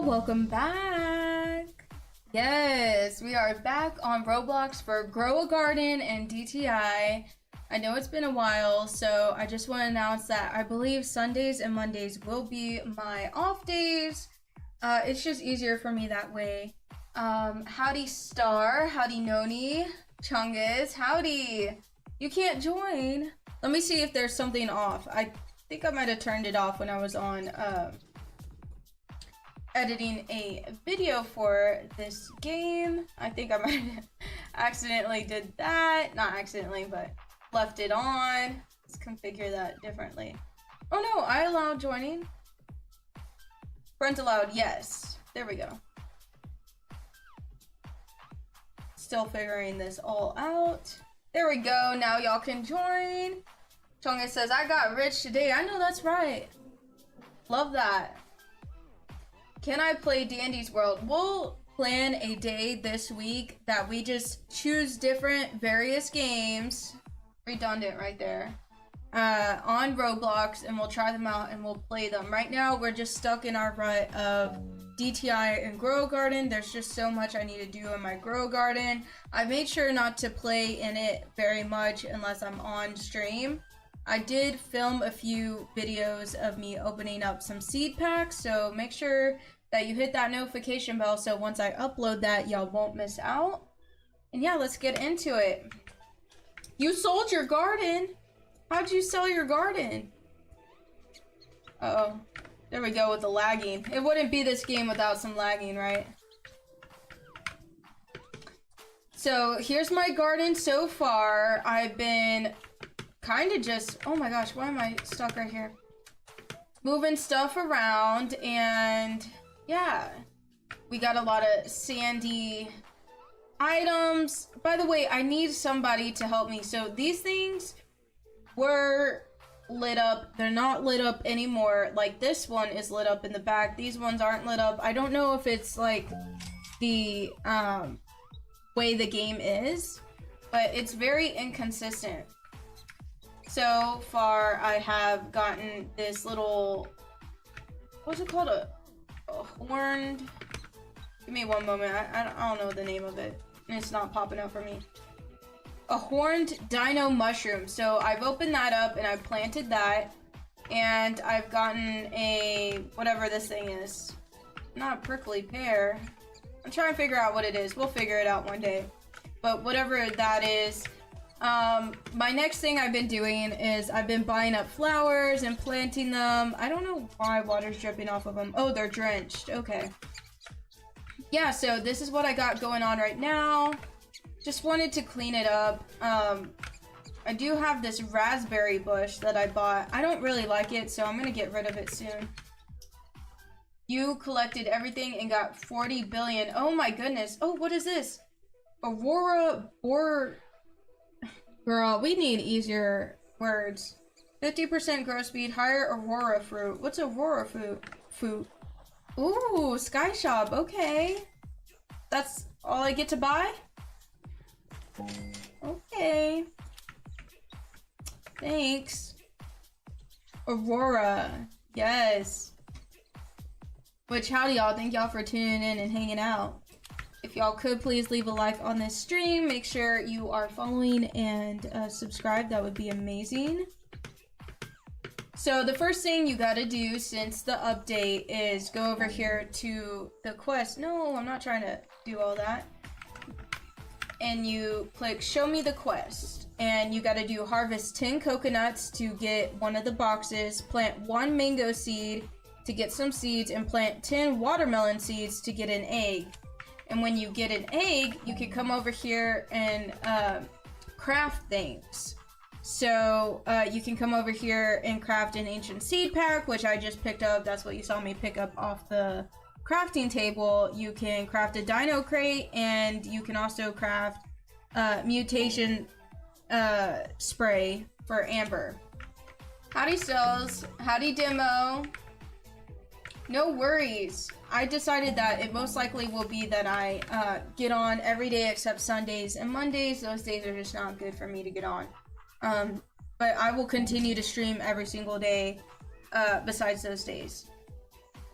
welcome back. Yes, we are back on Roblox for Grow a Garden and DTI. I know it's been a while, so I just want to announce that I believe Sundays and Mondays will be my off days. It's just easier for me that way. Howdy Star, howdy Noni, Chungus, howdy. You can't join. Let me see if there's something off. I think I might have turned it off when I was on editing a video for this game. I think I might have accidentally did that. Not accidentally, but left it on. Let's configure that differently. Oh no, I allow joining. Friends allowed, yes. There we go. Still figuring this all out. There we go, now y'all can join. Chonga says, I got rich today. I know that's right. Love that. Can I play Dandy's World? We'll plan a day this week that we just choose different various games, redundant right there, on Roblox, and we'll try them out and we'll play them. Right now, we're just stuck in our rut of DTI and Grow Garden. There's just so much I need to do in my Grow Garden. I made sure not to play in it very much unless I'm on stream. I did film a few videos of me opening up some seed packs, so make sure that you hit that notification bell so once I upload that, y'all won't miss out. And yeah, let's get into it. You sold your garden? How'd you sell your garden? Uh-oh. There we go with the lagging. It wouldn't be this game without some lagging, right? So here's my garden so far. I've been kind of just, oh my gosh, why am I stuck right here? Moving stuff around, and yeah, we got a lot of sandy items. By the way, I need somebody to help me. So these things were lit up. They're not lit up anymore. Like this one is lit up in the back. These ones aren't lit up. I don't know if it's like the way the game is, but it's very inconsistent. So far, I have gotten this little, what's it called? A horned, give me one moment. I don't know the name of it, and it's not popping up for me. A horned dino mushroom. So I've opened that up and I've planted that, and I've gotten a, whatever this thing is, not a prickly pear. I'm trying to figure out what it is. We'll figure it out one day. But whatever that is, my next thing I've been doing is I've been buying up flowers and planting them. I don't know why water's dripping off of them. Oh, they're drenched. Okay. Yeah, so this is what I got going on right now. Just wanted to clean it up. I do have this raspberry bush that I bought. I don't really like it, so I'm gonna get rid of it soon. You collected everything and got 40 billion. Oh my goodness. Oh, what is this? Aurora Boar. Girl, we need easier words. 50% growth speed, higher Aurora fruit. What's Aurora fruit? Ooh, Sky Shop, okay. That's all I get to buy? Okay. Thanks. Aurora, yes. Which, howdy y'all, thank y'all for tuning in and hanging out. If y'all could please leave a like on this stream, make sure you are following and subscribe, that would be amazing. So the first thing you gotta do since the update is go over here to the quest. No, I'm not trying to do all that. And you click show me the quest. And you gotta do harvest 10 coconuts to get one of the boxes, plant 1 mango seed to get some seeds, and plant 10 watermelon seeds to get an egg. And when you get an egg, you can come over here and craft things. So you can come over here and craft an ancient seed pack, which I just picked up. That's what you saw me pick up off the crafting table. You can craft a dino crate, and you can also craft mutation spray for amber. Howdy Stills, howdy Demo. No worries. I decided that it most likely will be that I get on every day except Sundays and Mondays. Those days are just not good for me to get on. But I will continue to stream every single day besides those days.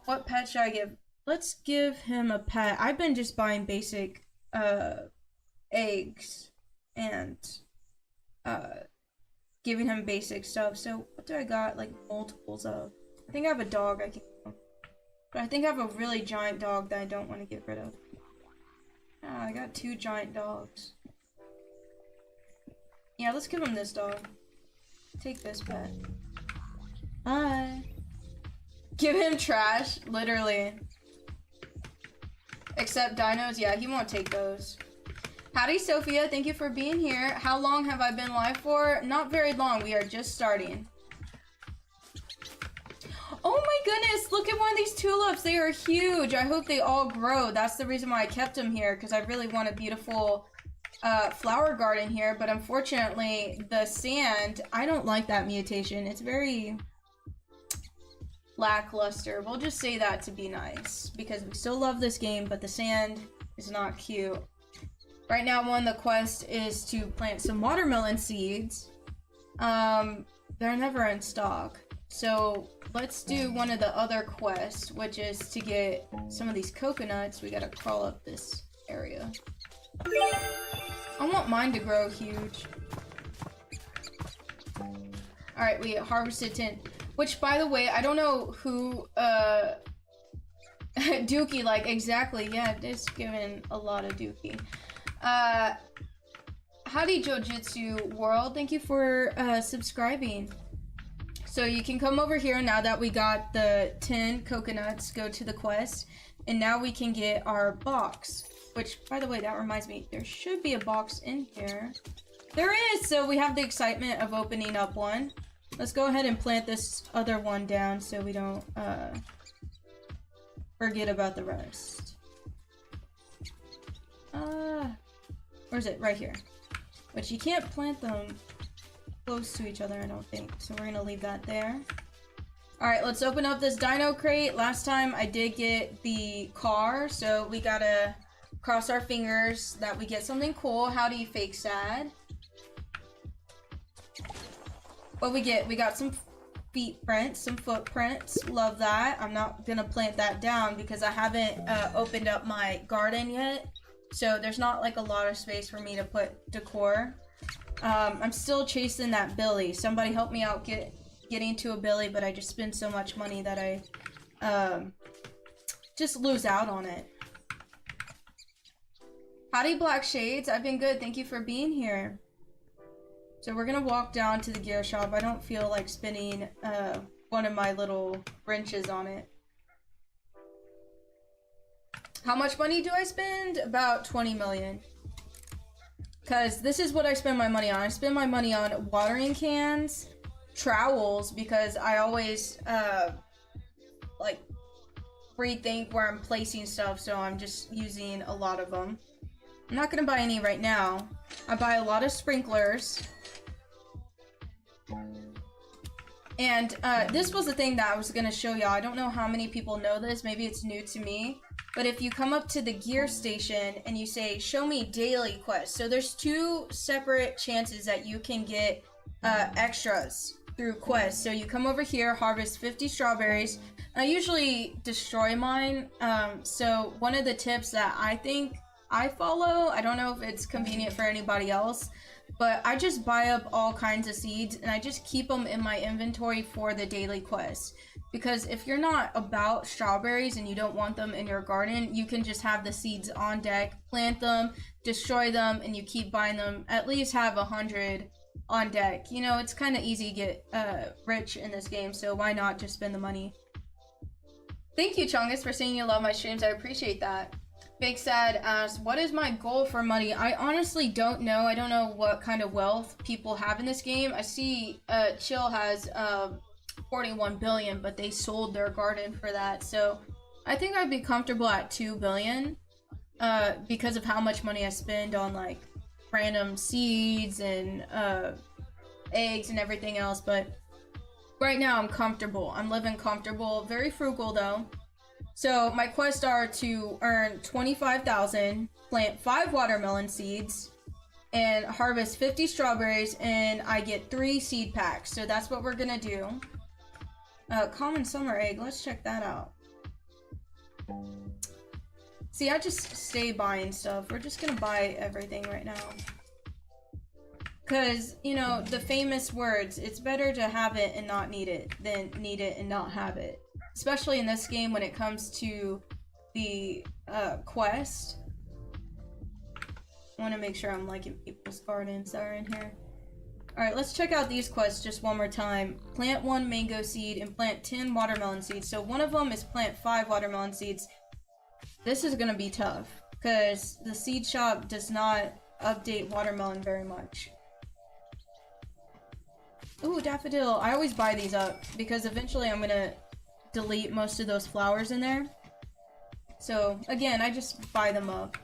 What pet should I give let's give him a pet. I've been just buying basic eggs and giving him basic stuff. So what do I got like multiples of? I think I have a dog I can, but I think I have a really giant dog that I don't want to get rid of. Ah, I got 2 giant dogs. Yeah, let's give him this dog. Take this pet. Bye. Give him trash, literally. Except dinos, yeah, he won't take those. Howdy, Sophia, thank you for being here. How long have I been live for? Not very long, we are just starting. Oh my goodness, look at one of these tulips. They are huge. I hope they all grow. That's the reason why I kept them here, because I really want a beautiful flower garden here, but unfortunately the sand, I don't like that mutation. It's very lackluster. We'll just say that to be nice, because we still love this game, but the sand is not cute. Right now, one of the quests is to plant some watermelon seeds. They're never in stock. So let's do one of the other quests, which is to get some of these coconuts. We gotta crawl up this area. I want mine to grow huge. Alright, we harvested 10. Which, by the way, I don't know who, Dookie, like, exactly. Yeah, it's given a lot of Dookie. Howdy, Jojitsu World. Thank you for, subscribing. So you can come over here now that we got the 10 coconuts, go to the quest, and now we can get our box. Which, by the way, that reminds me, there should be a box in here. There is! So we have the excitement of opening up one. Let's go ahead and plant this other one down so we don't, forget about the rest. Where's it? Right here. But you can't plant them close to each other, I don't think. So we're gonna leave that there. Alright, let's open up this dino crate. Last time I did get the car, so we gotta cross our fingers that we get something cool. Howdy, fake sad. What we get? We got some feet prints, some footprints. Love that. I'm not gonna plant that down because I haven't opened up my garden yet. So there's not like a lot of space for me to put decor. I'm still chasing that Billy. Somebody help me out getting to a Billy, but I just spend so much money that I just lose out on it. Howdy, Black Shades. I've been good. Thank you for being here. So we're gonna walk down to the gear shop. I don't feel like spending one of my little wrenches on it. How much money do I spend? About 20 million. Because this is what I spend my money on. I spend my money on watering cans, trowels, because I always like rethink where I'm placing stuff, so I'm just using a lot of them. I'm not gonna buy any right now. I buy a lot of sprinklers. And this was the thing that I was gonna show y'all. I don't know how many people know this, maybe it's new to me. But if you come up to the gear station and you say, show me daily quests. So there's 2 separate chances that you can get extras through quests. So you come over here, harvest 50 strawberries. I usually destroy mine. So one of the tips that I think I follow, I don't know if it's convenient for anybody else, but I just buy up all kinds of seeds and I just keep them in my inventory for the daily quests. Because if you're not about strawberries and you don't want them in your garden, you can just have the seeds on deck, plant them, destroy them, and you keep buying them. At least have 100 on deck. You know, it's kind of easy to get rich in this game, so why not just spend the money? Thank you, Chungus, for saying you love my streams. I appreciate that. Big Sad asks, what is my goal for money? I honestly don't know. I don't know what kind of wealth people have in this game. I see Chill has 41 billion, but they sold their garden for that. So I think I'd be comfortable at 2 billion because of how much money I spend on like random seeds and eggs and everything else. But right now I'm comfortable. I'm living comfortable, very frugal though. So my quests are to earn 25,000, plant 5 watermelon seeds, and harvest 50 strawberries, and I get 3 seed packs. So that's what we're gonna do. Common summer egg, let's check that out. See, I just stay buying stuff. We're just gonna buy everything right now. Because, you know, the famous words, it's better to have it and not need it than need it and not have it. Especially in this game when it comes to the quest. I want to make sure I'm liking people's gardens that are in here. Alright, let's check out these quests just one more time. Plant 1 mango seed and plant 10 watermelon seeds. So one of them is plant 5 watermelon seeds. This is going to be tough because the seed shop does not update watermelon very much. Ooh, daffodil. I always buy these up because eventually I'm gonna delete most of those flowers in there. So, again, I just buy them up.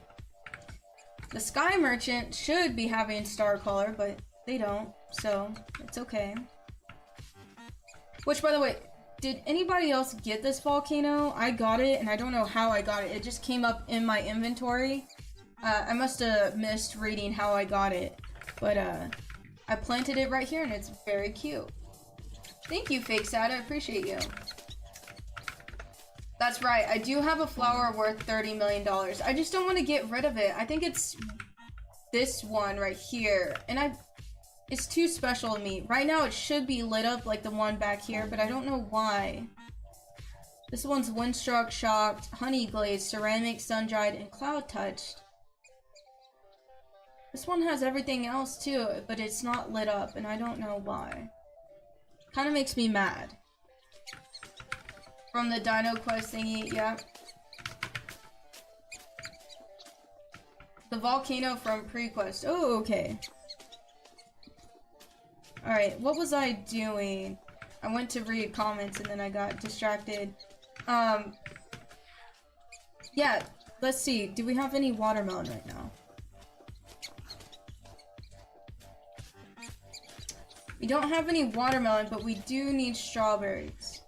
The Sky Merchant should be having Star Color, but they don't, so it's okay. Which, by the way, did anybody else get this volcano? I got it, and I don't know how I got it. It just came up in my inventory. I must have missed reading how I got it, but, I planted it right here and it's very cute. Thank you, Fake Sad. I appreciate you. That's right. I do have a flower worth $30 million. I just don't want to get rid of it. I think it's this one right here. And it's too special to me. Right now it should be lit up like the one back here, but I don't know why. This one's Windstruck, Shocked, Honey Glazed, Ceramic, Sun-Dried, and Cloud Touched. This one has everything else too, but it's not lit up, and I don't know why. Kind of makes me mad. From the Dino Quest thingy, yeah. The volcano from pre-quest. Oh, okay. Alright, what was I doing? I went to read comments and then I got distracted. Yeah, let's see. Do we have any watermelon right now? We don't have any watermelon, but we do need strawberries.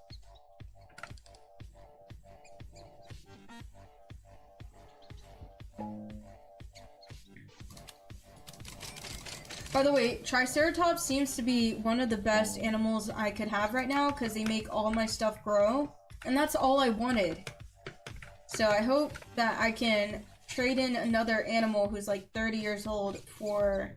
By the way, Triceratops seems to be one of the best animals I could have right now because they make all my stuff grow. And that's all I wanted. So I hope that I can trade in another animal who's like 30 years old for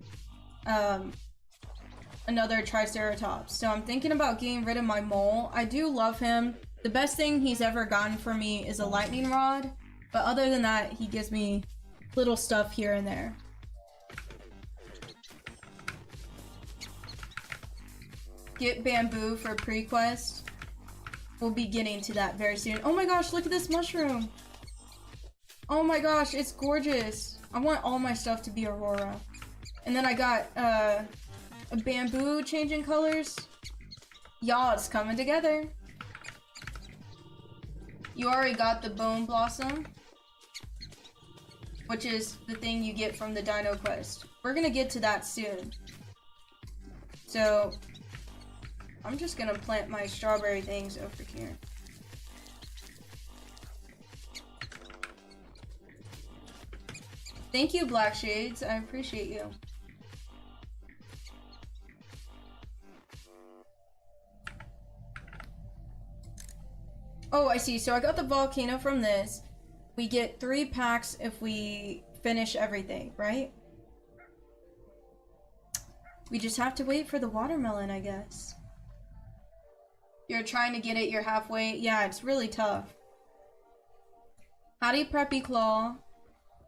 another Triceratops. So I'm thinking about getting rid of my mole. I do love him. The best thing he's ever gotten for me is a lightning rod. But other than that, he gives me little stuff here and there. Get bamboo for pre-quest. We'll be getting to that very soon. Oh my gosh, look at this mushroom. Oh my gosh, it's gorgeous. I want all my stuff to be Aurora. And then I got a bamboo changing colors. Y'all, it's coming together. You already got the bone blossom, which is the thing you get from the Dino Quest. We're gonna get to that soon. So I'm just gonna plant my strawberry things over here. Thank you, Black Shades. I appreciate you. Oh, I see. So I got the volcano from this. We get 3 packs if we finish everything, right? We just have to wait for the watermelon, I guess. You're trying to get it, you're halfway. Yeah, it's really tough. Howdy, Preppy Claw.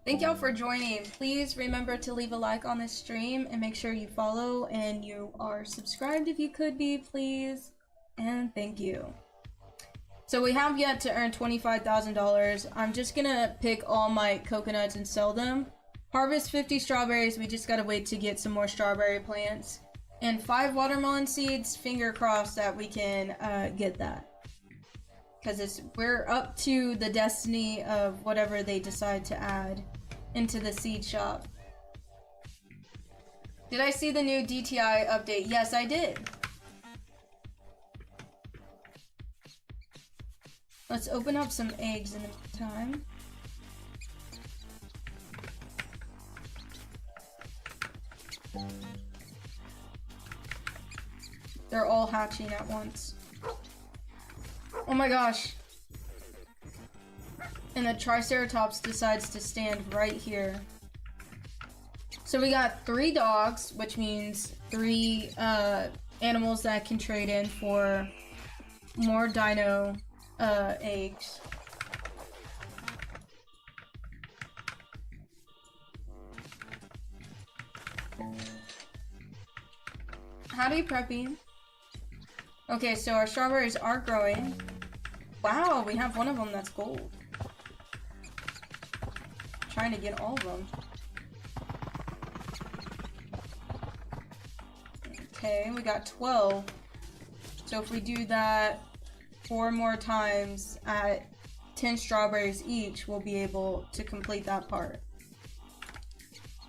Thank y'all for joining. Please remember to leave a like on this stream and make sure you follow and you are subscribed if you could be, please. And thank you. So we have yet to earn $25,000. I'm just gonna pick all my coconuts and sell them. Harvest 50 strawberries. We just gotta wait to get some more strawberry plants. And 5 watermelon seeds. Finger crossed that we can get that. Because we're up to the destiny of whatever they decide to add into the seed shop. Did I see the new DTI update? Yes, I did. Let's open up some eggs in the meantime. They're all hatching at once. Oh my gosh. And the Triceratops decides to stand right here. So we got 3 dogs, which means 3 animals that can trade in for more dino eggs. Howdy, Preppy. Okay, so our strawberries are growing. Wow, we have one of them that's gold. Trying to get all of them. Okay, we got 12. So if we do that 4 more times at 10 strawberries each, we'll be able to complete that part.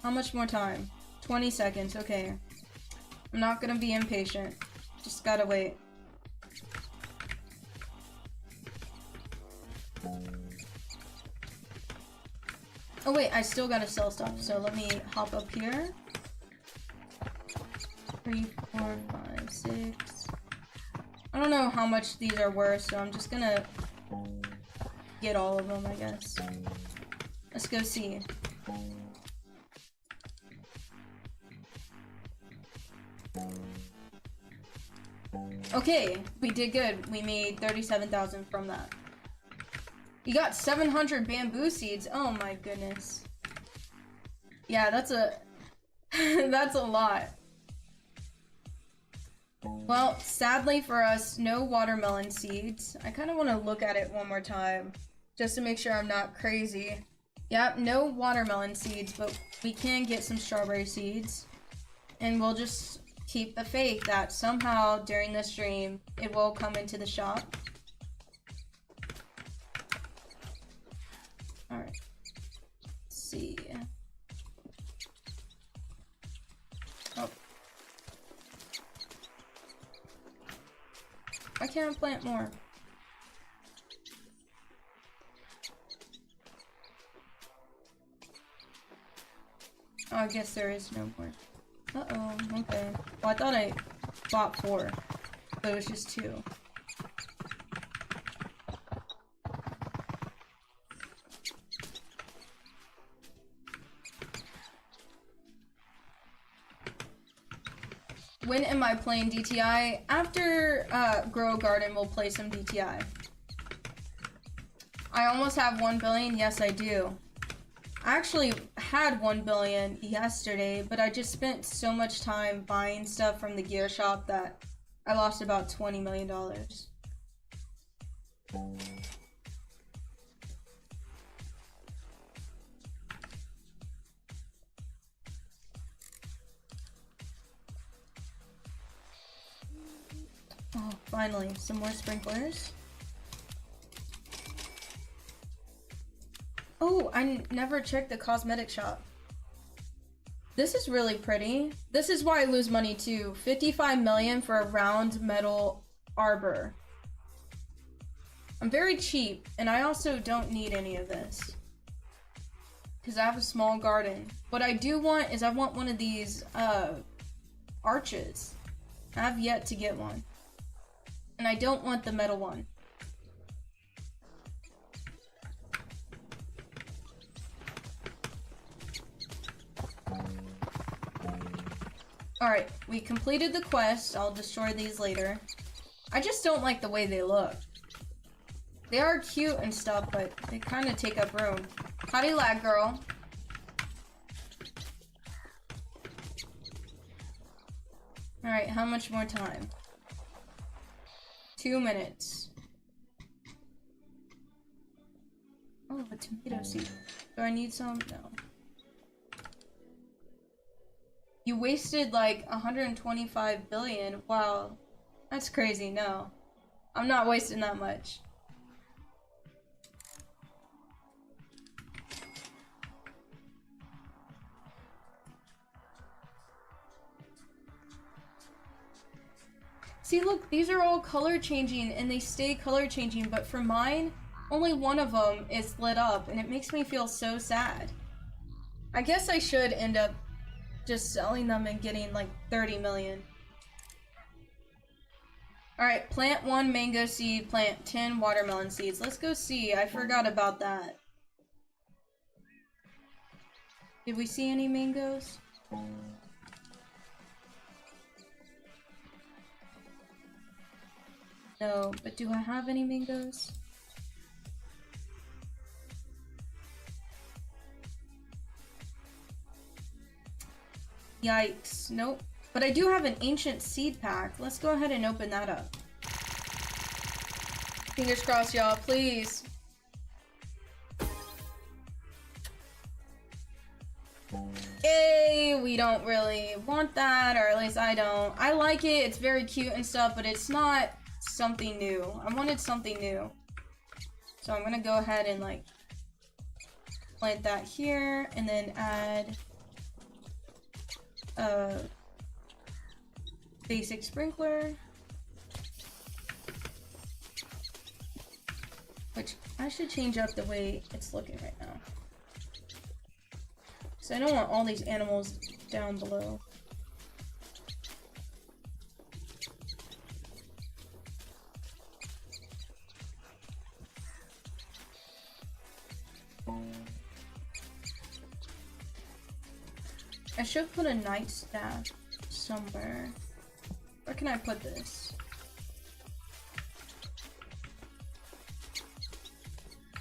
How much more time? 20 seconds, okay. I'm not gonna be impatient. Just gotta wait. Oh wait, I still gotta sell stuff, so let me hop up here. 3, 4, 5, 6. I don't know how much these are worth, so I'm just gonna get all of them, I guess. Let's go see. Okay, we did good. We made 37,000 from that. You got 700 bamboo seeds. Oh my goodness. Yeah, that's a that's a lot. Well, sadly for us, no watermelon seeds. I kind of want to look at it one more time just to make sure I'm not crazy. Yep, no watermelon seeds, but we can get some strawberry seeds. And we'll just keep the faith that somehow during the stream it will come into the shop. Alright. Let's see. Oh. Why can't I plant more? Oh, I guess there is no more. Uh-oh, okay. Well, I thought I bought 4, but it was just 2. When am I playing DTI? After Grow Garden, we'll play some DTI. I almost have 1 billion. Yes, I do. I actually had 1 billion yesterday, but I just spent so much time buying stuff from the gear shop that I lost about $20 million. Oh, finally, some more sprinklers. Oh, I never checked the cosmetic shop. This is really pretty. This is why I lose money too. 55 million for a round metal arbor. I'm very cheap, and I also don't need any of this. Because I have a small garden. What I do want is I want one of these arches. I have yet to get one. And I don't want the metal one. Alright, we completed the quest. I'll destroy these later. I just don't like the way they look. They are cute and stuff, but they kind of take up room. Howdy, lag girl. Alright, how much more time? 2 minutes. Oh, a tomato seed. Do I need some? No. You wasted like 125 billion. Wow. That's crazy. No. I'm not wasting that much. See, look, these are all color changing and they stay color changing, but for mine, only one of them is lit up and it makes me feel so sad. I guess I should end up just selling them and getting like 30 million. Alright, plant 1 mango seed, plant 10 watermelon seeds. Let's go see. I forgot about that. Did we see any mangoes? No, but do I have any mangoes? Yikes, nope. But I do have an ancient seed pack. Let's go ahead and open that up. Fingers crossed, y'all, please. Yay, we don't really want that, or at least I don't. I like it, it's very cute and stuff, but it's not something new. I wanted something new. So I'm gonna go ahead and like plant that here and then add a basic sprinkler. Which I should change up the way it's looking right now. So I don't want all these animals down below. I should put a nightstaff somewhere. Where can I put this?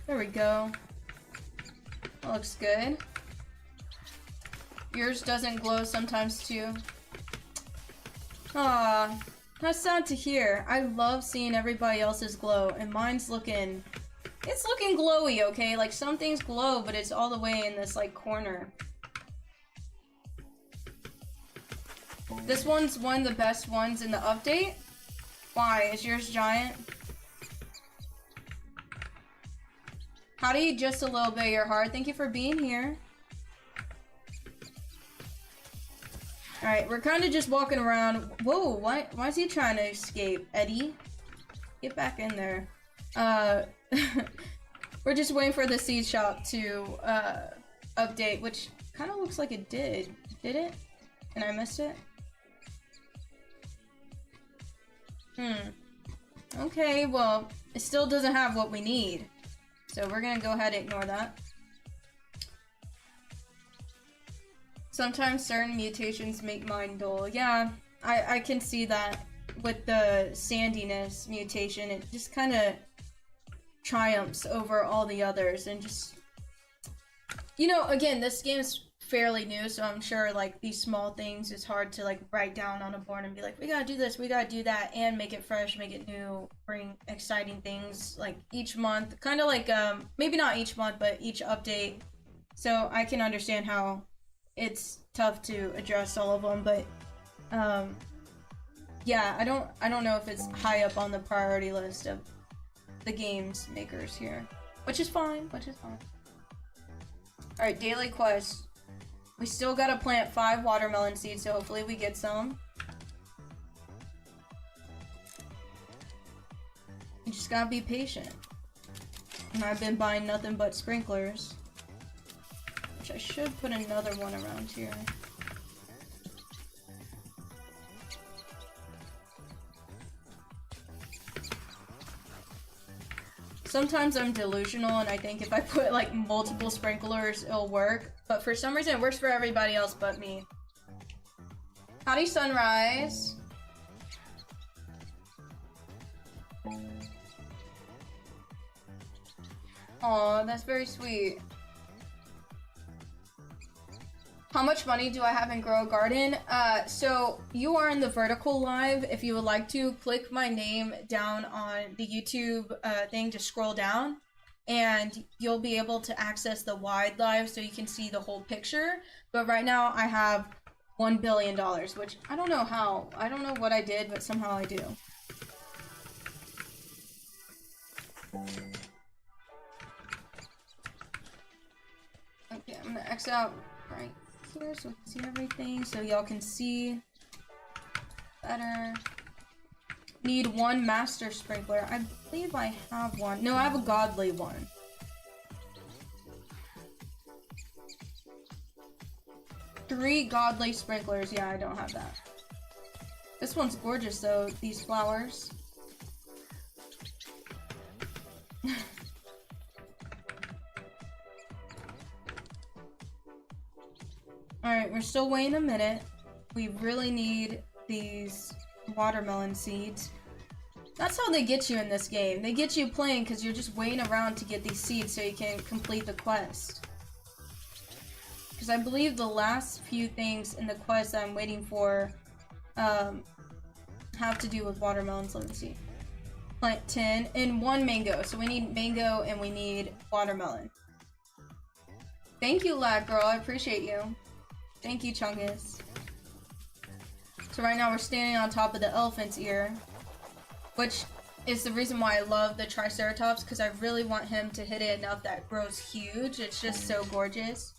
There we go. That looks good. Yours doesn't glow sometimes too. Aw, that's sad to hear. I love seeing everybody else's glow, and mine's looking... It's looking glowy, okay? Like, some things glow, but it's all the way in this, like, corner. This one's one of the best ones in the update. Why? Is yours giant? How do you just a little bit your heart? Thank you for being here. Alright, we're kind of just walking around. Whoa, why is he trying to escape? Eddie? Get back in there. We're just waiting for the seed shop to update, which kind of looks like it did. Did it? And I missed it? Okay, well, it still doesn't have what we need. So we're gonna go ahead and ignore that. Sometimes certain mutations make mine dull. Yeah, I can see that with the sandiness mutation. It just kind of triumphs over all the others and just... You know, again, this game's fairly new, so I'm sure, like, these small things is hard to, like, write down on a board and be like, we gotta do this, we gotta do that, and make it fresh, make it new, bring exciting things, like, each month. Kind of like, maybe not each month, but each update. So I can understand how it's tough to address all of them, but yeah, I don't know if it's high up on the priority list of the games makers here, which is fine. All right, daily quest. We still gotta plant 5 watermelon seeds, so hopefully we get some. You just gotta be patient. And I've been buying nothing but sprinklers. Which I should put another one around here. Sometimes I'm delusional and I think if I put like multiple sprinklers, it'll work. But for some reason it works for everybody else but me. Howdy, Sunrise. Aw, that's very sweet. How much money do I have in Grow a Garden? So you are in the vertical live. If you would like to, click my name down on the YouTube thing to scroll down, and you'll be able to access the wide live so you can see the whole picture. But right now I have $1 billion, which I don't know how. I don't know what I did, but somehow I do. Okay, I'm gonna X out right here so we can see everything, so y'all can see better. Need 1 master sprinkler. I believe I have one. No, I have a godly one. Three godly sprinklers. Yeah, I don't have that. This one's gorgeous though, these flowers. Alright, we're still waiting a minute. We really need these watermelon seeds. That's how they get you in this game. They get you playing because you're just waiting around to get these seeds so you can complete the quest. Because I believe the last few things in the quest that I'm waiting for have to do with watermelons. Let me see. Plant 10 and 1 mango. So we need mango and we need watermelon. Thank you, Lag Girl. I appreciate you. Thank you, Chungus. So right now we're standing on top of the elephant's ear, which is the reason why I love the Triceratops, because I really want him to hit it enough that it grows huge. It's just so gorgeous.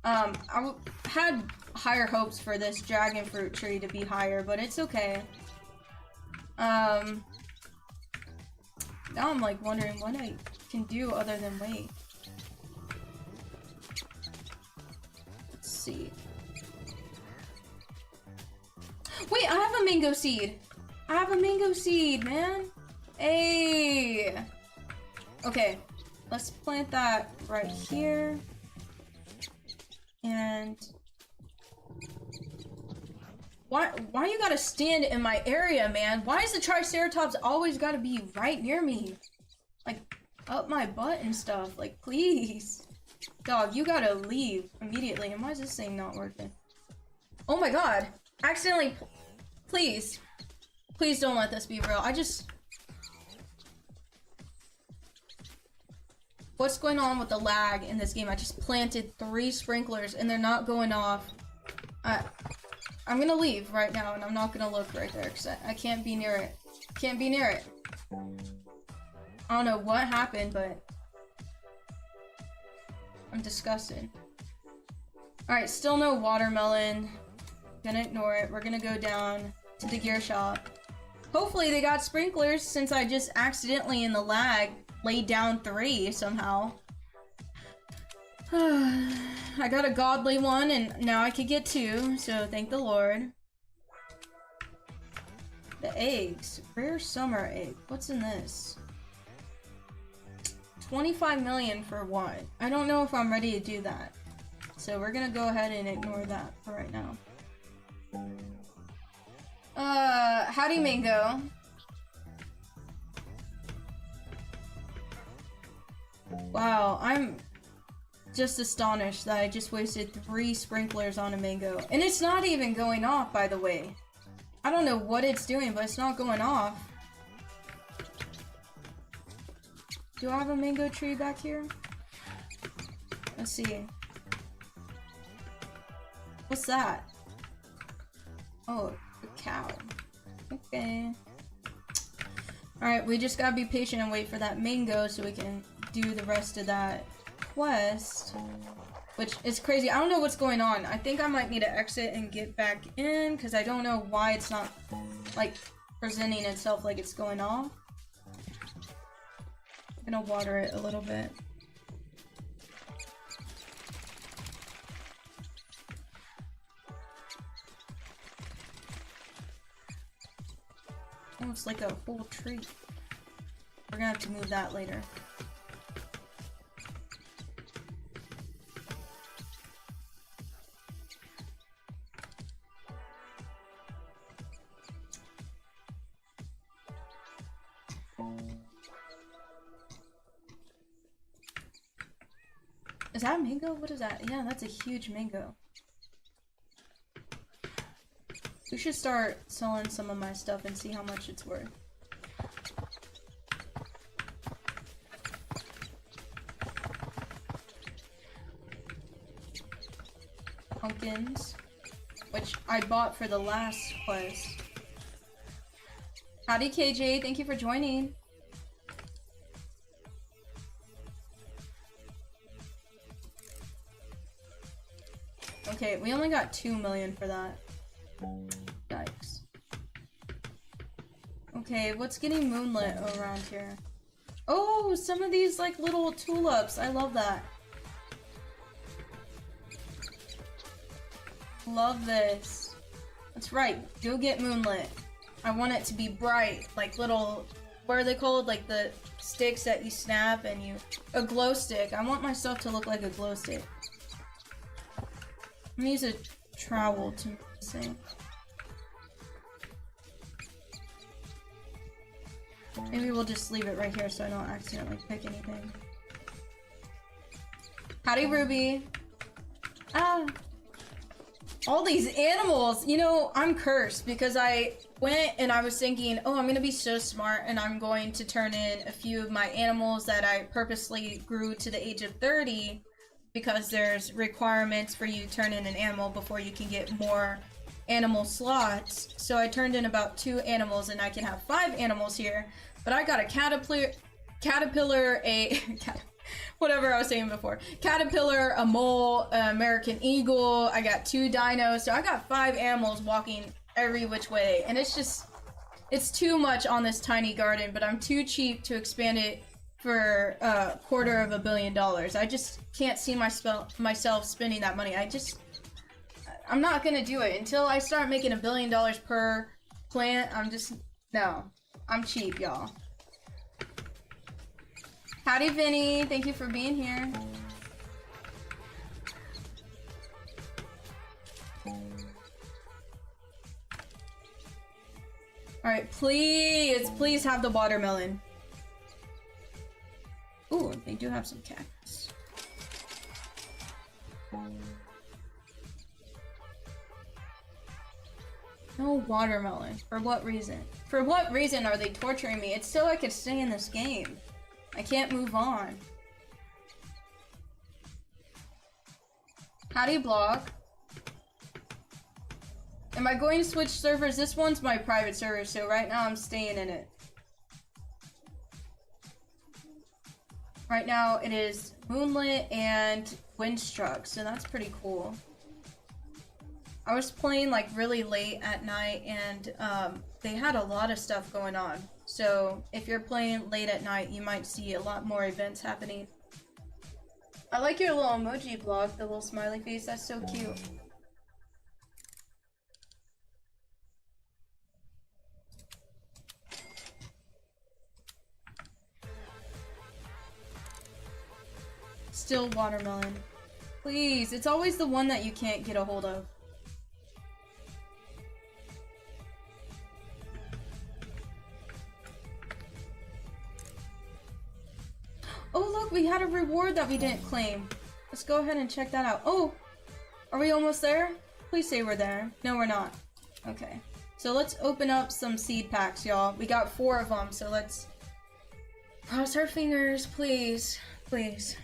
I had higher hopes for this dragon fruit tree to be higher, but it's okay. Now I'm like wondering what I can do other than wait. Let's see. Wait, I have a mango seed! I have a mango seed, man! Hey! Okay, let's plant that right here. And why you gotta stand in my area, man? Why is the Triceratops always gotta be right near me? Like, up my butt and stuff. Like, please. Dog, you gotta leave immediately. And why is this thing not working? Oh my god. Accidentally. Please. Please don't let this be real. What's going on with the lag in this game? I just planted 3 sprinklers and they're not going off. I'm gonna leave right now and I'm not gonna look right there because I can't be near it. Can't be near it. I don't know what happened, but I'm disgusted. Alright, still no watermelon. Gonna ignore it. We're gonna go down to the gear shop. Hopefully they got sprinklers since I just accidentally in the lag laid down 3 somehow. I got a godly one and now I could get 2, so thank the Lord. The eggs. Rare summer egg. What's in this? 25 million for 1. I don't know if I'm ready to do that. So we're gonna go ahead and ignore that for right now. Howdy Mango. Wow, I'm just astonished that I just wasted 3 sprinklers on a mango. And it's not even going off, by the way. I don't know what it's doing, but it's not going off. Do I have a mango tree back here? Let's see. What's that? Oh, a cow. Okay. Alright, we just gotta be patient and wait for that mango so we can do the rest of that quest. Which is crazy. I don't know what's going on. I think I might need to exit and get back in because I don't know why it's not, like, presenting itself like it's going off. I'm gonna water it a little bit. Oh, it's like a whole tree. We're gonna have to move that later. Is that a mango? What is that? Yeah, that's a huge mango. We should start selling some of my stuff and see how much it's worth. Pumpkins, which I bought for the last quest. Howdy KJ, thank you for joining. Okay, we only got 2 million for that. Yikes. Okay, what's getting moonlit around here? Oh, some of these like little tulips. I love that. Love this. That's right. Go get moonlit. I want it to be bright, like little, what are they called? Like the sticks that you snap and you, a glow stick. I want my stuff to look like a glow stick. I'm gonna use a trowel to sink. Maybe we'll just leave it right here so I don't accidentally pick anything. Howdy, Ruby. Ah. All these animals! You know, I'm cursed because I went and I was thinking, oh, I'm gonna be so smart and I'm going to turn in a few of my animals that I purposely grew to the age of 30 because there's requirements for you to turn in an animal before you can get more animal slots. So I turned in about 2 animals and I can have 5 animals here. But I got a caterpillar, a whatever I was saying before. Caterpillar, a mole, an American eagle. I got 2 dinos. So I got 5 animals walking every which way. And it's just, it's too much on this tiny garden, but I'm too cheap to expand it for $250 million. I just can't see myself spending that money. I'm not gonna do it until I start making $1 billion per plant. No, I'm cheap, y'all. Howdy, Vinny. Thank you for being here. Alright, please have the watermelon. Ooh, they do have some cactus. No watermelon. For what reason? For what reason are they torturing me? It's so I could stay in this game. I can't move on. How do you block? Am I going to switch servers? This one's my private server, so right now I'm staying in it. Right now it is Moonlit and Windstruck, so that's pretty cool. I was playing like really late at night and they had a lot of stuff going on. So if you're playing late at night, you might see a lot more events happening. I like your little emoji block, the little smiley face, that's so cute. Still watermelon. Please, it's always the one that you can't get a hold of. Oh look, we had a reward that we didn't claim. Let's go ahead and check that out. Oh, are we almost there? Please say we're there. No, we're not. Okay. So let's open up some seed packs, y'all. We got 4 of them, so let's cross our fingers, please. Please.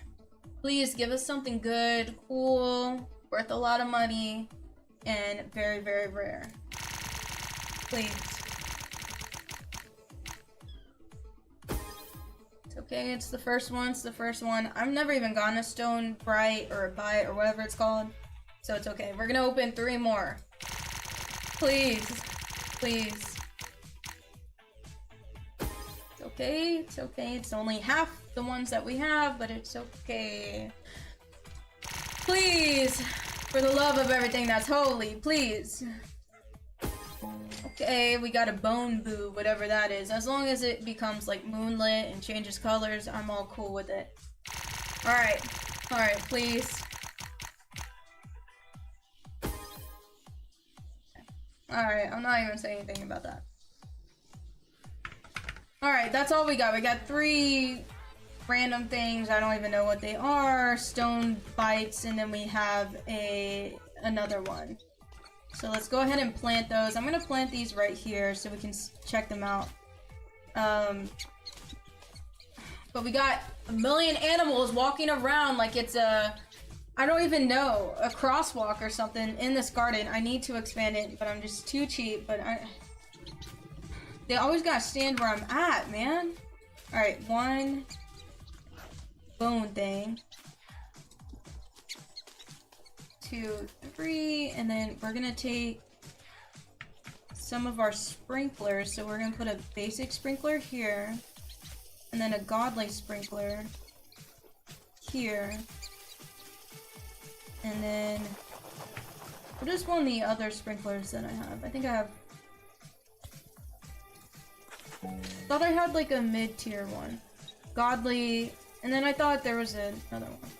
Please give us something good, cool, worth a lot of money, and very, very rare. Please. It's okay, it's the first one, it's the first one. I've never even gotten a stone bright or a bite or whatever it's called. So it's okay. We're gonna open 3 more. Please. Please. It's okay, it's okay. It's only half the ones that we have, but it's okay. Please, for the love of everything that's holy, please. Okay, we got a bone boo, whatever that is. As long as it becomes like moonlit and changes colors, I'm all cool with it. Alright, alright, please. Alright, I'm not even saying anything about that. Alright, that's all we got. We got 3 random things. I don't even know what they are. Stone bites, and then we have another one. So let's go ahead and plant those. I'm gonna plant these right here so we can check them out. But we got a million animals walking around like it's I don't even know, a crosswalk or something in this garden. I need to expand it, but I'm just too cheap. But they always gotta stand where I'm at, man. All right, 1 bone thing, 2, 3, and then we're gonna take some of our sprinklers. So we're gonna put a basic sprinkler here, and then a godly sprinkler here, and then what is one of the other sprinklers that I have? I think I have. Thought I had like a mid-tier one, godly. And then I thought there was another one.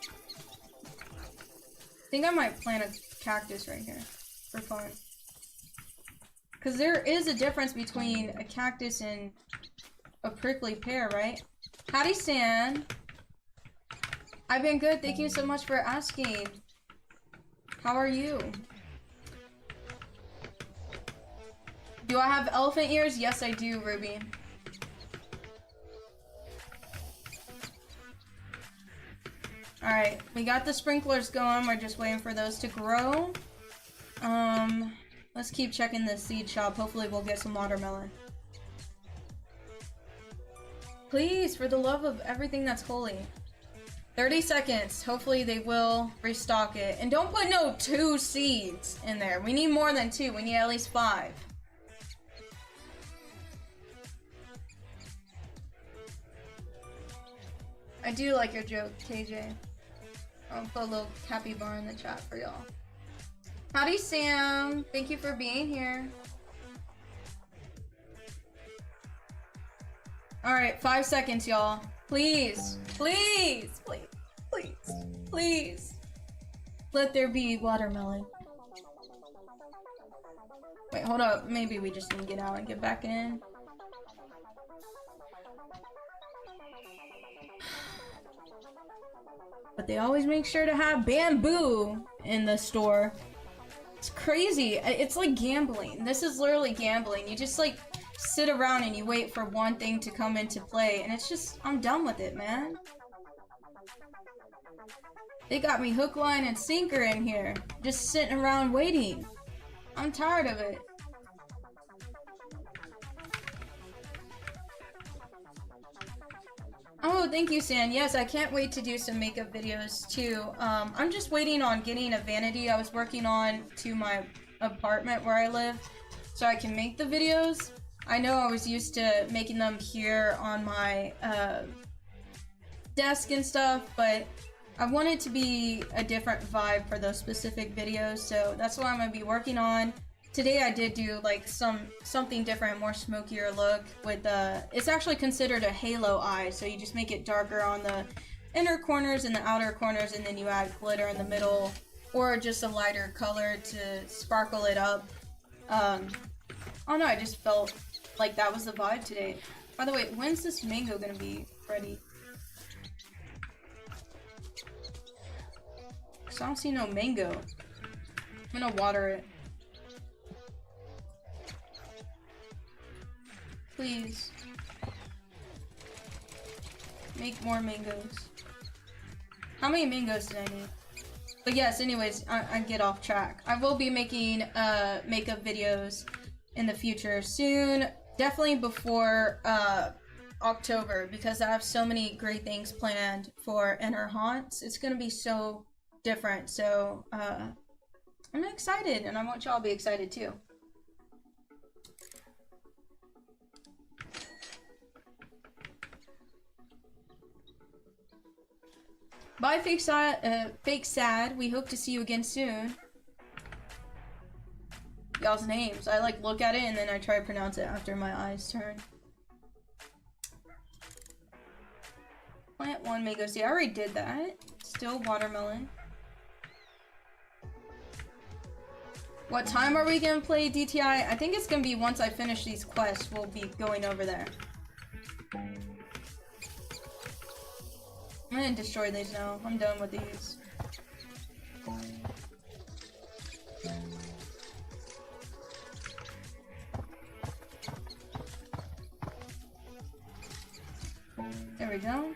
I think I might plant a cactus right here for fun. Because there is a difference between a cactus and a prickly pear, right? Howdy, San. I've been good. Thank you so much for asking. How are you? Do I have elephant ears? Yes, I do, Ruby. Alright, we got the sprinklers going. We're just waiting for those to grow. Let's keep checking the seed shop. Hopefully we'll get some watermelon. Please, for the love of everything that's holy. 30 seconds. Hopefully they will restock it. And don't put no 2 seeds in there. We need more than 2. We need at least 5. I do like your joke, KJ. I'll put a little capybara in the chat for y'all. Howdy, Sam. Thank you for being here. Alright, 5 seconds, y'all. Please, please, please, please, please. Let there be watermelon. Wait, hold up. Maybe we just need to get out and get back in. But they always make sure to have bamboo in the store. It's crazy. It's like gambling. This is literally gambling. You just like sit around and you wait for one thing to come into play, and it's just, I'm done with it, man. They got me hook, line, and sinker in here. Just sitting around waiting. I'm tired of it. Oh, thank you, San. Yes, I can't wait to do some makeup videos too. I'm just waiting on getting a vanity I was working on to my apartment where I live so I can make the videos. I know I was used to making them here on my desk and stuff, but I want it to be a different vibe for those specific videos, so that's what I'm going to be working on. Today I did do like something different, more smokier look with it's actually considered a halo eye, so you just make it darker on the inner corners and the outer corners, and then you add glitter in the middle or just a lighter color to sparkle it up. Oh no, I just felt like that was the vibe today. By the way, when's this mango gonna be ready? Cause I don't see no mango. I'm gonna water it. Please. Make more mangoes. How many mangoes did I need? But yes, anyways, I get off track. I will be making makeup videos in the future soon. Definitely before October, because I have so many great things planned for InHerThoughtz. It's gonna be so different. So I'm excited, and I want y'all to be excited too. Bye, fake sad. We hope to see you again soon. Y'all's names. I like look at it and then I try to pronounce it after my eyes turn. Plant 1 mango seed. I already did that. Still watermelon. What time are we gonna play DTI? I think it's gonna be once I finish these quests. We'll be going over there. I'm gonna destroy these now. I'm done with these. There we go.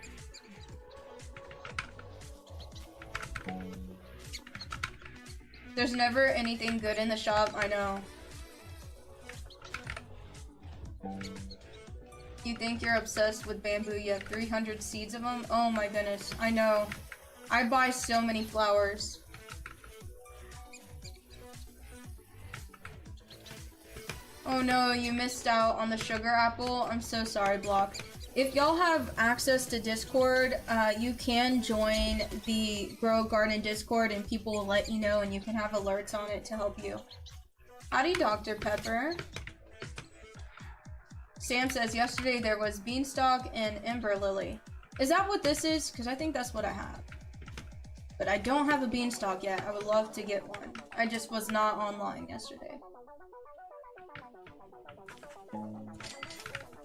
There's never anything good in the shop, I know. You think you're obsessed with bamboo, you have 300 seeds of them? Oh my goodness, I know. I buy so many flowers. Oh no, you missed out on the sugar apple. I'm so sorry, Block. If y'all have access to Discord, you can join the Grow Garden Discord and people will let you know and you can have alerts on it to help you. Howdy, Dr. Pepper. Sam says, yesterday there was beanstalk and ember lily. Is that what this is? Because I think that's what I have. But I don't have a beanstalk yet. I would love to get one. I just was not online yesterday.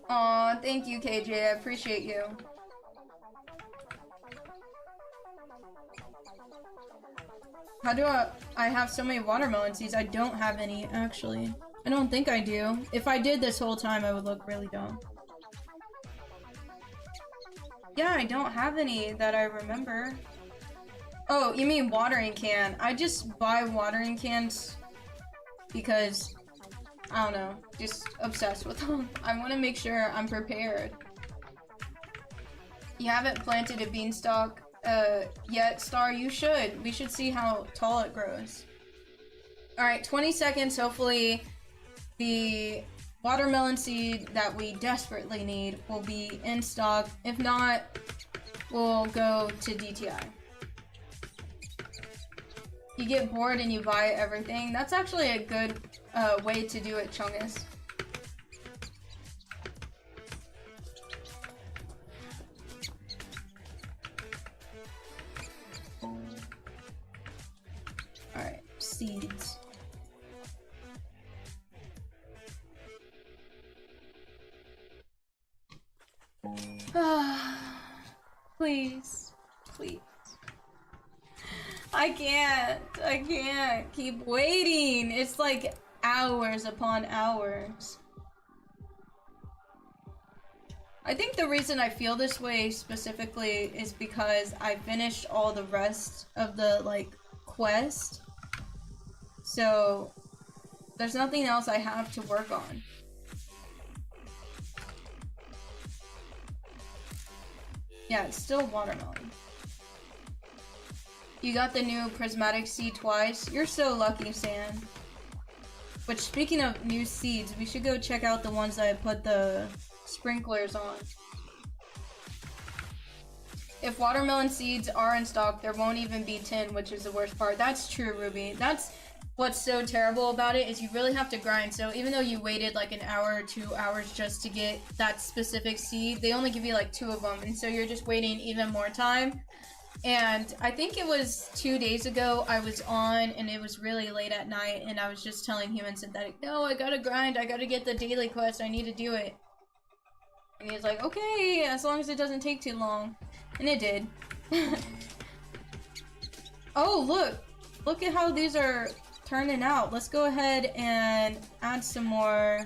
Aw, thank you, KJ. I appreciate you. How do I have so many watermelon seeds? I don't have any, actually. I don't think I do. If I did this whole time, I would look really dumb. Yeah, I don't have any that I remember. Oh, you mean watering can. I just buy watering cans because, I don't know, just obsessed with them. I want to make sure I'm prepared. You haven't planted a beanstalk yet, Star? You should. We should see how tall it grows. Alright, 20 seconds. Hopefully the watermelon seed that we desperately need will be in stock. If not, we'll go to DTI. You get bored and you buy everything. That's actually a good way to do it, Chungus. Alright, seeds. Please. Please. I can't keep waiting. It's like hours upon hours. I think the reason I feel this way specifically is because I finished all the rest of the, like, quest. So, there's nothing else I have to work on. Yeah, it's still watermelon. You got the new prismatic seed twice. You're so lucky, Sam. Which, speaking of new seeds, we should go check out the ones that I put the sprinklers on. If watermelon seeds are in stock, there won't even be 10, which is the worst part. That's true, Ruby. That's what's so terrible about it, is you really have to grind. So even though you waited like an hour or 2 hours just to get that specific seed, they only give you like 2 of them. And so you're just waiting even more time. And I think it was 2 days ago I was on and it was really late at night and I was just telling Human Synthetic, no, I gotta grind, I gotta get the daily quest, I need to do it. And he's like, okay, as long as it doesn't take too long. And it did. Oh, look! Look at how these are turning out. Let's go ahead and add some more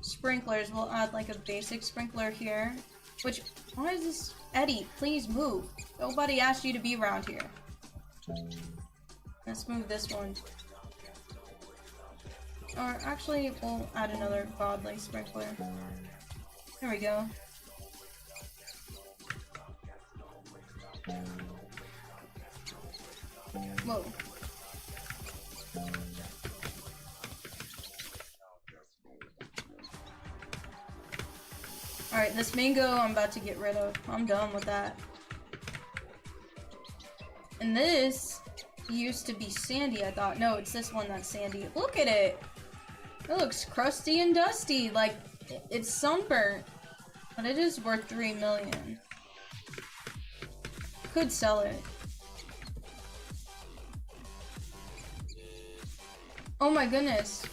sprinklers. We'll add like a basic sprinkler here. Which, why is this? Eddie, please move. Nobody asked you to be around here. Let's move this one. Or actually, we'll add another godly sprinkler. There we go. Whoa. Alright, this mango I'm about to get rid of. I'm done with that. And this used to be sandy, I thought. No, it's this one that's sandy. Look at it! It looks crusty and dusty. Like, it's sunburnt. But it is worth 3 million. Could sell it. Oh my goodness.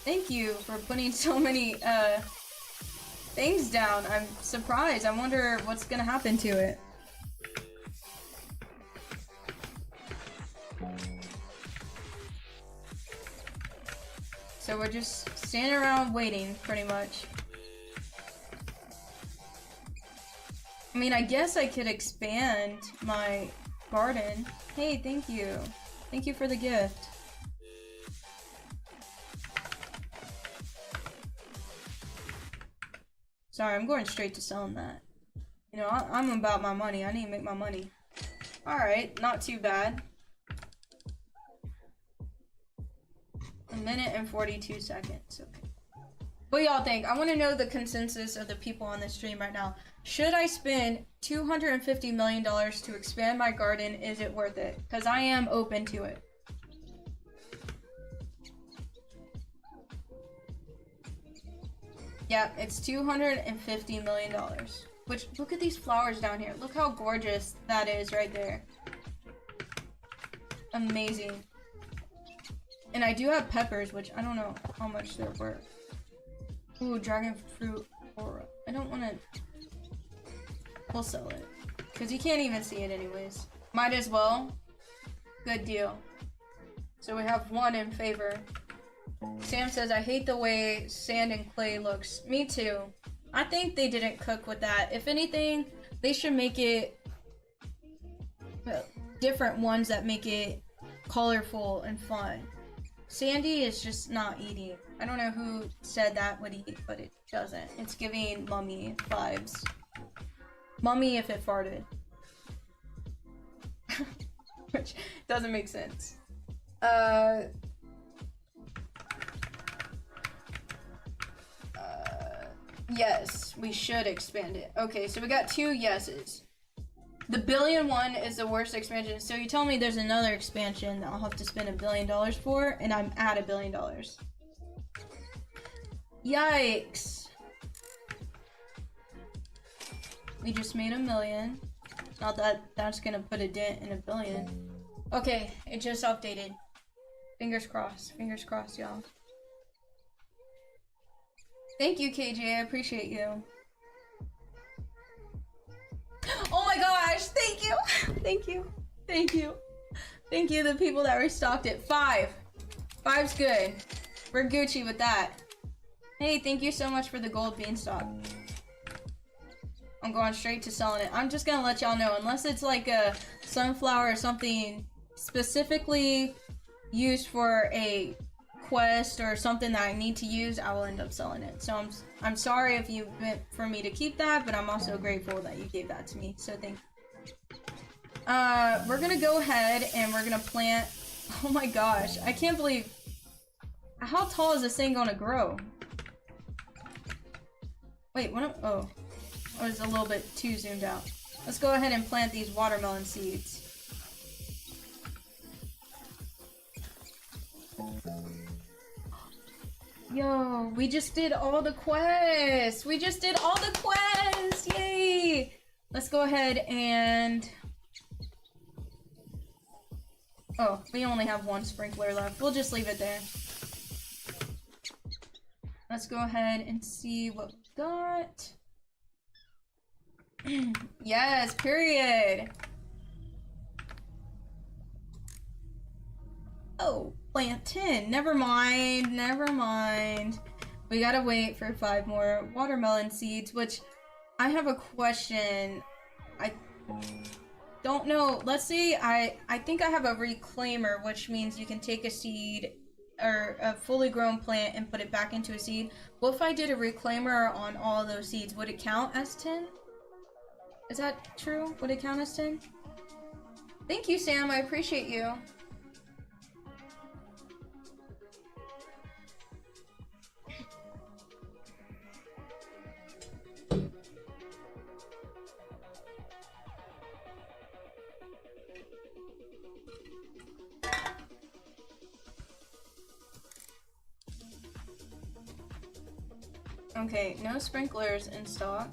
Thank you for putting so many, things down. I'm surprised. I wonder what's gonna happen to it. So we're just standing around waiting, pretty much. I mean, I guess I could expand my garden. Hey, thank you. Thank you for the gift. Sorry, I'm going straight to selling that. You know, I'm about my money. I need to make my money. Alright, not too bad. 1 minute and 42 seconds. Okay. What y'all think? I want to know the consensus of the people on this stream right now. Should I spend $250 million to expand my garden? Is it worth it? Because I am open to it. Yeah, it's $250 million. Which, look at these flowers down here. Look how gorgeous that is right there. amazing. And I do have peppers, which I don't know how much they're worth. Ooh, dragon fruit aura. I don't want to... We'll sell it. Because you can't even see it anyways. Might as well. Good deal. So we have one in favor. Sam says, I hate the way sand and clay looks. Me too. I think they didn't cook with that. If anything, they should make it different ones that make it colorful and fun. Sandy is just not eating. I don't know who said that would eat, but it doesn't. It's giving mummy vibes. Mummy if it farted. Which doesn't make sense. Yes, we should expand it. Okay, so we got 2 yeses. The billion one is the worst expansion. So you tell me there's another expansion that I'll have to spend $1 billion for, and I'm at $1 billion. Yikes. We just made $1 million. Not that that's gonna put a dent in $1 billion. Okay, it just updated. Fingers crossed, y'all. Thank you, KJ, I appreciate you. Oh my gosh, thank you. Thank you. Thank you. Thank you, the people that restocked it. 5. 5's good. We're Gucci with that. Hey, thank you so much for the gold beanstalk. I'm going straight to selling it. I'm just gonna let y'all know, unless it's like a sunflower or something specifically used for a quest or something that I need to use, I will end up selling it. So I'm sorry if you meant for me to keep that, but I'm also grateful that you gave that to me. So thank you. We're gonna go ahead and we're gonna plant. Oh my gosh, I can't believe how tall is this thing gonna grow? Wait, what? Oh, I was a little bit too zoomed out. Let's go ahead and plant these watermelon seeds. Yo, we just did all the quests! We just did all the quests! Yay! Let's go ahead and... Oh, we only have 1 sprinkler left. We'll just leave it there. Let's go ahead and see what we got. Yes, period! Oh, plant 10. Never mind, never mind. We gotta wait for 5 more watermelon seeds, which I have a question. I don't know. Let's see, I think I have a reclaimer, which means you can take a seed or a fully grown plant and put it back into a seed. What if I did a reclaimer on all of those seeds? Would it count as 10? Is that true? Would it count as 10? Thank you, Sam. I appreciate you. Okay, no sprinklers in stock.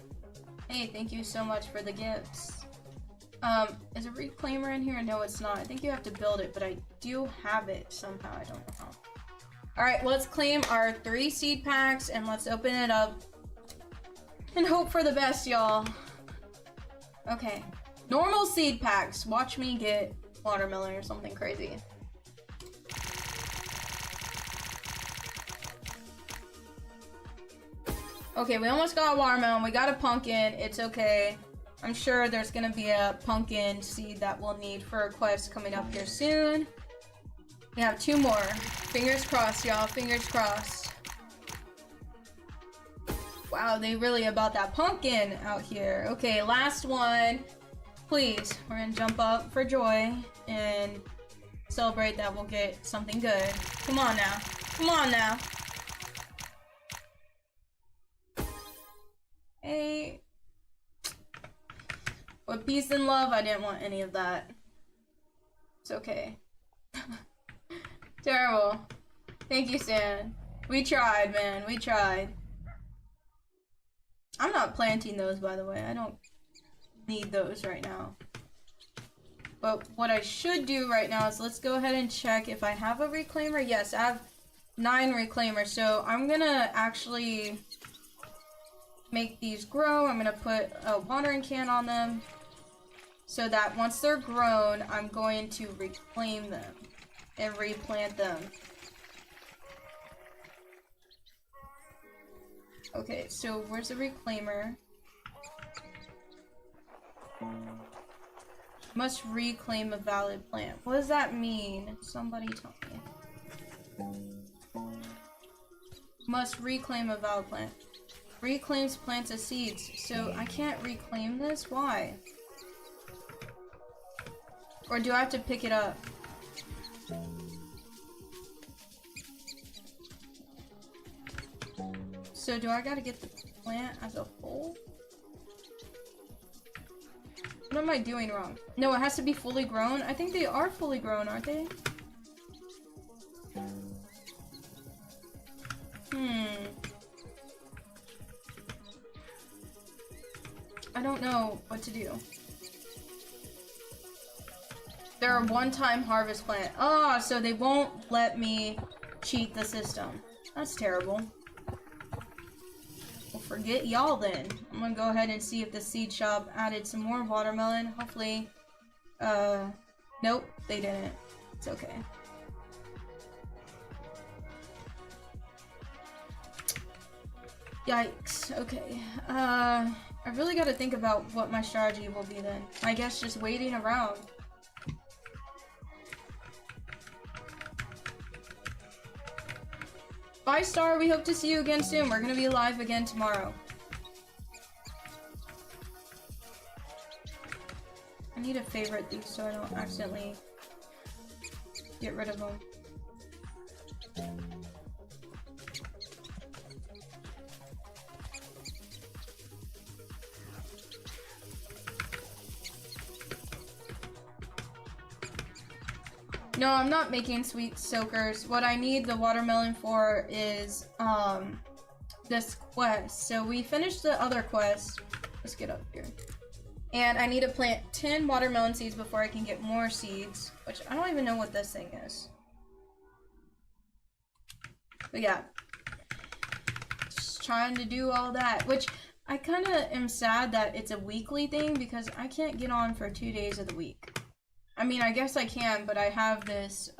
Hey, thank you so much for the gifts. Is a reclaimer in here? No, it's not. I think you have to build it, but I do have it somehow. I don't know how. Alright, let's claim our 3 seed packs and let's open it up and hope for the best, y'all. Okay. Normal seed packs. Watch me get watermelon or something crazy. Okay, we almost got a watermelon. We got a pumpkin. It's okay. I'm sure there's gonna be a pumpkin seed that we'll need for a quest coming up here soon. We have 2 more. Fingers crossed, y'all. Fingers crossed. Wow, they really about that pumpkin out here. Okay, last one. Please, we're gonna jump up for joy and celebrate that we'll get something good. Come on now. Come on now. Hey. With peace and love, I didn't want any of that. It's okay. Terrible. Thank you, Stan. We tried, man. We tried. I'm not planting those, by the way. I don't need those right now. But what I should do right now is let's go ahead and check if I have a reclaimer. Yes, I have 9 reclaimers. So I'm gonna actually make these grow. I'm gonna put a watering can on them so that once they're grown, I'm going to reclaim them and replant them. Okay, so where's the reclaimer? Must reclaim a valid plant. What does that mean? Somebody tell me. Must reclaim a valid plant. Reclaims plants as seeds. So I can't reclaim this? Why? Or do I have to pick it up? So do I gotta get the plant as a whole? What am I doing wrong? No, it has to be fully grown? I think they are fully grown, aren't they? I don't know what to do. They're a one-time harvest plant. Ah, so they won't let me cheat the system. That's terrible. Well, forget y'all then. I'm gonna go ahead and see if the seed shop added some more watermelon. Hopefully, nope, they didn't. It's okay. Yikes, okay. I really gotta think about what my strategy will be then. I guess just waiting around. Bye, Star. We hope to see you again soon. We're gonna be live again tomorrow. I need to favorite these so I don't accidentally get rid of them. No, I'm not making sweet soakers. What I need the watermelon for is this quest. So we finished the other quest. Let's get up here. And I need to plant 10 watermelon seeds before I can get more seeds, which I don't even know what this thing is. But yeah, just trying to do all that, which I kind of am sad that it's a weekly thing because I can't get on for 2 days of the week. I mean, I guess I can, but I have this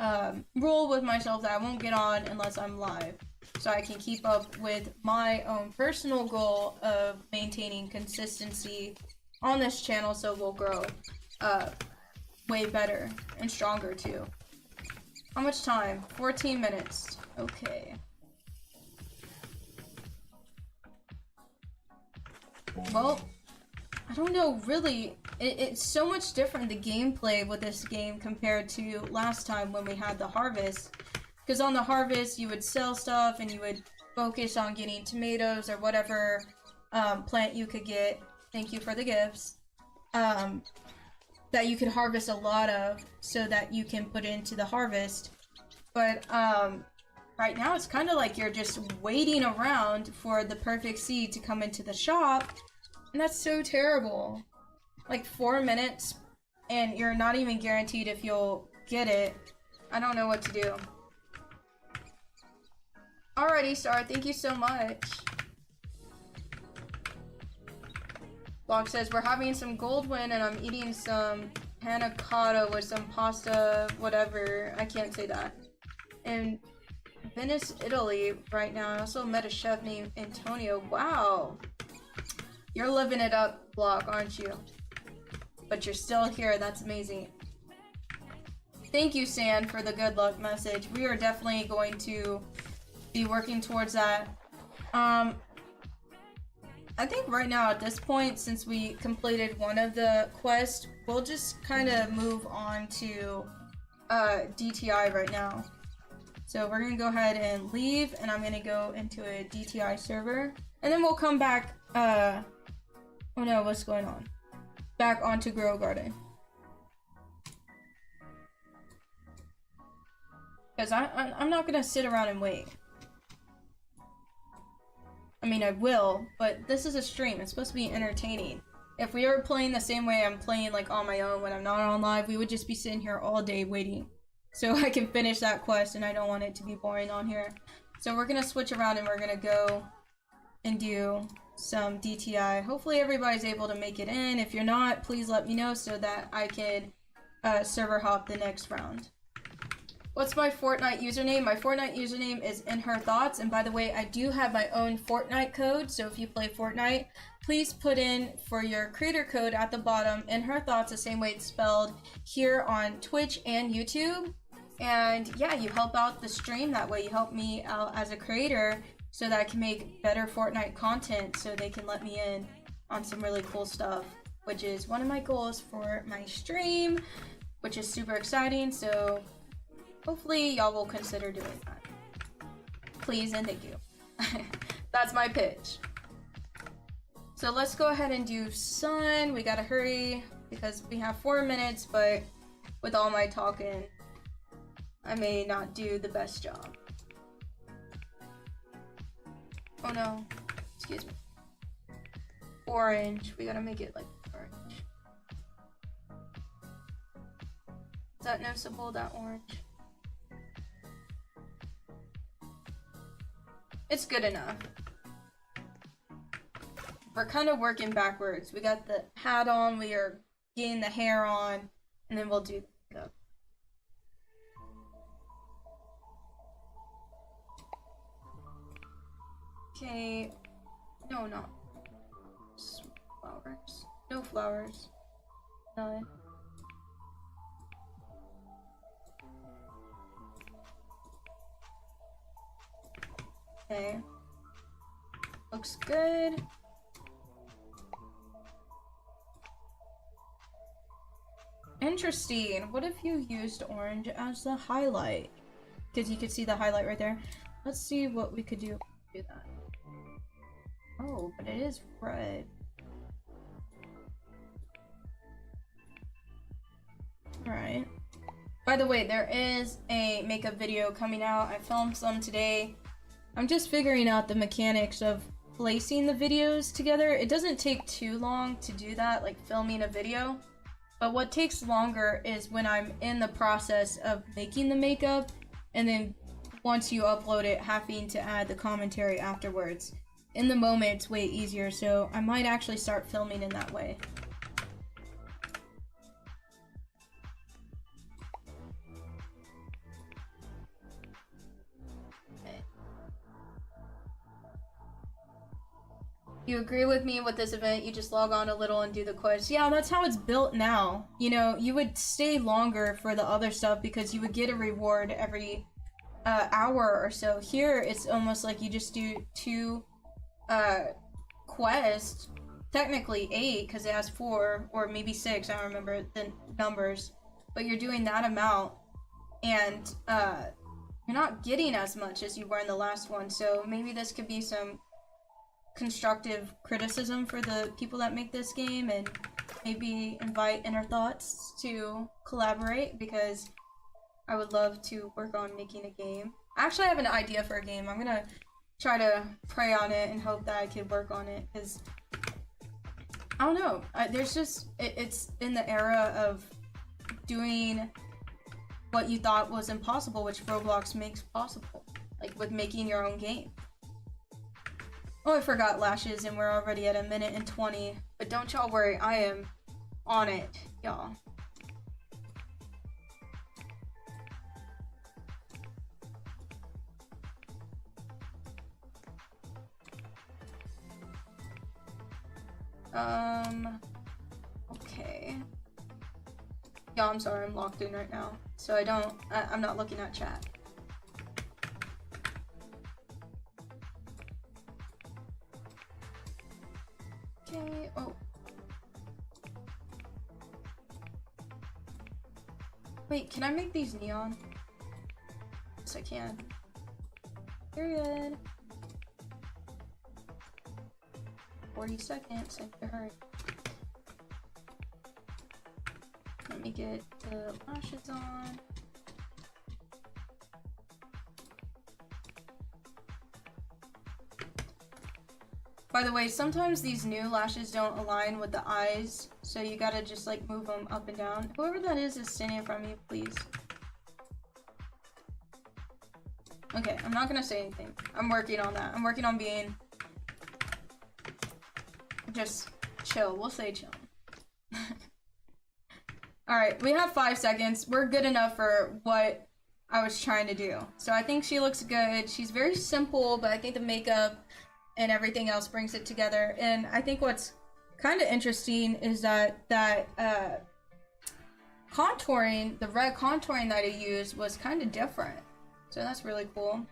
rule with myself that I won't get on unless I'm live. So I can keep up with my own personal goal of maintaining consistency on this channel so we'll grow way better and stronger too. How much time? 14 minutes. Okay. Well, I don't know, really. It's so much different, the gameplay with this game compared to last time when we had the harvest. Because on the harvest, you would sell stuff and you would focus on getting tomatoes or whatever plant you could get. Thank you for the gifts. That you could harvest a lot of so that you can put into the harvest. But right now, it's kind of like you're just waiting around for the perfect seed to come into the shop. And that's so terrible. Like 4 minutes and you're not even guaranteed if you'll get it. I don't know what to do. Alrighty, Star, thank you so much. Block says we're having some Goldwyn and I'm eating some panna cotta with some pasta, whatever. I can't say that. In Venice, Italy right now. I also met a chef named Antonio. Wow. You're living it up, Block, aren't you? But you're still here. That's amazing. Thank you, San, for the good luck message. We are definitely going to be working towards that. I think right now at this point, since we completed one of the quests, we'll just kind of move on to DTI right now. So we're gonna go ahead and leave, and I'm gonna go into a DTI server, and then we'll come back. Oh no, what's going on? Back onto Grow Garden. Because I'm not gonna sit around and wait. I mean, I will, but this is a stream. It's supposed to be entertaining. If we were playing the same way I'm playing like on my own when I'm not on live, we would just be sitting here all day waiting so I can finish that quest, and I don't want it to be boring on here. So we're gonna switch around and we're gonna go and do some DTI. Hopefully everybody's able to make it in. If you're not, please let me know so that I can server hop the next round. What's my Fortnite username? My Fortnite username is InHerThoughtz, and by the way, I do have my own Fortnite code, so if you play Fortnite, please put in for your creator code at the bottom, InHerThoughtz, the same way it's spelled, here on Twitch and YouTube. And yeah, you help out the stream that way. You help me out as a creator so that I can make better Fortnite content so they can let me in on some really cool stuff, which is one of my goals for my stream, which is super exciting. So hopefully y'all will consider doing that. Please and thank you. That's my pitch. So let's go ahead and do sun. We gotta hurry because we have 4 minutes, but with all my talking, I may not do the best job. Oh no, excuse me. Orange, we gotta make it like orange. Is that noticeable, that orange? It's good enough. We're kind of working backwards. We got the hat on, we are getting the hair on, and then we'll do the makeup. Okay, no, not flowers. No flowers. None. Okay. Looks good. Interesting. What if you used orange as the highlight? Because you could see the highlight right there. Let's see what we could do to do that. Oh, but it is red. Alright. By the way, there is a makeup video coming out. I filmed some today. I'm just figuring out the mechanics of placing the videos together. It doesn't take too long to do that, like filming a video. But what takes longer is when I'm in the process of making the makeup, and then once you upload it, having to add the commentary afterwards. In the moment, it's way easier, so I might actually start filming in that way. You agree with me with this event, you just log on a little and do the quest. Yeah, that's how it's built now. You know, you would stay longer for the other stuff because you would get a reward every hour or so. Here, it's almost like you just do 2 quests, technically 8 because it has 4 or maybe 6, I don't remember the numbers, but you're doing that amount and you're not getting as much as you were in the last one. So maybe this could be some constructive criticism for the people that make this game, and maybe invite InHerThoughtz to collaborate, because I would love to work on making a game. Actually, I have an idea for a game. I'm gonna try to pray on it and hope that I could work on it, because I don't know, there's just it's in the era of doing what you thought was impossible, which Roblox makes possible, like with making your own game. Oh, I forgot lashes, and we're already at 1:20. But don't y'all worry, I am on it, y'all. Okay. Y'all, I'm sorry, I'm locked in right now. So I'm not looking at chat. Okay, oh. Wait, can I make these neon? Yes, I can. Period. 40 seconds, I have to hurry. Let me get the lashes on. By the way, sometimes these new lashes don't align with the eyes, so you gotta just like move them up and down. Whoever that is standing in front of me, please. Okay, I'm not gonna say anything. I'm working on that. I'm working on being just chill. We'll say chill. Alright, we have 5 seconds. We're good enough for what I was trying to do. So I think she looks good. She's very simple, but I think the makeup and everything else brings it together. And I think what's kind of interesting is that contouring, the red contouring that I used was kind of different. So that's really cool.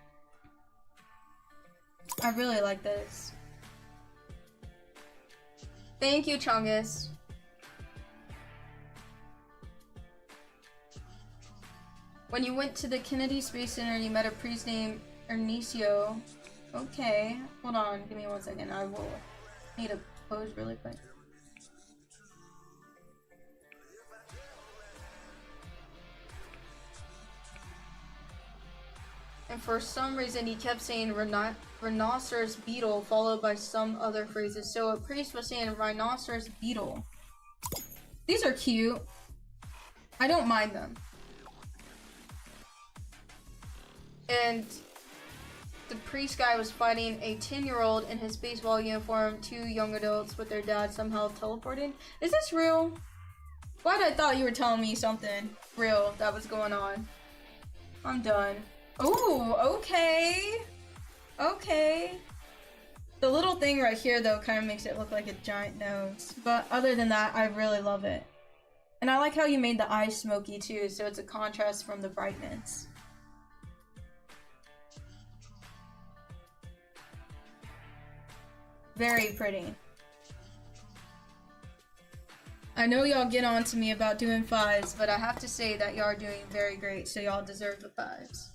I really like this. Thank you, Chungus. When you went to the Kennedy Space Center, you met a priest named Ernesio. Okay, hold on, give me 1 second. I will need to pose really quick. And for some reason, he kept saying rhinoceros beetle, followed by some other phrases. So a priest was saying rhinoceros beetle. These are cute. I don't mind them. And the priest guy was fighting a 10-year-old in his baseball uniform, 2 young adults with their dad somehow teleporting. Is this real? Why did I thought you were telling me something real that was going on? I'm done. Ooh, okay. Okay. The little thing right here, though, kind of makes it look like a giant nose. But other than that, I really love it. And I like how you made the eyes smoky, too, so it's a contrast from the brightness. Very pretty. I know y'all get on to me about doing 5s, but I have to say that y'all are doing very great, so y'all deserve the 5s.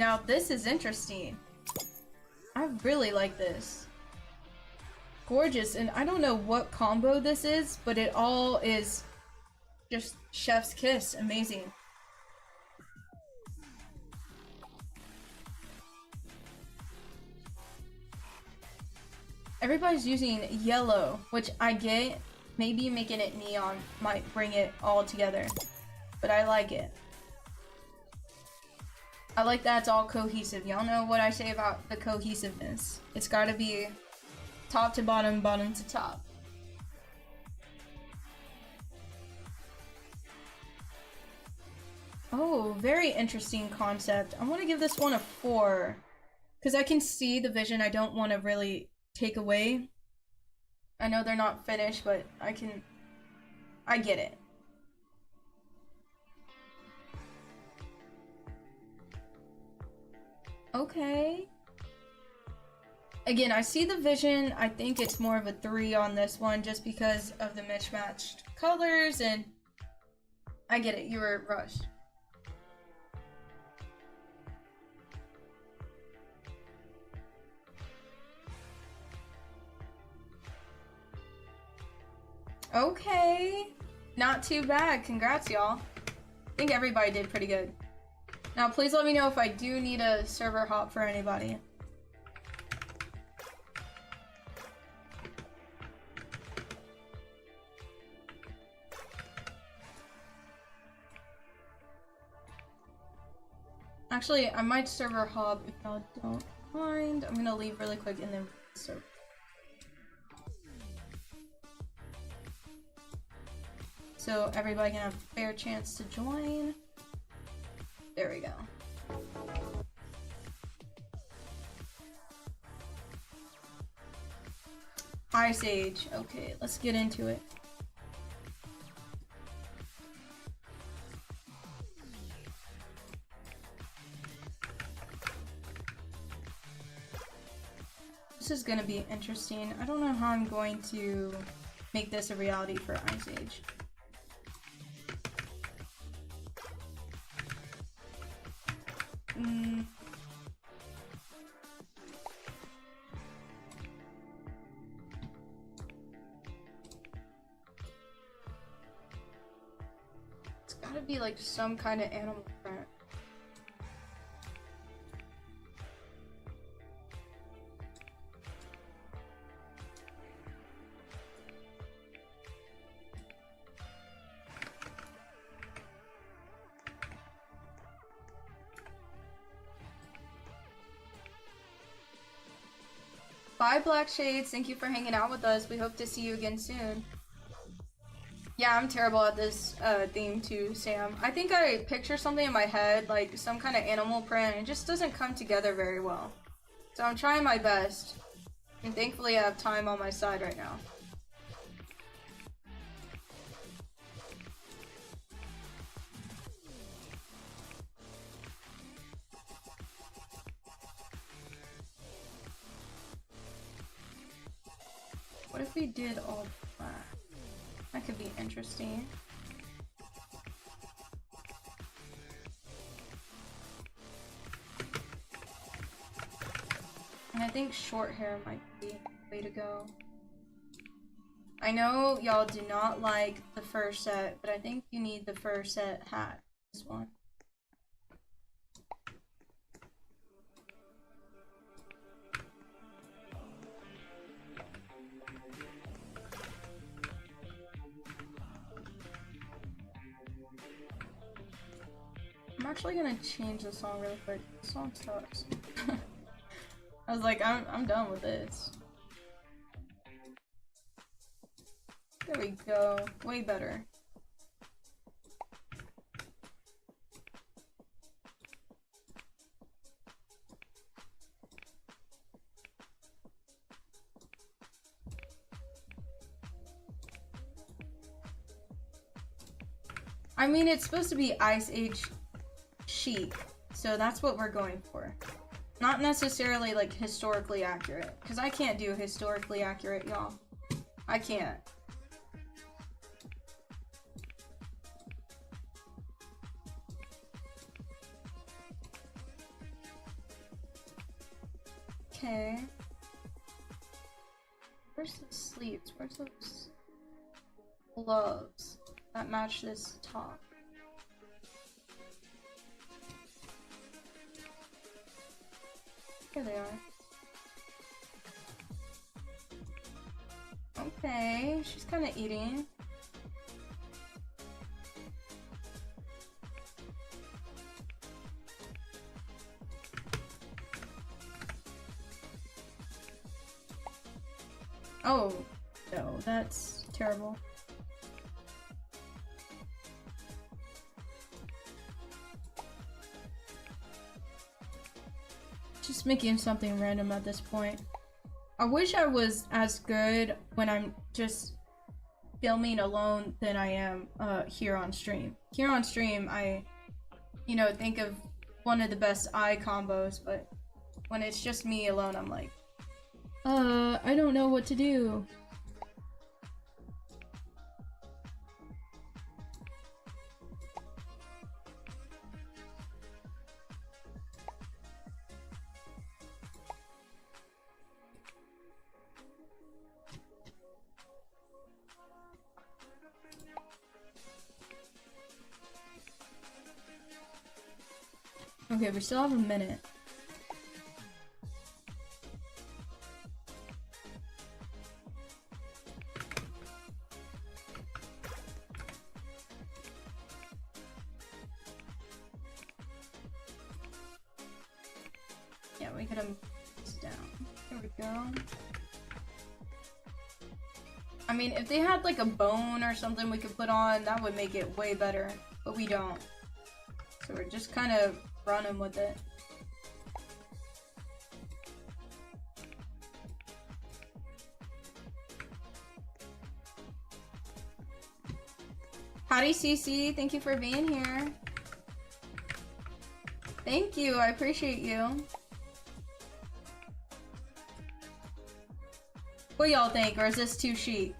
Now this is interesting. I really like this. Gorgeous, and I don't know what combo this is, but it all is just chef's kiss. Amazing. Everybody's using yellow, which I get. Maybe making it neon might bring it all together, but I like it. I like that it's all cohesive. Y'all know what I say about the cohesiveness. It's gotta be top to bottom, bottom to top. Oh, very interesting concept. I want to give this one a 4. Because I can see the vision I don't want to really take away. I know they're not finished, but I get it. Okay. Again, I see the vision. I think it's more of a 3 on this one just because of the mismatched colors, and I get it. You were rushed. Okay. Not too bad. Congrats, y'all. I think everybody did pretty good. Now, please let me know if I do need a server hop for anybody. Actually, I might server hop if y'all don't mind. I'm gonna leave really quick and then serve. So everybody can have a fair chance to join. There we go. Ice Age. Okay, let's get into it. This is gonna be interesting. I don't know how I'm going to make this a reality for Ice Age. gotta be like some kind of animal print. Bye, Black Shades. Thank you for hanging out with us. We hope to see you again soon. Yeah, I'm terrible at this theme too, Sam. I think I picture something in my head, like some kind of animal print, and it just doesn't come together very well. So I'm trying my best. And thankfully I have time on my side right now. What if we did all flat? That could be interesting. And I think short hair might be the way to go. I know y'all do not like the fur set, but I think you need the fur set hat. This one. I'm actually gonna change the song real quick. The song sucks. I was like, I'm done with this. There we go. Way better. I mean, it's supposed to be Ice Age chic, so that's what we're going for. Not necessarily like historically accurate, because I can't do historically accurate, y'all. I can't. Okay. Where's the sleeves? Where's those gloves that match this top? Here they are. Okay, she's kind of eating. Oh, no, that's terrible. Just making something random at this point. I wish I was as good when I'm just filming alone than I am here on stream. Here on stream, I, you know, think of one of the best eye combos, but when it's just me alone, I'm like, I don't know what to do. Okay, we still have a minute. Yeah, we could have this down. There we go. I mean, if they had like a bone or something we could put on, that would make it way better, but we don't. So we're just kind of running with it. Howdy CC, thank you for being here. Thank you, I appreciate you. What y'all think, or is this too chic?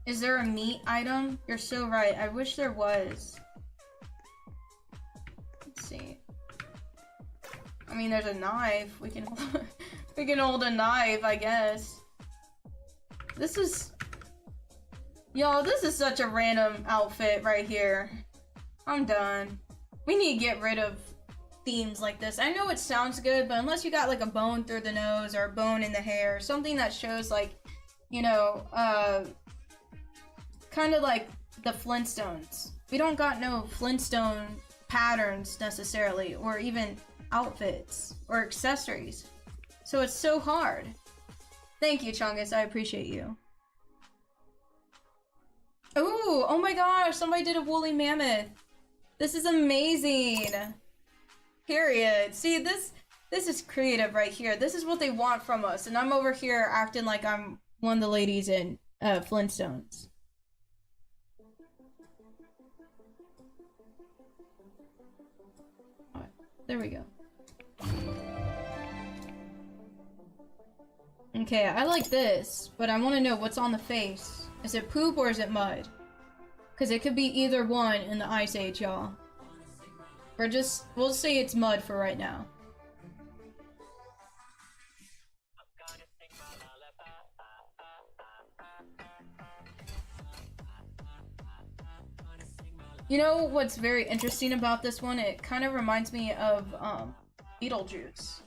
Is there a meat item? You're so right. I wish there was. Let's see. I mean, there's a knife. We can we can hold a knife, I guess. This is... Yo, this is such a random outfit right here. I'm done. We need to get rid of themes like this. I know it sounds good, but unless you got like a bone through the nose or a bone in the hair, something that shows like, you know, kind of like the Flintstones. We don't got no Flintstone patterns necessarily, or even outfits or accessories. So it's so hard. Thank you, Chungus. I appreciate you. Ooh, oh my gosh, somebody did a woolly mammoth. This is amazing. Period. See, this is creative right here. This is what they want from us, and I'm over here acting like I'm one of the ladies in Flintstones. Alright, there we go. Okay, I like this, but I want to know what's on the face. Is it poop or is it mud? Because it could be either one in the Ice Age, y'all. We'll say it's mud for right now. You know what's very interesting about this one? It kind of reminds me of Beetlejuice.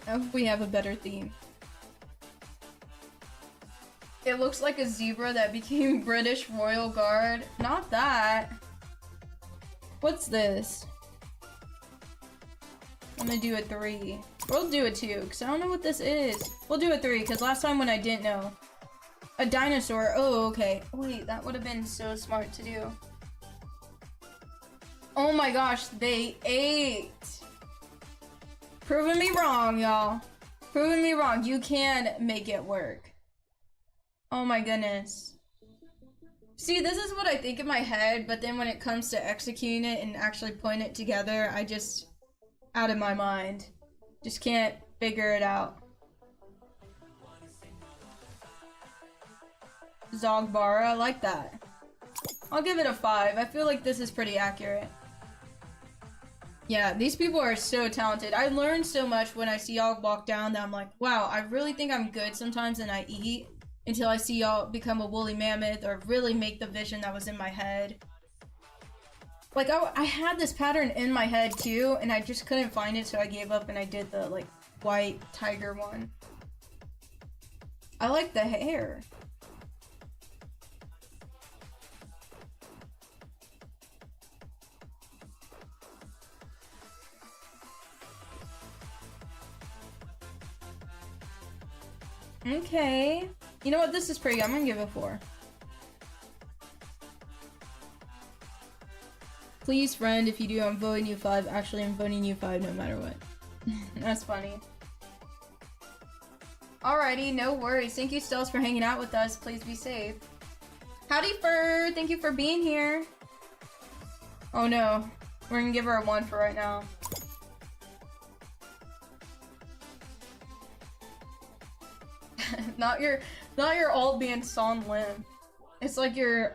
I hope we have a better theme. It looks like a zebra that became British Royal Guard. Not that. What's this? I'm gonna do a 3. We'll do a 2, because I don't know what this is. We'll do a 3, because last time when I didn't know. A dinosaur. Oh, okay. Wait, that would have been so smart to do. Oh my gosh, they ate. Proving me wrong, y'all. Proving me wrong. You can make it work. Oh my goodness. See, this is what I think in my head, but then when it comes to executing it and actually putting it together, I just... out of my mind. Just can't figure it out. Zogbara, I like that. I'll give it a 5. I feel like this is pretty accurate. Yeah, these people are so talented. I learn so much when I see y'all walk down that I'm like, wow, I really think I'm good sometimes and I eat until I see y'all become a woolly mammoth or really make the vision that was in my head. Like, I had this pattern in my head too, and I just couldn't find it, so I gave up and I did the, like, white tiger one. I like the hair. Okay. You know what? This is pretty good. I'm gonna give it a 4. Please, friend, if you do, I'm voting you 5. Actually, I'm voting you 5 no matter what. That's funny. Alrighty, no worries. Thank you, Stels, for hanging out with us. Please be safe. Howdy, Fur. Thank you for being here. Oh no. We're gonna give her a 1 for right now. Not your alt being Son Lim. It's like your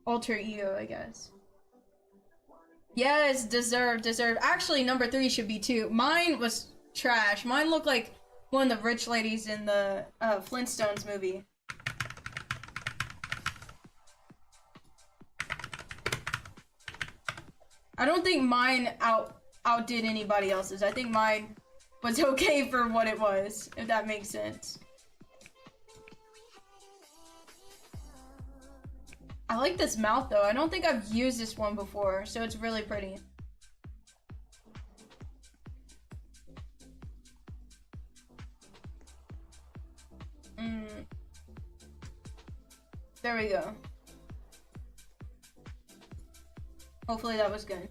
alter ego, I guess. Yes, deserve. Actually, number 3 should be 2. Mine was trash. Mine looked like one of the rich ladies in the Flintstones movie. I don't think mine outdid anybody else's. I think mine was okay for what it was, if that makes sense. I like this mouth though. I don't think I've used this one before, so it's really pretty. There we go. Hopefully that was good.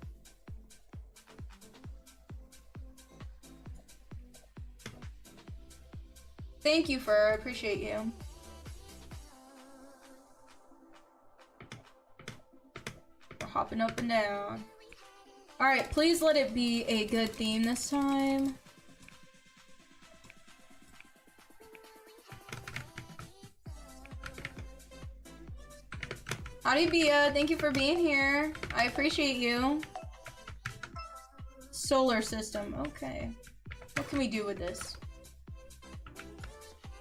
Thank you, Fur. I appreciate you. We're hopping up and down. Alright, please let it be a good theme this time. Howdy, Bia. Thank you for being here. I appreciate you. Solar system. Okay. What can we do with this?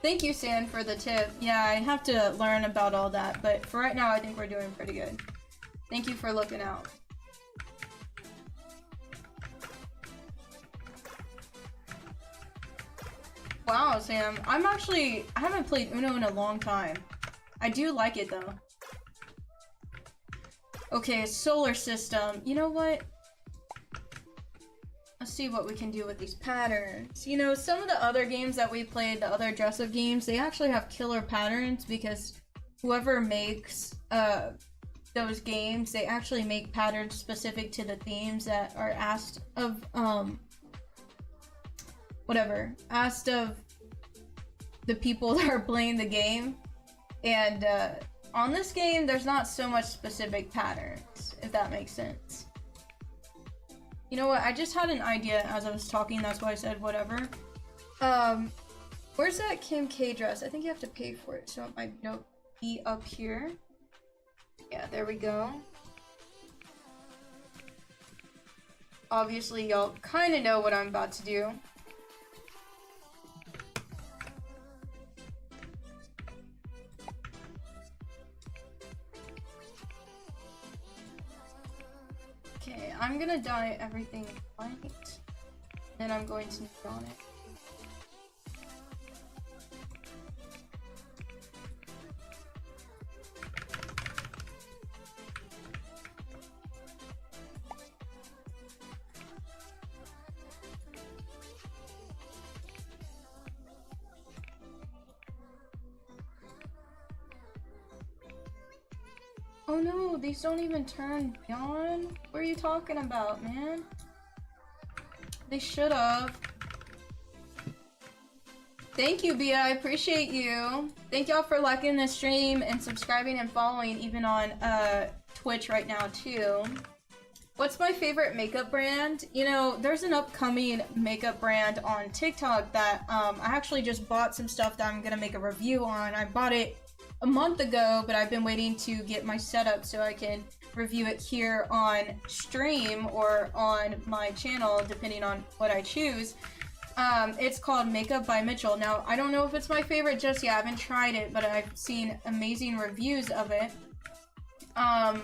Thank you, San, for the tip. Yeah, I have to learn about all that, but for right now, I think we're doing pretty good. Thank you for looking out. Wow, Sam. I haven't played Uno in a long time. I do like it, though. Okay, solar system. You know what? Let's see what we can do with these patterns. You know, some of the other games that we played, the other dress-up games, they actually have killer patterns because whoever makes those games, they actually make patterns specific to the themes that are asked of, asked of the people that are playing the game. And on this game, there's not so much specific patterns, if that makes sense. You know what? I just had an idea as I was talking. That's why I said whatever. Where's that Kim K dress? I think you have to pay for it, so it might be up here. Yeah, there we go. Obviously, y'all kind of know what I'm about to do. Okay, I'm gonna dye everything white, then I'm going to knit on it. Oh no, these don't even turn beyond? What are you talking about, man? They should have. Thank you, Bia. I appreciate you. Thank y'all for liking the stream and subscribing and following, even on Twitch right now, too. What's my favorite makeup brand? You know, there's an upcoming makeup brand on TikTok that I actually just bought some stuff that I'm gonna make a review on. I bought it a month ago, but I've been waiting to get my setup so I can review it here on stream or on my channel, depending on what I choose. It's called Makeup by Mitchell. Now, I don't know if it's my favorite just yet. I haven't tried it, but I've seen amazing reviews of it. But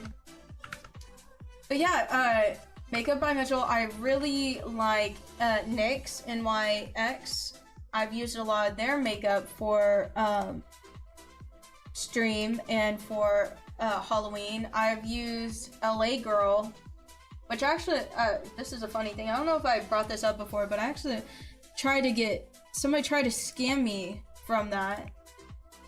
yeah, Makeup by Mitchell. I really like NYX, NYX. I've used a lot of their makeup for stream and for Halloween. I've used LA Girl, which actually, this is a funny thing. I don't know if I brought this up before, but I actually tried to get, somebody tried to scam me from that,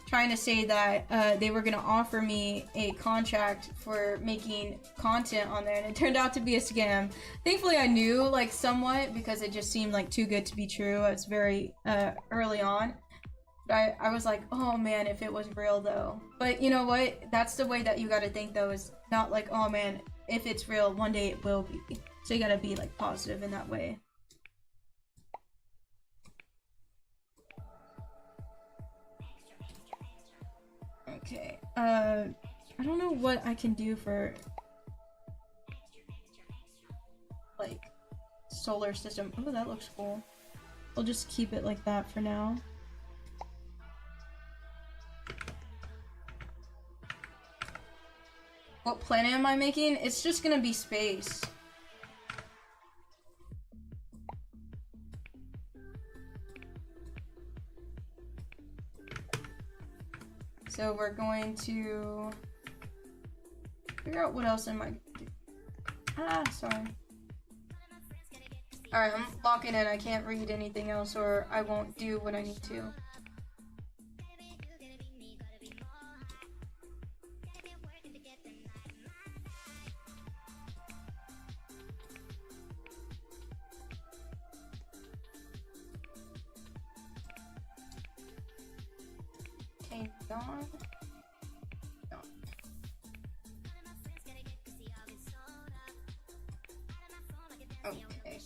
trying to say that they were going to offer me a contract for making content on there, and it turned out to be a scam. Thankfully, I knew, like, somewhat, because it just seemed like too good to be true. It's very early on. I was like, oh man, if it was real though. But you know what? That's the way that you gotta think though, is not like, oh man, if it's real, one day it will be. So you gotta be like positive in that way. Okay, I don't know what I can do for like solar system. Oh, that looks cool. We'll just keep it like that for now. What planet am I making? It's just gonna be space. So we're going to figure out what else am I do. Sorry. Alright, I'm locking in. I can't read anything else or I won't do what I need to. Gone. Okay.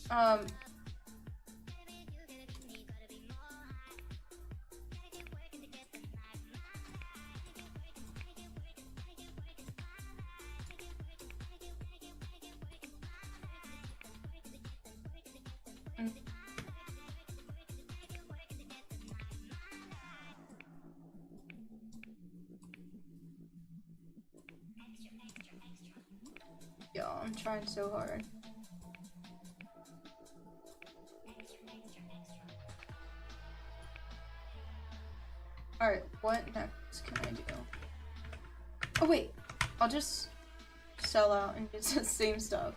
I'm trying so hard. Alright, what next can I do? Oh wait, I'll just sell out and get the same stuff.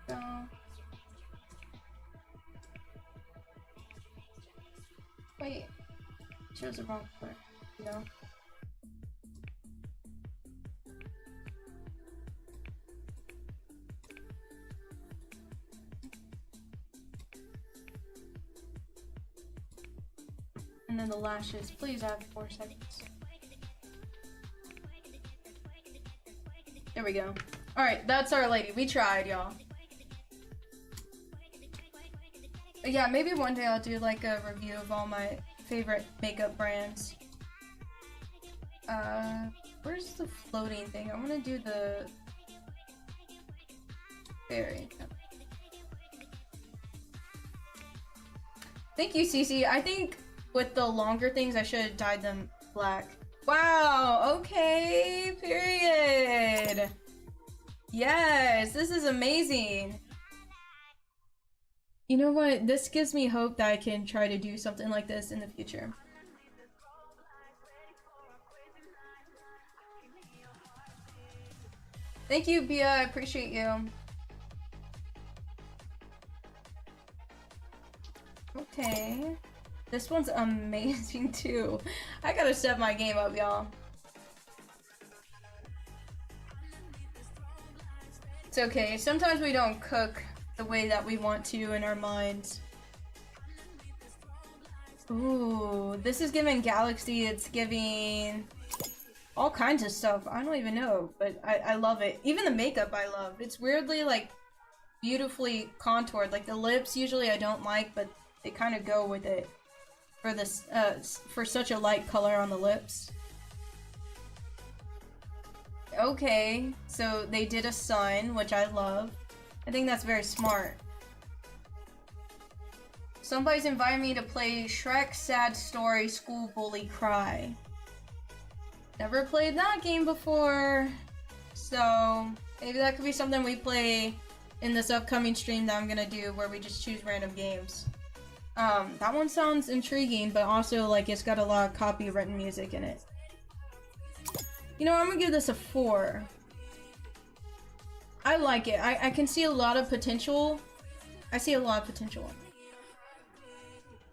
So... Wait, chose the wrong color, no. And then the lashes, please add 4 seconds. There we go. Alright, that's our lady. We tried, y'all. Yeah, maybe one day I'll do like a review of all my favorite makeup brands. Where's the floating thing? I want to do the fairy. Thank you, Cece. I think with the longer things, I should have dyed them black. Wow, okay, period. Yes, this is amazing. You know what? This gives me hope that I can try to do something like this in the future. Thank you, Bia. I appreciate you. Okay. This one's amazing too. I gotta step my game up, y'all. It's okay. Sometimes we don't cook the way that we want to in our minds. Ooh, this is giving Galaxy, it's giving all kinds of stuff. I don't even know, but I love it. Even the makeup I love. It's weirdly like beautifully contoured. Like the lips usually I don't like, but they kind of go with it for this for such a light color on the lips. Okay, so they did a sun, which I love. I think that's very smart. Somebody's invited me to play Shrek Sad Story School Bully Cry. Never played that game before. So maybe that could be something we play in this upcoming stream that I'm gonna do where we just choose random games. That one sounds intriguing, but also like it's got a lot of copywritten music in it. You know, I'm gonna give this a 4. I like it. I can see a lot of potential. I see a lot of potential.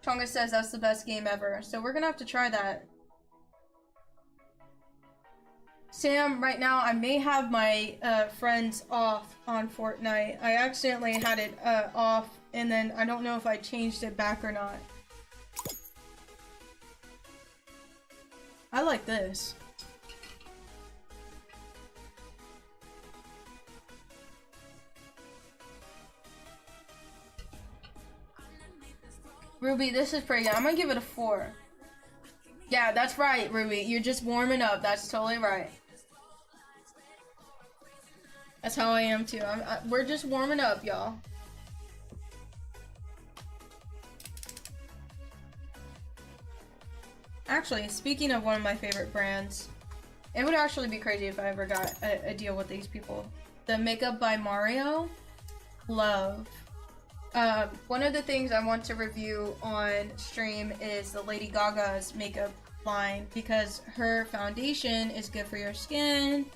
Tonga says that's the best game ever. So we're gonna have to try that. Sam, right now I may have my friends off on Fortnite. I accidentally had it off and then I don't know if I changed it back or not. I like this. Ruby, this is pretty good. I'm gonna give it a 4. Yeah, that's right, Ruby. You're just warming up. That's totally right. That's how I am too. We're just warming up, y'all. Actually, speaking of one of my favorite brands, it would actually be crazy if I ever got a deal with these people. The Makeup by Mario. Love. One of the things I want to review on stream is the Lady Gaga's makeup line because her foundation is good for your skin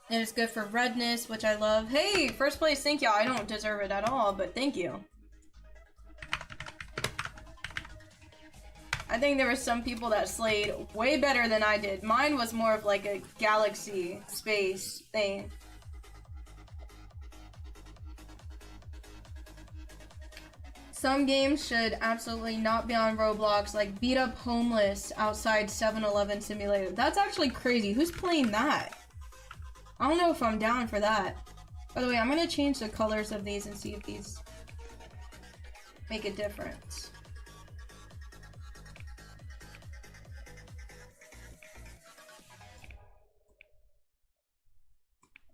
and it's good for redness, which I love. Hey, first place, thank y'all. I don't deserve it at all, but thank you. I think there were some people that slayed way better than I did. Mine was more of like a galaxy space thing. Some games should absolutely not be on Roblox, like Beat Up Homeless outside 7-Eleven Simulator. That's actually crazy. Who's playing that? I don't know if I'm down for that. By the way, I'm gonna change the colors of these and see if these make a difference.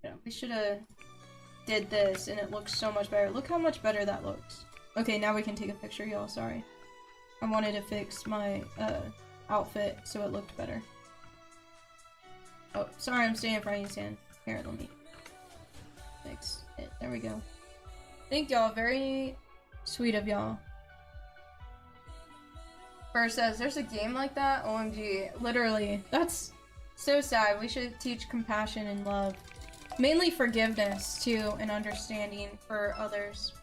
Yeah, we should have did this and it looks so much better. Look how much better that looks. Okay, now we can take a picture, y'all. Sorry. I wanted to fix my outfit so it looked better. Oh, sorry, I'm staying in front of you, Stan. Here, let me fix it. There we go. Thank y'all. Very sweet of y'all. First says, there's a game like that? OMG. Literally. That's so sad. We should teach compassion and love. Mainly forgiveness, too, and understanding for others.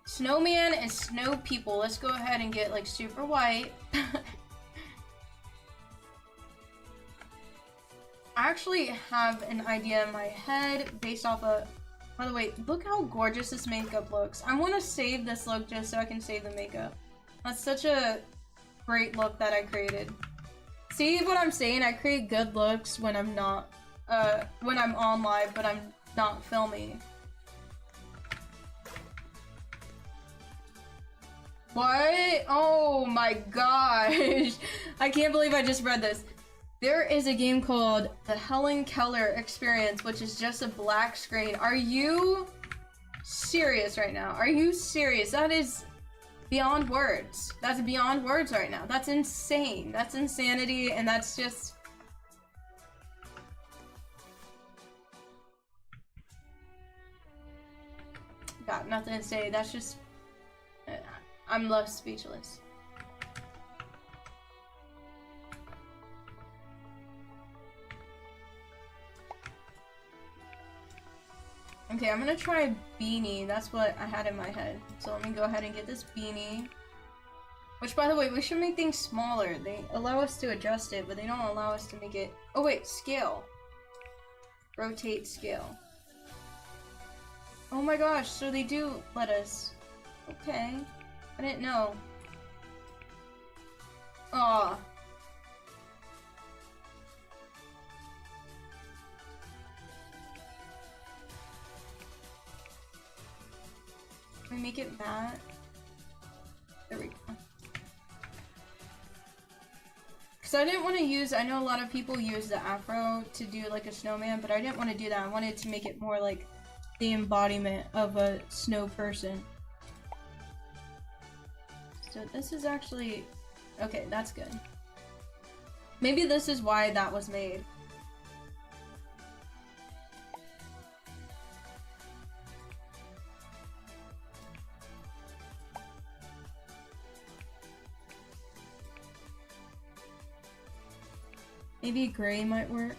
Snowman and snow people. Let's go ahead and get, like, super white. I actually have an idea in my head based off of... By the way, look how gorgeous this makeup looks. I want to save this look just so I can save the makeup. That's such a great look that I created. See what I'm saying? I create good looks when I'm not, when I'm on live, but I'm not filming. What? Oh my gosh. I can't believe I just read this. There is a game called the Helen Keller Experience, which is just a black screen. Are you serious right now? Are you serious? That is beyond words. That's beyond words right now. That's insane. That's insanity, and that's just... Got nothing to say. That's just... I'm left speechless. Okay, I'm gonna try beanie. That's what I had in my head. So let me go ahead and get this beanie. Which, by the way, we should make things smaller. They allow us to adjust it, but they don't allow us to make it... Oh wait, scale. Rotate scale. Oh my gosh, so they do let us... Okay. I didn't know. Aw. Can we make it matte? There we go. Because I didn't want to use, I know a lot of people use the afro to do like a snowman, but I didn't want to do that. I wanted to make it more like the embodiment of a snow person. So this is actually, okay, that's good. Maybe this is why that was made. Maybe gray might work.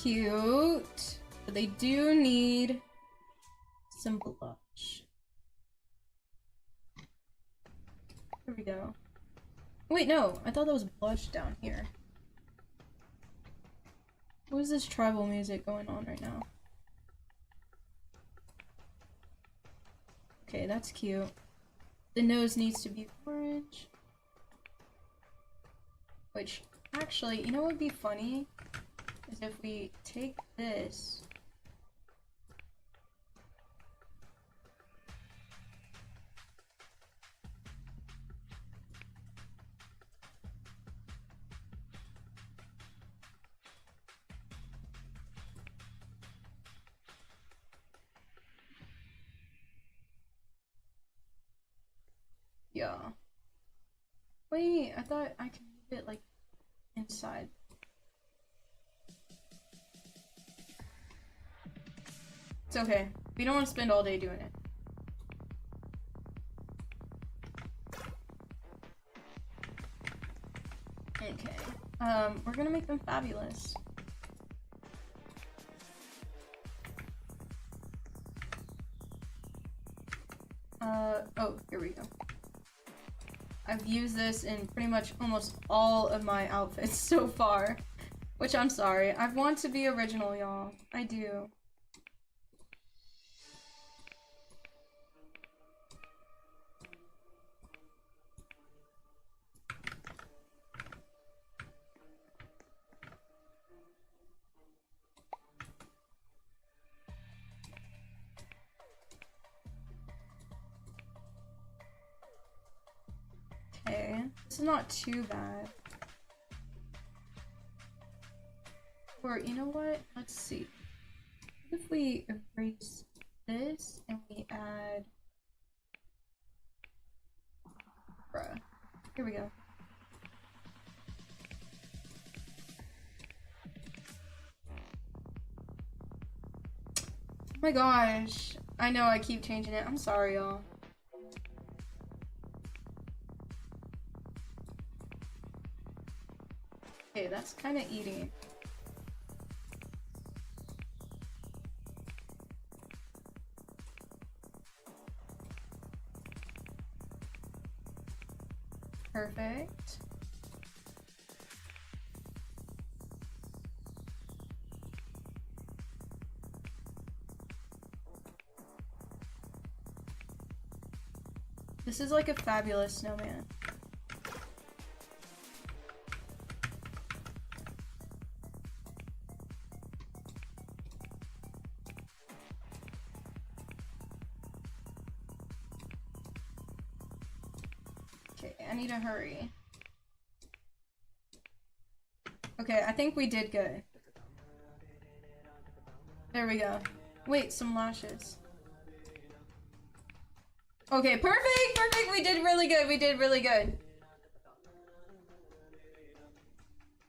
Cute. But they do need some blush. Here we go. Wait, no. I thought that was blush down here. What is this tribal music going on right now? Okay, that's cute. The nose needs to be orange. Which, actually, you know what would be funny? Is if we take this... Yeah. Wait, I thought I could move it like inside. It's okay. We don't want to spend all day doing it. Okay. We're gonna make them fabulous. Oh, here we go. I've used this in pretty much almost all of my outfits so far. Which I'm sorry. I want to be original, y'all. I do. Okay, this is not too bad. Or, you know what? Let's see. What if we erase this and we add... Bruh. Here we go. Oh my gosh. I know I keep changing it. I'm sorry, y'all. Okay, that's kind of eating. Perfect. This is like a fabulous snowman. Okay, I need to hurry. Okay, I think we did good. There we go. Wait, some lashes. Okay, perfect, perfect. We did really good. We did really good.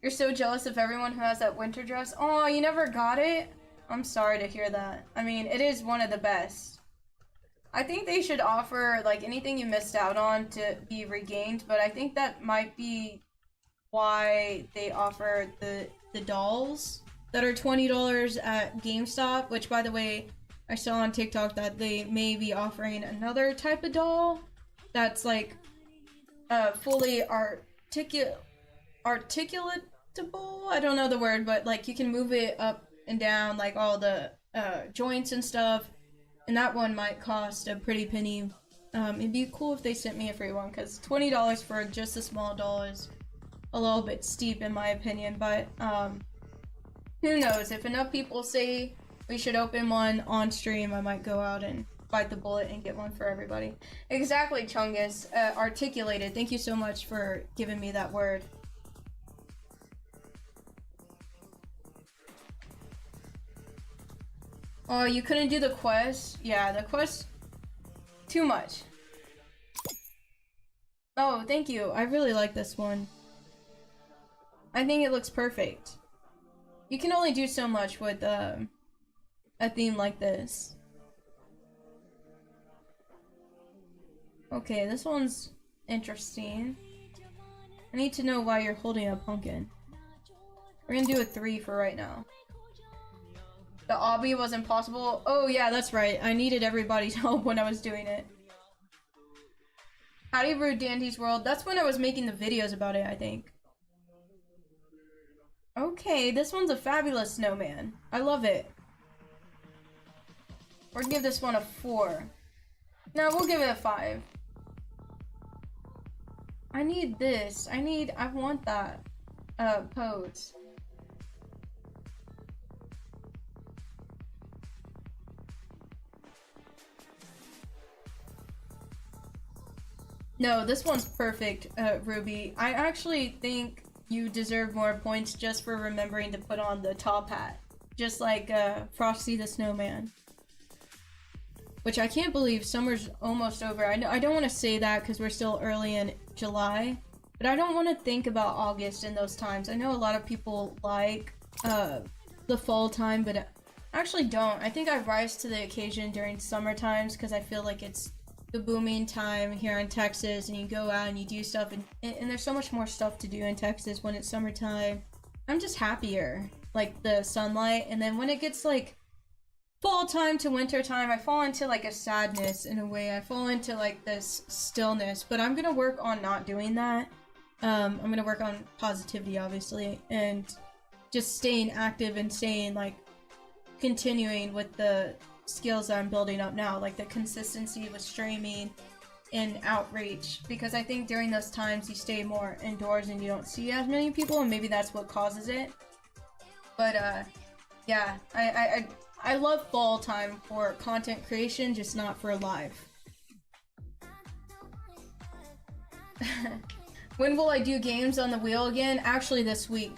You're so jealous of everyone who has that winter dress. Oh, you never got it? I'm sorry to hear that. I mean, it is one of the best. I think they should offer, like, anything you missed out on to be regained, but I think that might be why they offer the dolls that are $20 at GameStop, which, by the way, I saw on TikTok that they may be offering another type of doll that's like fully articulatable. I don't know the word, but like you can move it up and down, like all the joints and stuff. And that one might cost a pretty penny. It'd be cool if they sent me a free one, because $20 for just a small doll is a little bit steep in my opinion. But who knows? If enough people say we should open one on stream, I might go out and bite the bullet and get one for everybody. Exactly, Chungus. Articulated. Thank you so much for giving me that word. Oh, you couldn't do the quest? Yeah, the quest... Too much. Oh, thank you. I really like this one. I think it looks perfect. You can only do so much with a theme like this. Okay, this one's interesting. I need to know why you're holding a pumpkin. We're gonna do a 3 for right now. The obby was impossible. Oh yeah, that's right. I needed everybody's help when I was doing it. Howdy Rude Dandy's World. That's when I was making the videos about it, I think. Okay, this one's a fabulous snowman. I love it. We're gonna give this one a 4. No, we'll give it a 5. I need this. I want that pose. No, this one's perfect, Ruby. I actually think you deserve more points just for remembering to put on the top hat. Just like Frosty the Snowman. Which I can't believe summer's almost over. I don't want to say that because we're still early in July. But I don't want to think about August in those times. I know a lot of people like the fall time, but I actually don't. I think I rise to the occasion during summer times because I feel like it's the booming time here in Texas, and you go out and you do stuff, and there's so much more stuff to do in Texas when it's summertime. I'm just happier, like the sunlight, and then when it gets like fall time to winter time, I fall into like a sadness in a way. I fall into like this stillness, but I'm gonna work on not doing that. I'm gonna work on positivity, obviously, and just staying active and staying like continuing with the skills I'm building up now, like the consistency with streaming and outreach, because I think during those times you stay more indoors and you don't see as many people, and maybe that's what causes it. But yeah, I love fall time for content creation, just not for live. When will I do games on the wheel again? Actually this week,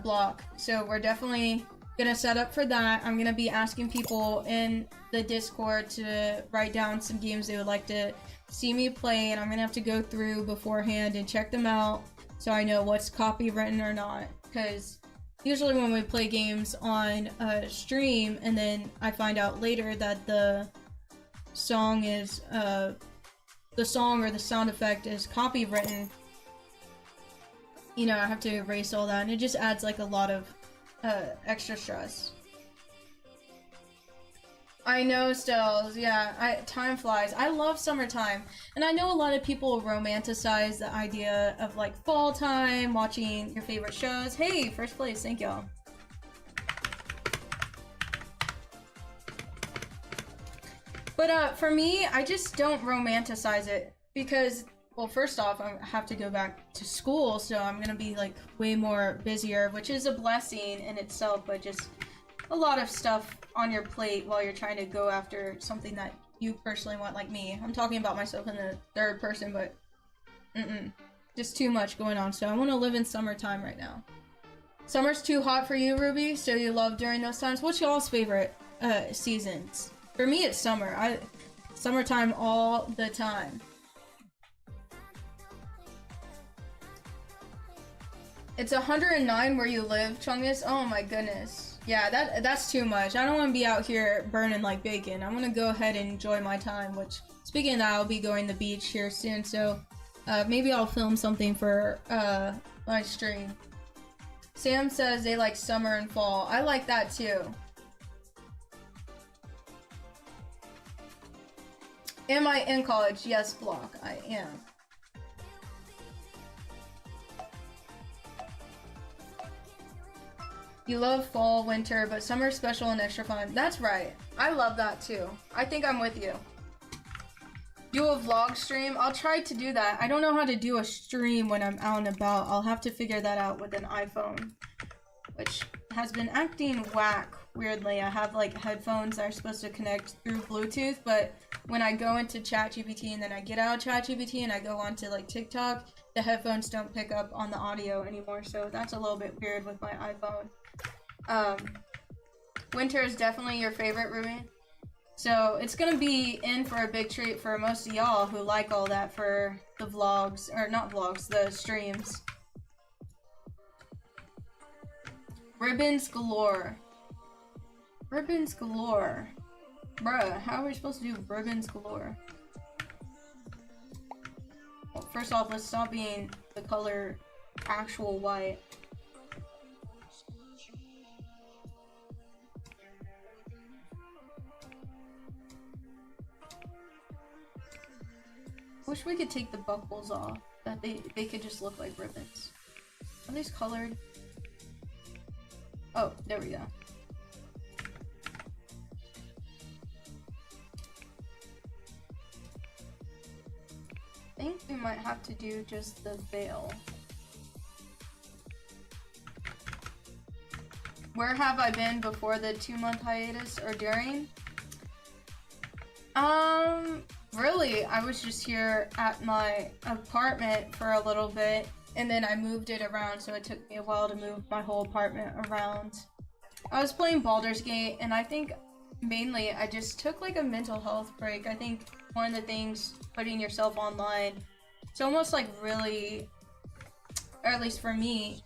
block. So we're definitely gonna set up for that. I'm gonna be asking people in the Discord to write down some games they would like to see me play, and I'm gonna have to go through beforehand and check them out so I know what's copywritten or not. Because usually when we play games on stream and then I find out later that the song is the song or the sound effect is copywritten, you know, I have to erase all that, and it just adds like a lot of extra stress. I know, Stells. Yeah, time flies. I love summertime, and I know a lot of people romanticize the idea of like fall time, watching your favorite shows. Hey, first place, thank y'all. But for me, I just don't romanticize it because, well, first off, I have to go back to school, so I'm gonna be like way more busier, which is a blessing in itself, but just a lot of stuff on your plate while you're trying to go after something that you personally want, like me. I'm talking about myself in the third person, but just too much going on. So I want to live in summertime right now. Summer's too hot for you, Ruby, so you love during those times. What's y'all's favorite seasons? For me, it's summer. Summertime all the time. It's 109 where you live, Chungus? Oh my goodness. Yeah, that's too much. I don't want to be out here burning like bacon. I want to go ahead and enjoy my time, which, speaking of that, I'll be going to the beach here soon, so maybe I'll film something for my stream. Sam says they like summer and fall. I like that too. Am I in college? Yes, Block. I am. You love fall, winter, but summer's special and extra fun. That's right. I love that too. I think I'm with you. Do a vlog stream? I'll try to do that. I don't know how to do a stream when I'm out and about. I'll have to figure that out with an iPhone, which has been acting whack weirdly. I have like headphones that are supposed to connect through Bluetooth, but when I go into ChatGPT and then I get out of ChatGPT and I go onto like TikTok, the headphones don't pick up on the audio anymore, so that's a little bit weird with my iPhone. Winter is definitely your favorite, Ruby. So it's gonna be in for a big treat for most of y'all who like all that for the vlogs, or not vlogs, the streams. Ribbons galore. Ribbons galore. Bruh, how are we supposed to do ribbons galore? Well, first off, let's stop being the color actual white. Wish we could take the buckles off, that they could just look like ribbons. Are these colored? Oh, there we go. I think we might have to do just the veil. Where have I been before the 2-month hiatus or during? Really, I was just here at my apartment for a little bit, and then I moved it around, so it took me a while to move my whole apartment around. I was playing Baldur's Gate, and I think mainly I just took like a mental health break. I think one of the things, putting yourself online, it's almost like really, or at least for me,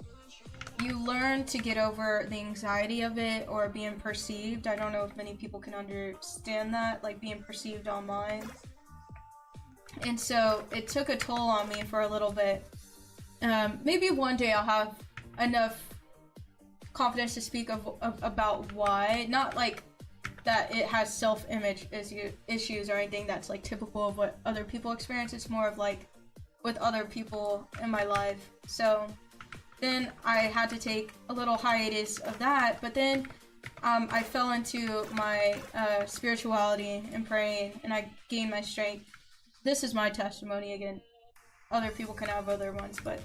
you learn to get over the anxiety of it or being perceived. I don't know if many people can understand that, like being perceived online. And so it took a toll on me for a little bit. Maybe one day I'll have enough confidence to speak about why. Not like that it has self-image issues or anything that's like typical of what other people experience. It's more of like with other people in my life. So then I had to take a little hiatus of that, but then I fell into my spirituality and praying, and I gained my strength. This is my testimony again. Other people can have other ones, but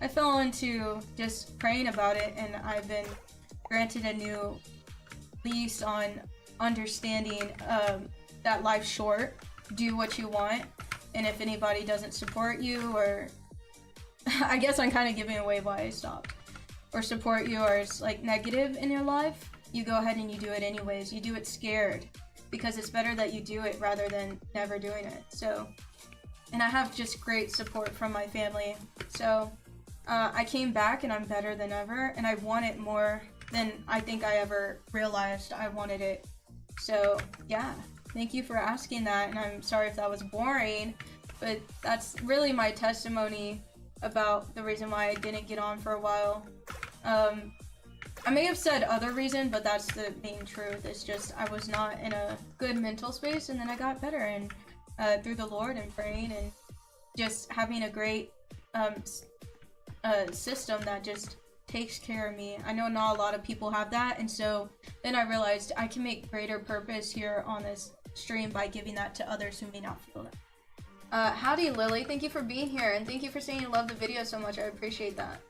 I fell into just praying about it, and I've been granted a new lease on understanding that life's short. Do what you want, and if anybody doesn't support you or I guess I'm kind of giving away why I stopped. Or support you or is like negative in your life, you go ahead and you do it anyways. You do it scared because it's better that you do it rather than never doing it. So, and I have just great support from my family. So I came back and I'm better than ever, and I want it more than I think I ever realized I wanted it. So yeah, thank you for asking that, and I'm sorry if that was boring, but that's really my testimony about the reason why I didn't get on for a while. I may have said other reason, but that's the main truth. It's just I was not in a good mental space, and then I got better, and through the Lord and praying and just having a great system that just takes care of me. I know not a lot of people have that, and so then I realized I can make greater purpose here on this stream by giving that to others who may not feel that. Howdy Lily, thank you for being here, and thank you for saying you love the video so much. I appreciate that.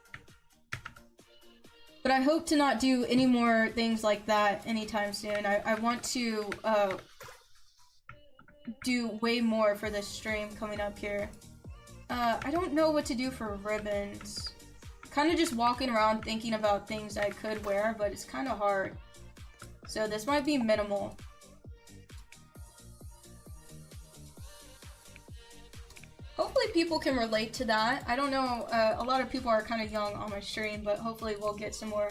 But I hope to not do any more things like that anytime soon. I want to do way more for this stream coming up here. I don't know what to do for ribbons. Kind of just walking around thinking about things I could wear, but it's kind of hard. So this might be minimal. Hopefully people can relate to that. I don't know, a lot of people are kind of young on my stream, but hopefully we'll get some more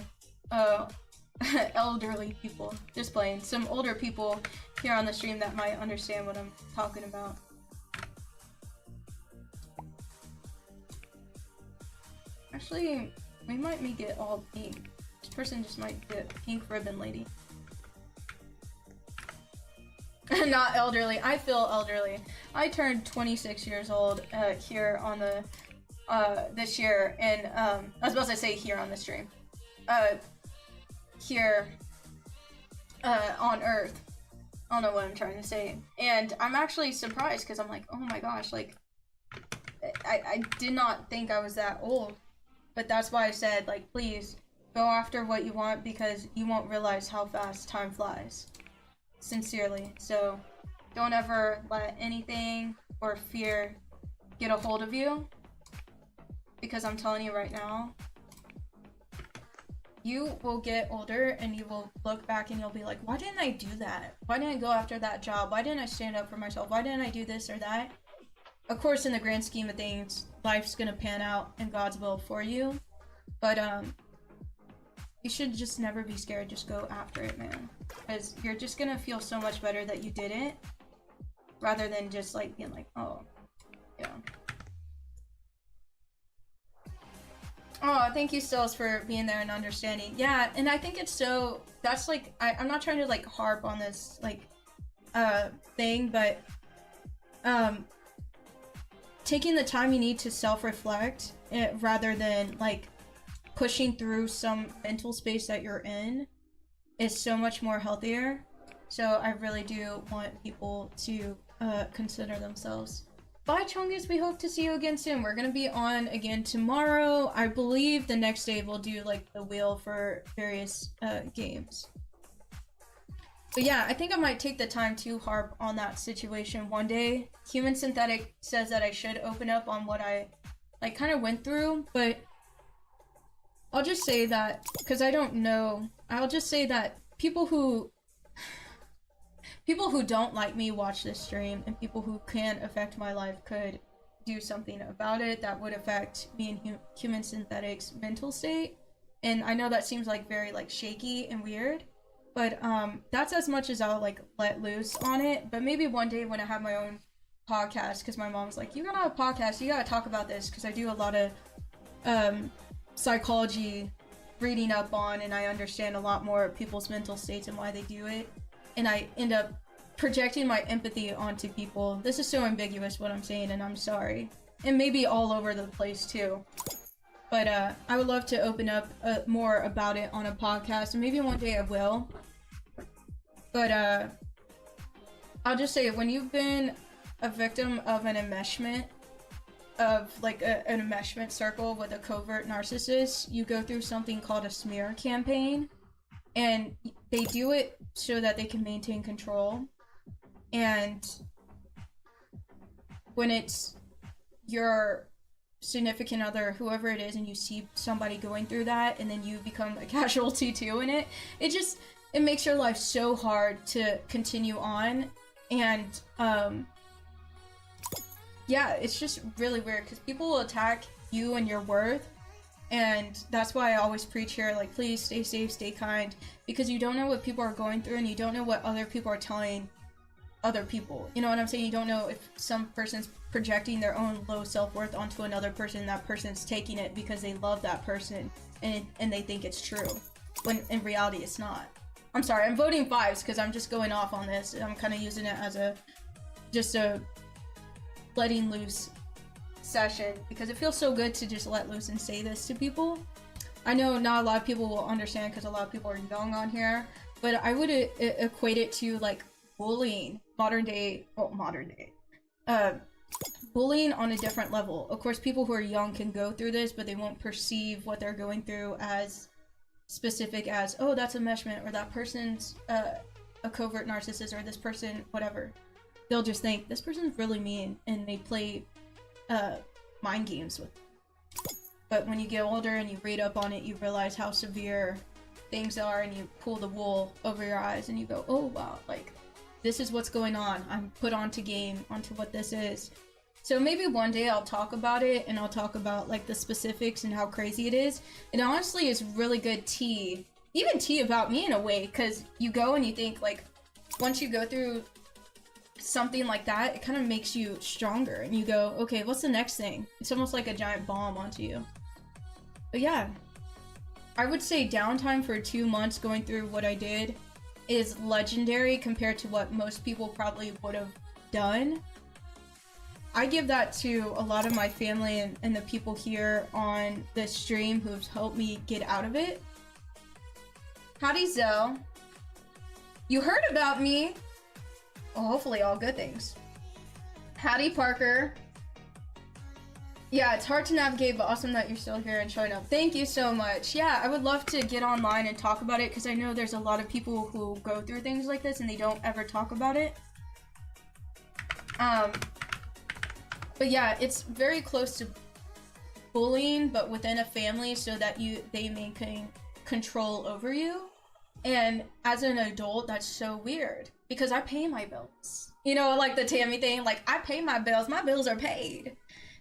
elderly people, just playing, some older people here on the stream that might understand what I'm talking about. Actually, we might make it all pink. This person just might get pink ribbon lady. Not elderly. I feel elderly. I turned 26 years old here on the this year, and I was about to say here on the stream. Here on Earth. I don't know what I'm trying to say. And I'm actually surprised because I'm like, oh my gosh, like I did not think I was that old. But that's why I said, like, please go after what you want because you won't realize how fast time flies. Sincerely. So don't ever let anything or fear get a hold of you, because I'm telling you right now, you will get older and you will look back and you'll be like, why didn't I do that? Why didn't I go after that job? Why didn't I stand up for myself? Why didn't I do this or that? Of course, in the grand scheme of things, life's gonna pan out in God's will for you, but you should just never be scared. Just go after it, man. Because you're just gonna feel so much better that you did it, rather than just like being like, oh, yeah. Oh, thank you, Stills, for being there and understanding. Yeah, and I think it's so, that's like, I'm not trying to like harp on this like thing, but taking the time you need to self-reflect rather than like pushing through some mental space that you're in is so much more healthier. So I really do want people to consider themselves. Bye, Chungus. We hope to see you again soon. We're gonna be on again tomorrow. I believe the next day we'll do like the wheel for various games. But yeah, I think I might take the time to harp on that situation one day. Human Synthetic says that I should open up on what I like kind of went through, but I'll just say that, because I don't know, I'll just say that people who don't like me watch this stream, and people who can affect my life could do something about it that would affect me and Human Synthetic's mental state. And I know that seems like very like shaky and weird, but that's as much as I'll like let loose on it. But maybe one day when I have my own podcast, because my mom's like, you gotta have a podcast, you gotta talk about this, because I do a lot of psychology reading up on, and I understand a lot more of people's mental states and why they do it, and I end up projecting my empathy onto people. This is so ambiguous what I'm saying, and I'm sorry, and maybe all over the place too, but I would love to open up more about it on a podcast, and maybe one day I will. But I'll just say, when you've been a victim of an enmeshment of like an enmeshment circle with a covert narcissist, you go through something called a smear campaign, and they do it so that they can maintain control. And when it's your significant other, whoever it is, and you see somebody going through that, and then you become a casualty too in it, it makes your life so hard to continue on. And yeah, it's just really weird because people will attack you and your worth. And that's why I always preach here, like, please stay safe, stay kind, because you don't know what people are going through, and you don't know what other people are telling other people. You know what I'm saying? You don't know if some person's projecting their own low self-worth onto another person, and that person's taking it because they love that person and they think it's true, when in reality it's not. I'm sorry, I'm voting 5s because I'm just going off on this. I'm kind of using it as just a letting loose session because it feels so good to just let loose and say this to people. I know not a lot of people will understand because a lot of people are young on here, but I would equate it to like bullying, modern day, bullying on a different level. Of course, people who are young can go through this, but they won't perceive what they're going through as specific as, oh, that's enmeshment, or that person's a covert narcissist, or this person, whatever. They'll just think, this person's really mean, and they play mind games with it. But when you get older and you read up on it, you realize how severe things are, and you pull the wool over your eyes, and you go, oh wow, like, this is what's going on. I'm put onto game, onto what this is. So maybe one day I'll talk about it, and I'll talk about like the specifics and how crazy it is. And honestly, it's really good tea, even tea about me in a way, because you go and you think like, once you go through something like that, it kind of makes you stronger, and you go, okay, what's the next thing? It's almost like a giant bomb onto you. But yeah, I would say downtime for 2 months going through what I did is legendary compared to what most people probably would have done. I give that to a lot of my family and the people here on this stream who've helped me get out of it. Howdy, Zell. You heard about me. Well, hopefully all good things. Howdy, Parker. Yeah, it's hard to navigate, but awesome that you're still here and showing up. Thank you so much. Yeah, I would love to get online and talk about it, because I know there's a lot of people who go through things like this and they don't ever talk about it. But yeah, it's very close to bullying, but within a family, so that they maintain control over you. And as an adult, that's so weird, because I pay my bills. You know, like the Tammy thing, like, I pay my bills are paid.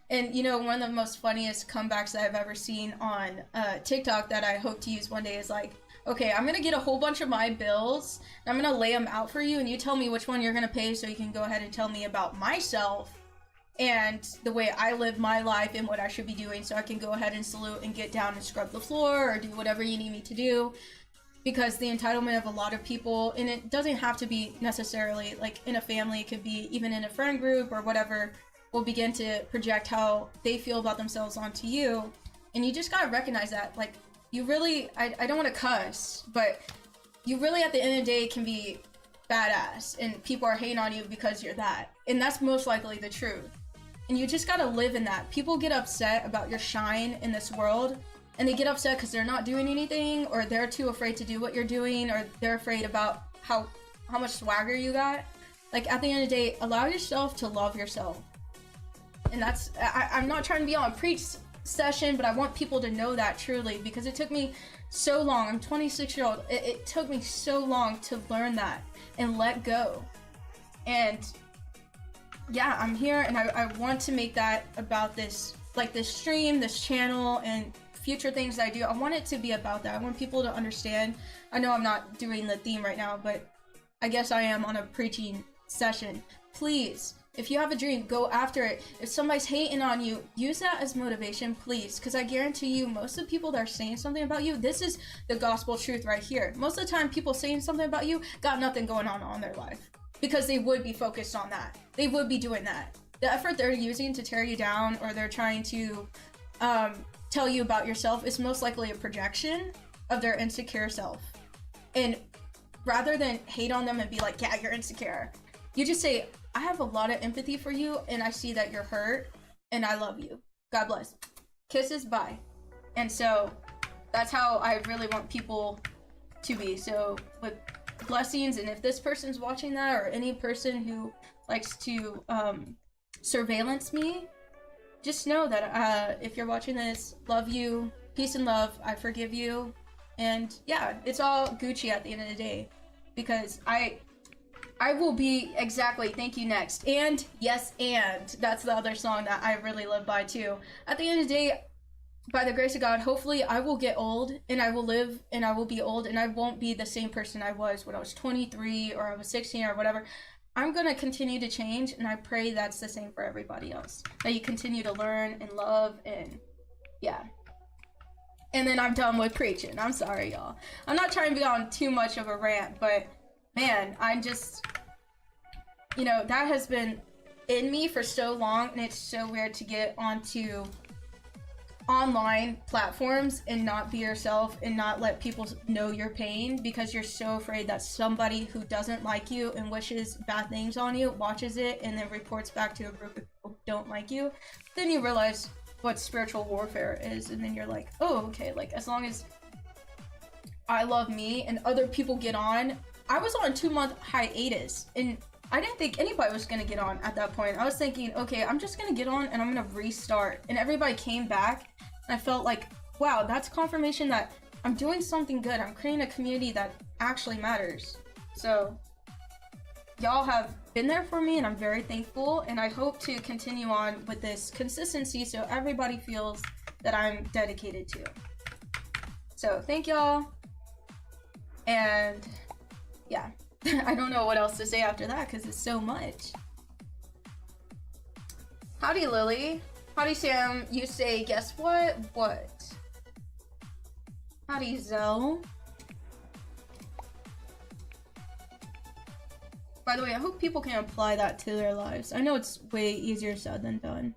And you know, one of the most funniest comebacks that I've ever seen on TikTok that I hope to use one day is like, okay, I'm gonna get a whole bunch of my bills, and I'm gonna lay them out for you, and you tell me which one you're gonna pay, so you can go ahead and tell me about myself and the way I live my life and what I should be doing, so I can go ahead and salute and get down and scrub the floor or do whatever you need me to do. Because the entitlement of a lot of people, and it doesn't have to be necessarily like in a family, it could be even in a friend group or whatever, will begin to project how they feel about themselves onto you. And you just gotta recognize that, like, you really, I don't want to cuss, but you really at the end of the day can be badass, and people are hating on you because you're that. And that's most likely the truth. And you just gotta live in that. People get upset about your shine in this world, and they get upset because they're not doing anything, or they're too afraid to do what you're doing, or they're afraid about how much swagger you got. Like, at the end of the day, allow yourself to love yourself. And that's, I'm not trying to be on a preach session, but I want people to know that truly, because it took me so long. I'm 26-year-old. It took me so long to learn that and let go. And yeah, I'm here, and I want to make that about this, like this stream, this channel, and future things that I do. I want it to be about that. I want people to understand. I know I'm not doing the theme right now, but I guess I am on a preaching session. Please, if you have a dream, go after it. If somebody's hating on you, use that as motivation, please. Because I guarantee you, most of the people that are saying something about you, this is the gospel truth right here. Most of the time, people saying something about you got nothing going on their life. Because they would be focused on that. They would be doing that. The effort they're using to tear you down, or they're trying to tell you about yourself, is most likely a projection of their insecure self. And rather than hate on them and be like, yeah, you're insecure, you just say, I have a lot of empathy for you, and I see that you're hurt, and I love you. God bless. Kisses, bye. And so that's how I really want people to be. So with blessings, and if this person's watching that, or any person who likes to surveillance me, just know that if you're watching this, love you, peace and love, I forgive you, and yeah, it's all Gucci at the end of the day, because I will be exactly, thank you, next, and yes, and that's the other song that I really live by too. At the end of the day, by the grace of God, hopefully I will get old, and I will live, and I will be old, and I won't be the same person I was when I was 23 or I was 16 or whatever. I'm gonna continue to change, and I pray that's the same for everybody else. That you continue to learn and love, and yeah. And then I'm done with preaching. I'm sorry, y'all. I'm not trying to be on too much of a rant, but man, I'm just, you know, that has been in me for so long, and it's so weird to get onto online platforms and not be yourself and not let people know your pain, because you're so afraid that somebody who doesn't like you and wishes bad things on you watches it and then reports back to a group of people who don't like you. Then you realize what spiritual warfare is, and then you're like, oh, okay, like as long as I love me and other people get on. I was on a 2-month hiatus, and I didn't think anybody was gonna get on at that point. I was thinking, okay, I'm just gonna get on and I'm gonna restart. And everybody came back, and I felt like, wow, that's confirmation that I'm doing something good. I'm creating a community that actually matters. So y'all have been there for me, and I'm very thankful, and I hope to continue on with this consistency so everybody feels that I'm dedicated to. So thank y'all, and yeah. I don't know what else to say after that because it's so much. Howdy, Lily. Howdy, Sam. You say, guess what? What? Howdy, Zell. By the way, I hope people can apply that to their lives. I know it's way easier said than done,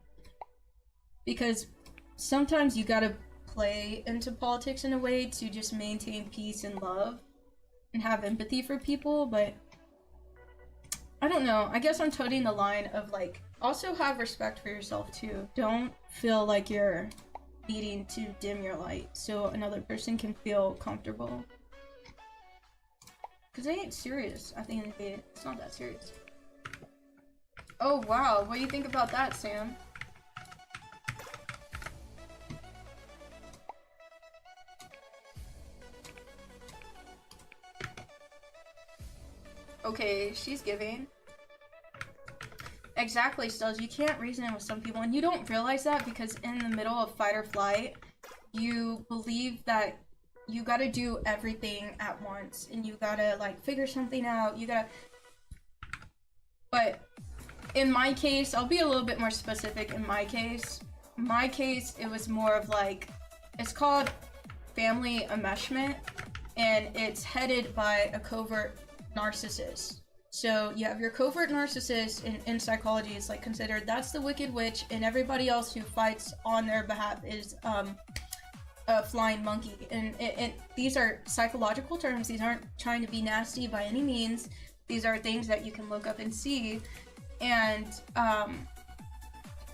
because sometimes you gotta play into politics in a way to just maintain peace and love and have empathy for people, but I don't know. I guess I'm toting the line of like, also have respect for yourself too. Don't feel like you're needing to dim your light so another person can feel comfortable. Cause they ain't serious at the end of the day. It's not that serious. Oh wow, what do you think about that, Sam? Okay, she's giving. Exactly, Stills. You can't reason with some people, and you don't realize that because in the middle of fight or flight, you believe that you gotta do everything at once, and you gotta, like, figure something out, you gotta... But in my case, I'll be a little bit more specific in my case. In my case, it was more of, like, it's called family enmeshment, and it's headed by a covert narcissist. So you have your covert narcissist, and in psychology it's like considered that's the wicked witch, and everybody else who fights on their behalf is a flying monkey. And these are psychological terms. These aren't trying to be nasty by any means. These are things that you can look up and see. And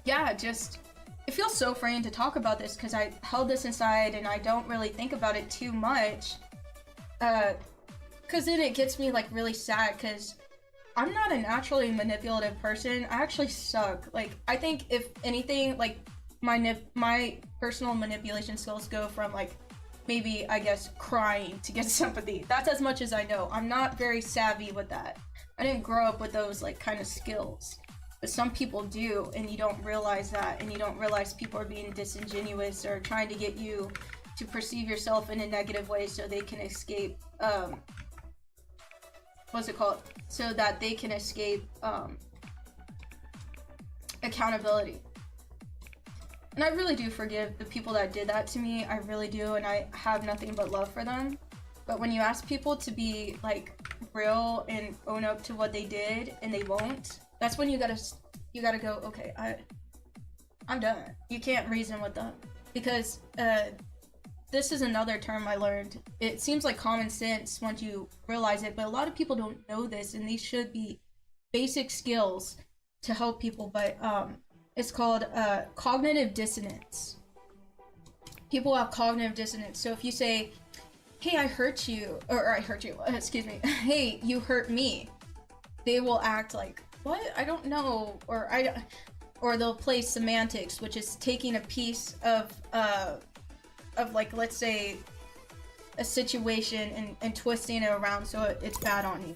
yeah, just it feels so freeing to talk about this because I held this inside and I don't really think about it too much. Because then it gets me like really sad because I'm not a naturally manipulative person. I actually suck. Like, I think if anything, like my personal manipulation skills go from like maybe, I guess, crying to get sympathy. That's as much as I know. I'm not very savvy with that. I didn't grow up with those like kind of skills. But some people do, and you don't realize that, and you don't realize people are being disingenuous or trying to get you to perceive yourself in a negative way so they can escape what's it called? So that they can escape accountability. And I really do forgive the people that did that to me. I really do, and I have nothing but love for them. But when you ask people to be like real and own up to what they did and they won't, that's when you gotta go, okay, I'm done. You can't reason with them. Because this is another term I learned. It seems like common sense once you realize it, but a lot of people don't know this, and these should be basic skills to help people, but it's called cognitive dissonance. People have cognitive dissonance. So if you say, hey, I hurt you, or I hurt you, excuse me, hey, you hurt me, they will act like, what? I don't know, or or they'll play semantics, which is taking a piece of like, let's say, a situation and twisting it around so it's bad on you.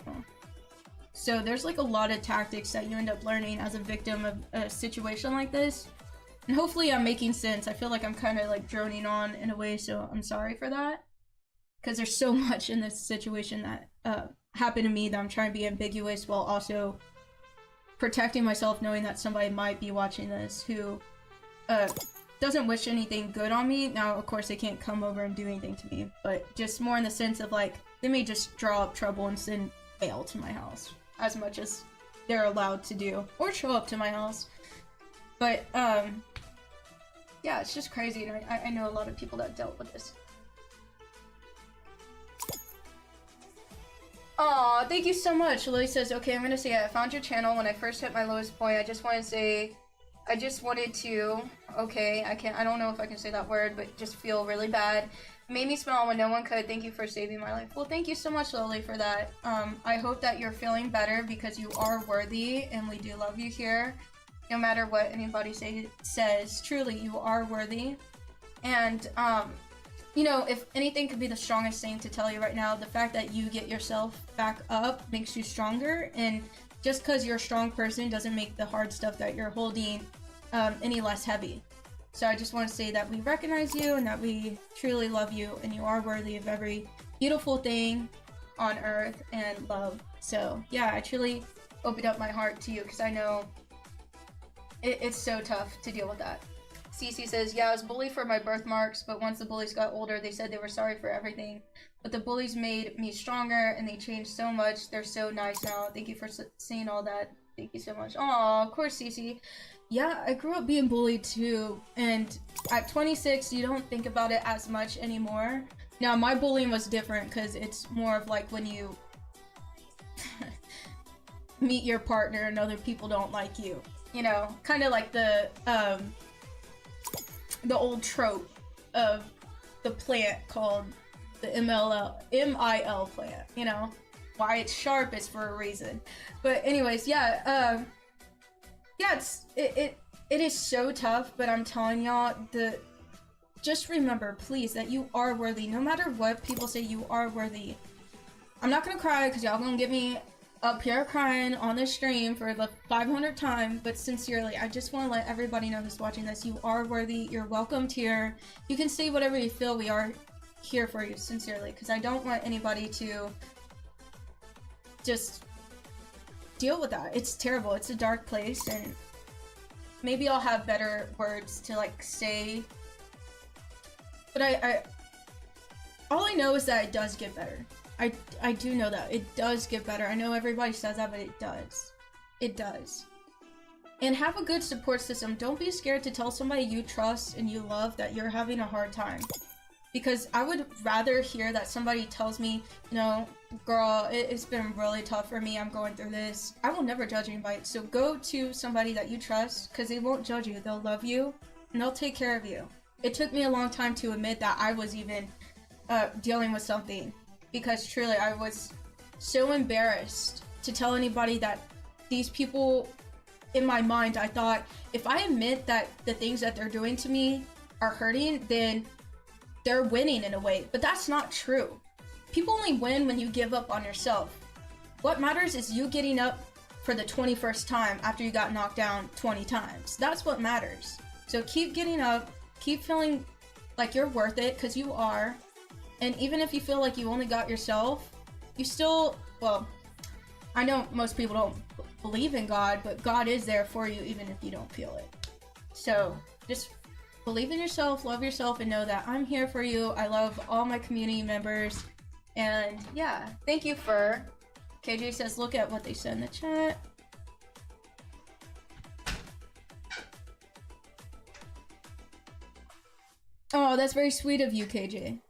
So there's like a lot of tactics that you end up learning as a victim of a situation like this. And hopefully I'm making sense. I feel like I'm kind of like droning on in a way, so I'm sorry for that. Because there's so much in this situation that happened to me that I'm trying to be ambiguous while also protecting myself, knowing that somebody might be watching this who doesn't wish anything good on me. Now, of course, they can't come over and do anything to me, but just more in the sense of like, they may just draw up trouble and send mail to my house as much as they're allowed to do, or show up to my house. But yeah, it's just crazy, and I know a lot of people that dealt with this. Aw, thank you so much. Lily says, okay, I'm gonna say I found your channel when I first hit my lowest point. I just wanted to, okay, I don't know if I can say that word, but just feel really bad. It made me smile when no one could. Thank you for saving my life. Well, thank you so much, Lily, for that. I hope that you're feeling better because you are worthy, and we do love you here. No matter what anybody says, truly, you are worthy. And, you know, if anything could be the strongest thing to tell you right now, the fact that you get yourself back up makes you stronger, and just because you're a strong person doesn't make the hard stuff that you're holding any less heavy. So I just want to say that we recognize you and that we truly love you, and you are worthy of every beautiful thing on earth and love. So yeah, I truly opened up my heart to you because I know it's so tough to deal with that. Cece says, yeah, I was bullied for my birthmarks, but once the bullies got older, they said they were sorry for everything. But the bullies made me stronger, and they changed so much. They're so nice now. Thank you for saying all that. Thank you so much. Aw, of course, Cece. Yeah, I grew up being bullied too, and at 26, you don't think about it as much anymore. Now, my bullying was different, because it's more of like when you meet your partner and other people don't like you. You know, kind of like the old trope of the plant called the MIL plant, you know, why it's sharp is for a reason. But anyways, yeah, yeah, it is so tough, but I'm telling y'all, just remember, please, that you are worthy. No matter what people say, you are worthy. I'm not gonna cry because y'all gonna get me up here crying on the stream for the 500th time, but sincerely, I just want to let everybody know who's watching this, you are worthy. You're welcomed here. You can say whatever you feel. We are here for you, sincerely, because I don't want anybody to just deal with that. It's terrible. It's a dark place, and maybe I'll have better words to like say, but all I know is that it does get better. I do know that. It does get better. I know everybody says that, but it does. It does. And have a good support system. Don't be scared to tell somebody you trust and you love that you're having a hard time. Because I would rather hear that somebody tells me, you know, girl, it's been really tough for me. I'm going through this. I will never judge anybody. So go to somebody that you trust, because they won't judge you. They'll love you and they'll take care of you. It took me a long time to admit that I was even dealing with something. Because truly, I was so embarrassed to tell anybody that these people, in my mind, I thought, if I admit that the things that they're doing to me are hurting, then they're winning in a way. But that's not true. People only win when you give up on yourself. What matters is you getting up for the 21st time after you got knocked down 20 times. That's what matters. So keep getting up, keep feeling like you're worth it, because you are. And even if you feel like you only got yourself, you still, well, I know most people don't believe in God, but God is there for you even if you don't feel it. So just believe in yourself, love yourself, and know that I'm here for you. I love all my community members. And yeah, thank you for, KJ says, look at what they said in the chat. Oh, that's very sweet of you, KJ.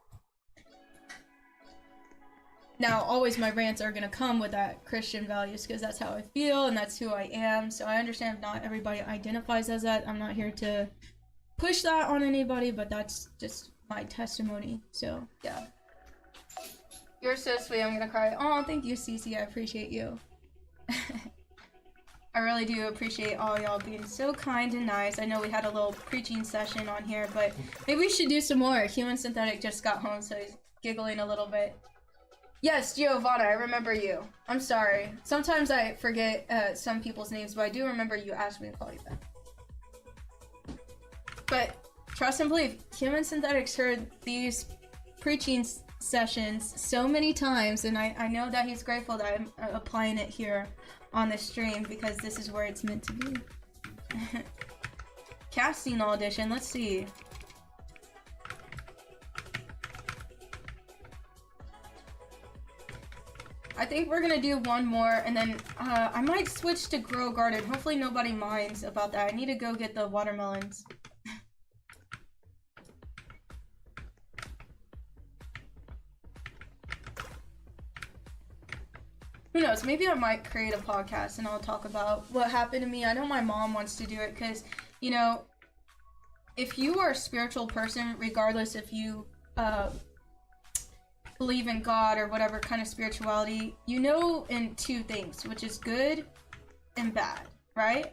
Now, always my rants are gonna come with that Christian values, because that's how I feel and that's who I am. So I understand if not everybody identifies as that. I'm not here to push that on anybody, but that's just my testimony. So yeah. You're so sweet. I'm gonna cry. Oh, thank you, Cece. I appreciate you. I really do appreciate all y'all being so kind and nice. I know we had a little preaching session on here, but maybe we should do some more. Human Synthetic just got home, so he's giggling a little bit. Yes, Giovanna, I remember you. I'm sorry. Sometimes I forget some people's names, but I do remember you asked me to call you back. But trust and believe, Human Synthetics heard these preaching sessions so many times, and I know that he's grateful that I'm applying it here on the stream because this is where it's meant to be. Casting audition, let's see. I think we're gonna do one more, and then I might switch to Grow Garden. Hopefully nobody minds about that. I need to go get the watermelons. Who knows, maybe I might create a podcast and I'll talk about what happened to me. I know my mom wants to do it because, you know, if you are a spiritual person, regardless if you believe in God or whatever kind of spirituality, you know in two things, which is good and bad, right?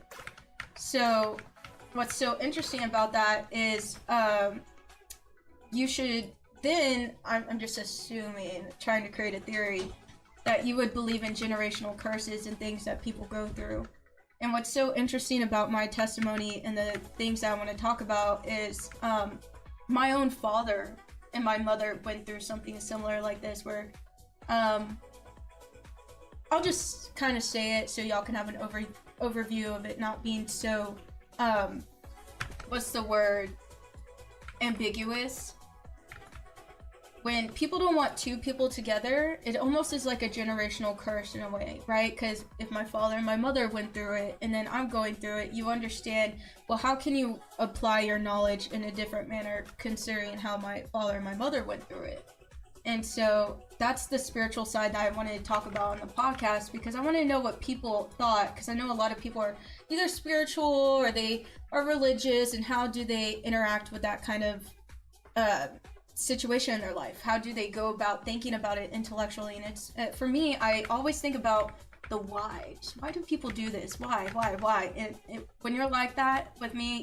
So what's so interesting about that is you should then, I'm just assuming, trying to create a theory, that you would believe in generational curses and things that people go through. And what's so interesting about my testimony and the things that I want to talk about is my own father and my mother went through something similar like this, where I'll just kind of say it so y'all can have an overview of it not being so what's the word, ambiguous. When people don't want two people together, it almost is like a generational curse in a way, right? Because if my father and my mother went through it and then I'm going through it, you understand, well, how can you apply your knowledge in a different manner considering how my father and my mother went through it? And so that's the spiritual side that I wanted to talk about on the podcast, because I want to know what people thought, because I know a lot of people are either spiritual or they are religious, and how do they interact with that kind of situation in their life? How do they go about thinking about it intellectually? And it's for me, I always think about the why. Why do people do this? Why? And when you're like that with me,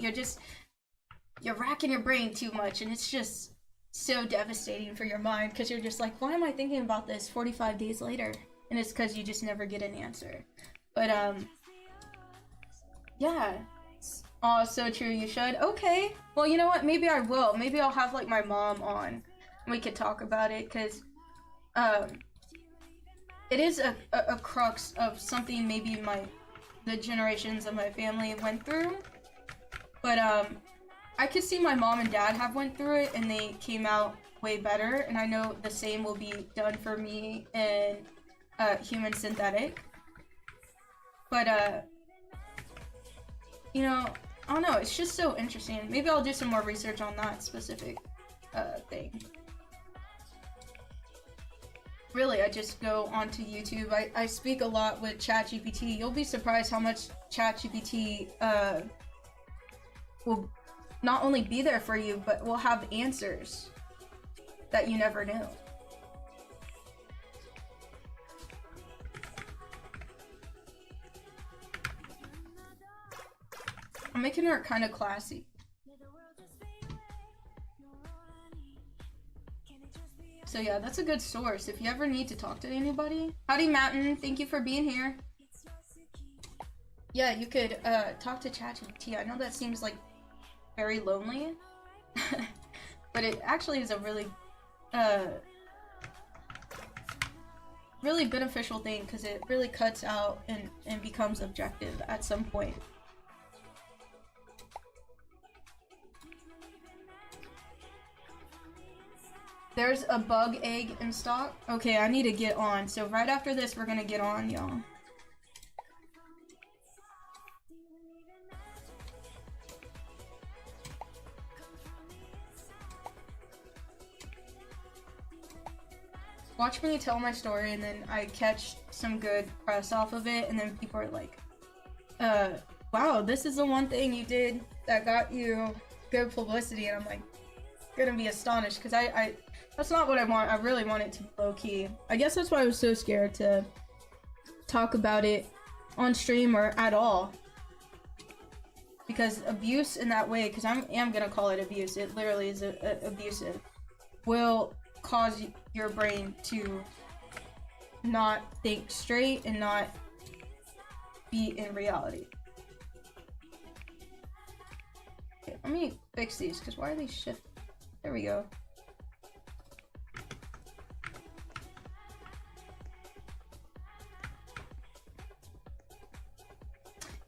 you're racking your brain too much, and it's just so devastating for your mind, because you're just like, why am I thinking about this 45 days later? And it's because you just never get an answer. But yeah. Oh, so true, you should. Okay. Well, you know what? Maybe I will. Maybe I'll have, like, my mom on, and we could talk about it, because it is a crux of something maybe the generations of my family went through. But I could see my mom and dad have went through it, and they came out way better, and I know the same will be done for me in Human Synthetic. But you know, I don't know, it's just so interesting. Maybe I'll do some more research on that specific thing. Really, I just go onto YouTube. I speak a lot with ChatGPT. You'll be surprised how much ChatGPT will not only be there for you, but will have answers that you never knew. I'm making her kind of classy. So yeah, that's a good source if you ever need to talk to anybody. Howdy, Matten. Thank you for being here. Yeah, you could talk to ChatGPT. I know that seems like very lonely, but it actually is a really really beneficial thing, because it really cuts out and becomes objective at some point. There's a bug egg in stock. Okay, I need to get on. So right after this, we're gonna get on, y'all. Watch me tell my story, and then I catch some good press off of it, and then people are like, wow, this is the one thing you did that got you good publicity, and I'm like, gonna be astonished, because I that's not what I want. I really want it to be low-key. I guess that's why I was so scared to talk about it on stream or at all. Because abuse in that way, because I am gonna call it abuse, it literally is abusive, will cause your brain to not think straight and not be in reality. Okay, let me fix these, because why are these shift? There we go.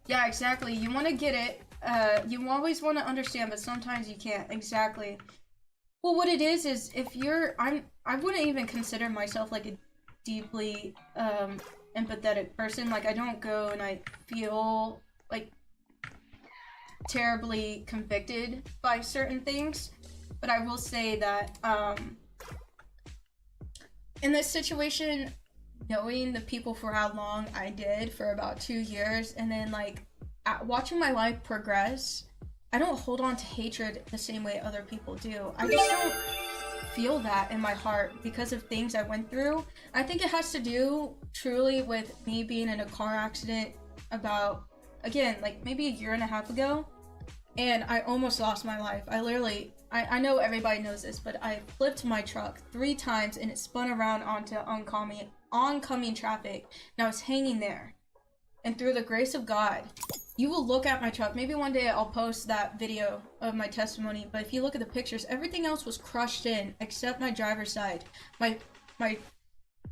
Yeah, exactly. You want to get it. You always want to understand, but sometimes you can't. Exactly. Well, what it is if you're, I wouldn't even consider myself like a deeply empathetic person. Like, I don't go and I feel like terribly convicted by certain things, but I will say that in this situation, knowing the people for how long I did, for about 2 years, and then like watching my life progress, I don't hold on to hatred the same way other people do. I just don't feel that in my heart because of things I went through. I think it has to do truly with me being in a car accident about, again, like maybe 1.5 years ago, and I almost lost my life. I literally, I know everybody knows this, but I flipped my truck 3 times and it spun around onto oncoming traffic, and I was hanging there. And through the grace of God, you will look at my truck. Maybe one day I'll post that video of my testimony, but if you look at the pictures, everything else was crushed in except my driver's side. My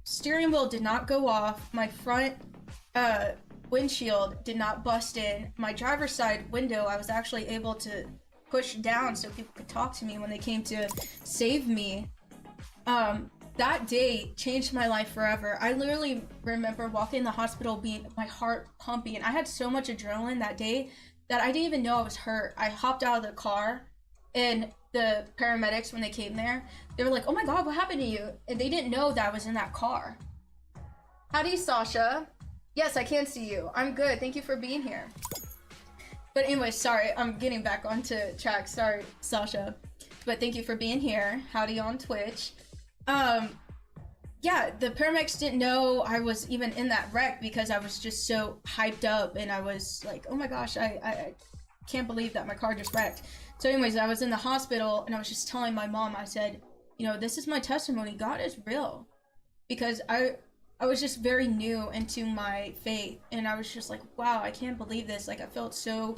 steering wheel did not go off. My front windshield did not bust in. My driver's side window, I was actually able to push down so people could talk to me when they came to save me. That day changed my life forever. I literally remember walking in the hospital, being my heart pumping, and I had so much adrenaline that day that I didn't even know I was hurt. I hopped out of the car, and the paramedics, when they came there, they were like, "Oh my God, what happened to you?" And they didn't know that I was in that car. Howdy, Sasha. Yes, I can see you. I'm good. Thank you for being here. But anyway, sorry, I'm getting back onto track. Sorry, Sasha. But thank you for being here. Howdy on Twitch. Yeah, the paramedics didn't know I was even in that wreck because I was just so hyped up, and I was like, oh my gosh, I can't believe that my car just wrecked. So anyways, I was in the hospital, and I was just telling my mom, I said, you know, this is my testimony. God is real. Because I was just very new into my faith, and I was just like, wow, I can't believe this. Like, I felt so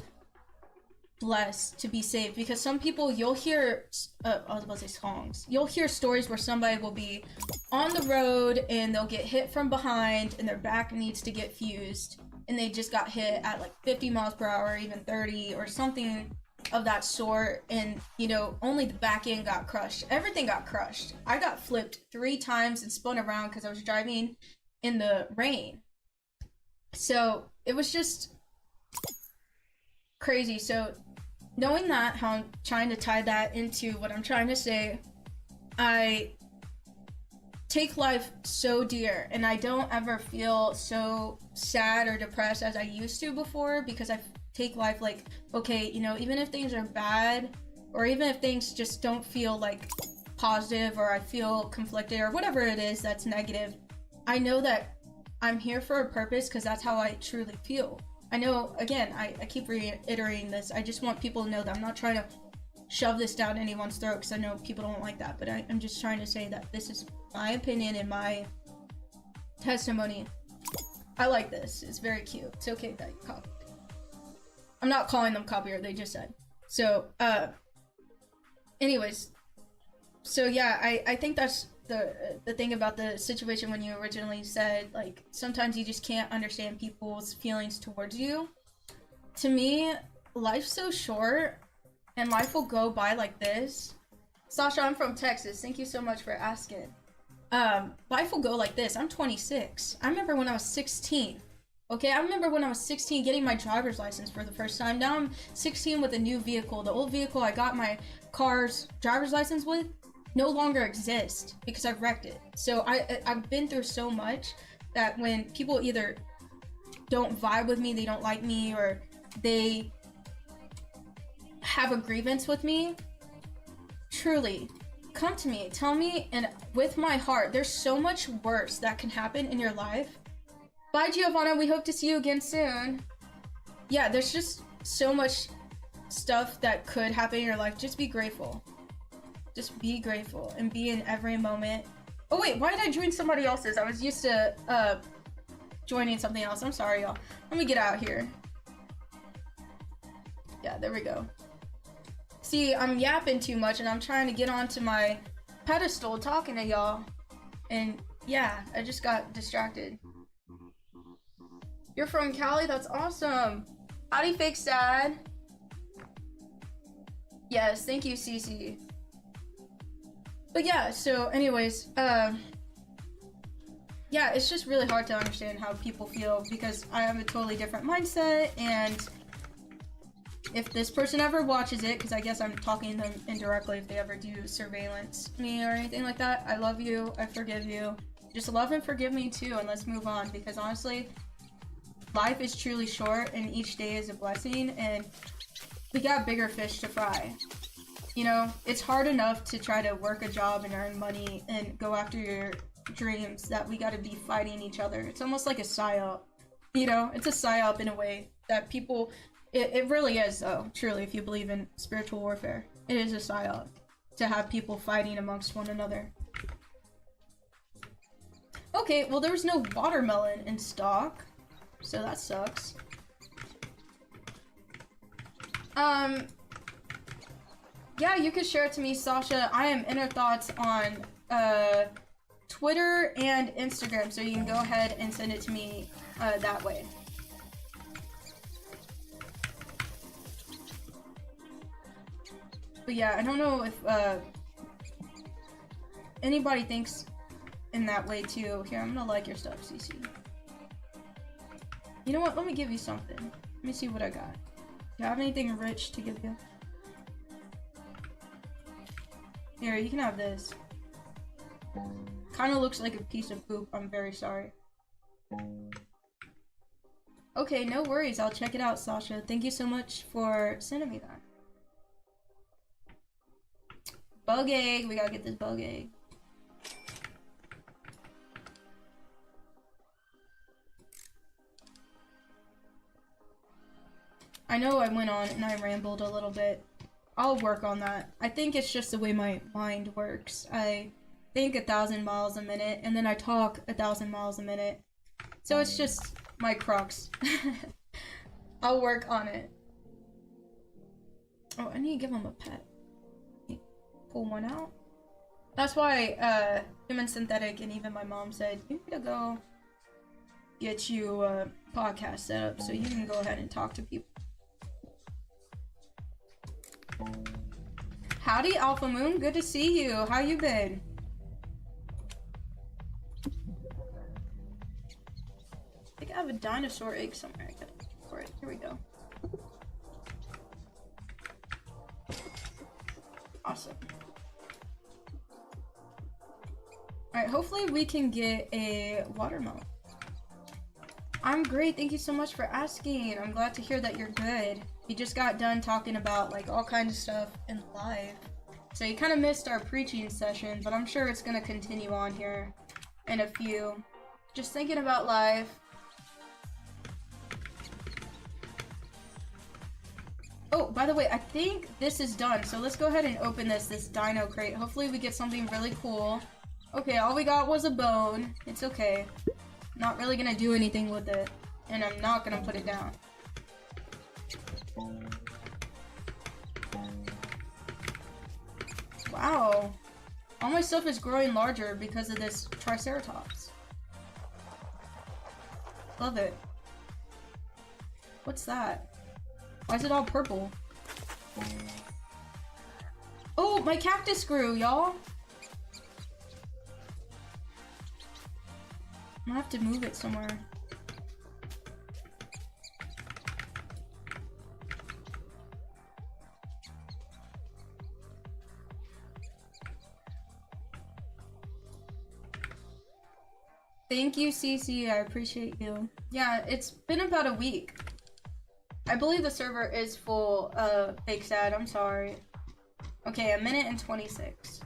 blessed to be saved, because some people, you'll hear I was about to say songs, you'll hear stories where somebody will be on the road and they'll get hit from behind and their back needs to get fused, and they just got hit at like 50 miles per hour, even 30 or something of that sort, and you know, only the back end got crushed. Everything got crushed. I got flipped 3 times and spun around because I was driving in the rain. So it was just crazy. So knowing that, how I'm trying to tie that into what I'm trying to say, I take life so dear, and I don't ever feel so sad or depressed as I used to before, because I take life like, okay, you know, even if things are bad, or even if things just don't feel like positive, or I feel conflicted, or whatever it is that's negative, I know that I'm here for a purpose, because that's how I truly feel. I know, again, I keep reiterating this. I just want people to know that I'm not trying to shove this down anyone's throat, because I know people don't like that, but I'm just trying to say that this is my opinion and my testimony. I like this. It's very cute. It's okay that you copied. I'm not calling them copyright, they just said. So, anyways. So yeah, I think that's the thing about the situation when you originally said, like, sometimes you just can't understand people's feelings towards you. To me, life's so short, and life will go by like this. Sasha, I'm from Texas. Thank you so much for asking. Life will go like this. I'm 26. I remember when I was 16. Okay, I remember when I was 16 getting my driver's license for the first time. Now I'm 16 with a new vehicle. The old vehicle I got my car's driver's license with no longer exists because I've wrecked it. So I've been through so much that when people either don't vibe with me, they don't like me, or they have a grievance with me, truly, come to me, tell me, and with my heart, there's so much worse that can happen in your life Bye, Giovanna. We hope to see you again soon. Yeah, there's just so much stuff that could happen in your life. Just be grateful. Just be grateful and be in every moment. Oh wait, why did I join somebody else's? I was used to joining something else. I'm sorry, y'all. Let me get out here. Yeah, there we go. See, I'm yapping too much and I'm trying to get onto my pedestal talking to y'all. And yeah, I just got distracted. You're from Cali? That's awesome. Howdy, fake sad. Yes, thank you, Cece. But yeah, so anyways, yeah, it's just really hard to understand how people feel because I have a totally different mindset, and if this person ever watches it, because I guess I'm talking to them indirectly if they ever do surveillance me or anything like that, I love you, I forgive you. Just love and forgive me too, and let's move on, because honestly, life is truly short and each day is a blessing, and we got bigger fish to fry. You know, it's hard enough to try to work a job and earn money and go after your dreams that we gotta be fighting each other. It's almost like a psyop. You know, it's a psyop in a way that people, it really is though, truly, if you believe in spiritual warfare. It is a psyop to have people fighting amongst one another. Okay, well there was no watermelon in stock, so that sucks. Yeah, you could share it to me, Sasha. I am InHerThoughtz on Twitter and Instagram, so you can go ahead and send it to me that way. But yeah, I don't know if anybody thinks in that way too. Here, I'm gonna like your stuff, CC. You know what? Let me give you something. Let me see what I got. Do you have anything rich to give you? Here, you can have this. Kind of looks like a piece of poop. I'm very sorry. Okay, no worries. I'll check it out, Sasha. Thank you so much for sending me that. Bug egg. We gotta get this bug egg. I know I went on and I rambled a little bit. I'll work on that. I think it's just the way my mind works. I think 1,000 miles a minute and then I talk 1,000 miles a minute. So it's just my crux. I'll work on it. Oh, I need to give him a pet. Pull one out. That's why Human Synthetic and even my mom said, you need to go get you a podcast set up so you can go ahead and talk to people. Howdy, Alpha Moon. Good to see you. How you been? I think I have a dinosaur egg somewhere. I gotta look for it. Here we go. Awesome. Alright, hopefully we can get a watermelon. I'm great. Thank you so much for asking. I'm glad to hear that you're good. You just got done talking about like all kinds of stuff in live. So you kind of missed our preaching session, but I'm sure it's going to continue on here in a few. Just thinking about life. Oh, by the way, I think this is done. So let's go ahead and open this dino crate. Hopefully we get something really cool. Okay, all we got was a bone. It's okay. Not really gonna do anything with it. And I'm not gonna put it down. Wow. All my stuff is growing larger because of this Triceratops. Love it. What's that? Why is it all purple? Oh, my cactus grew, y'all. I'm gonna have to move it somewhere. Thank you, Cece. I appreciate you. Yeah, it's been about a week. I believe the server is full. Fake sad. I'm sorry. Okay, 1 minute and 26.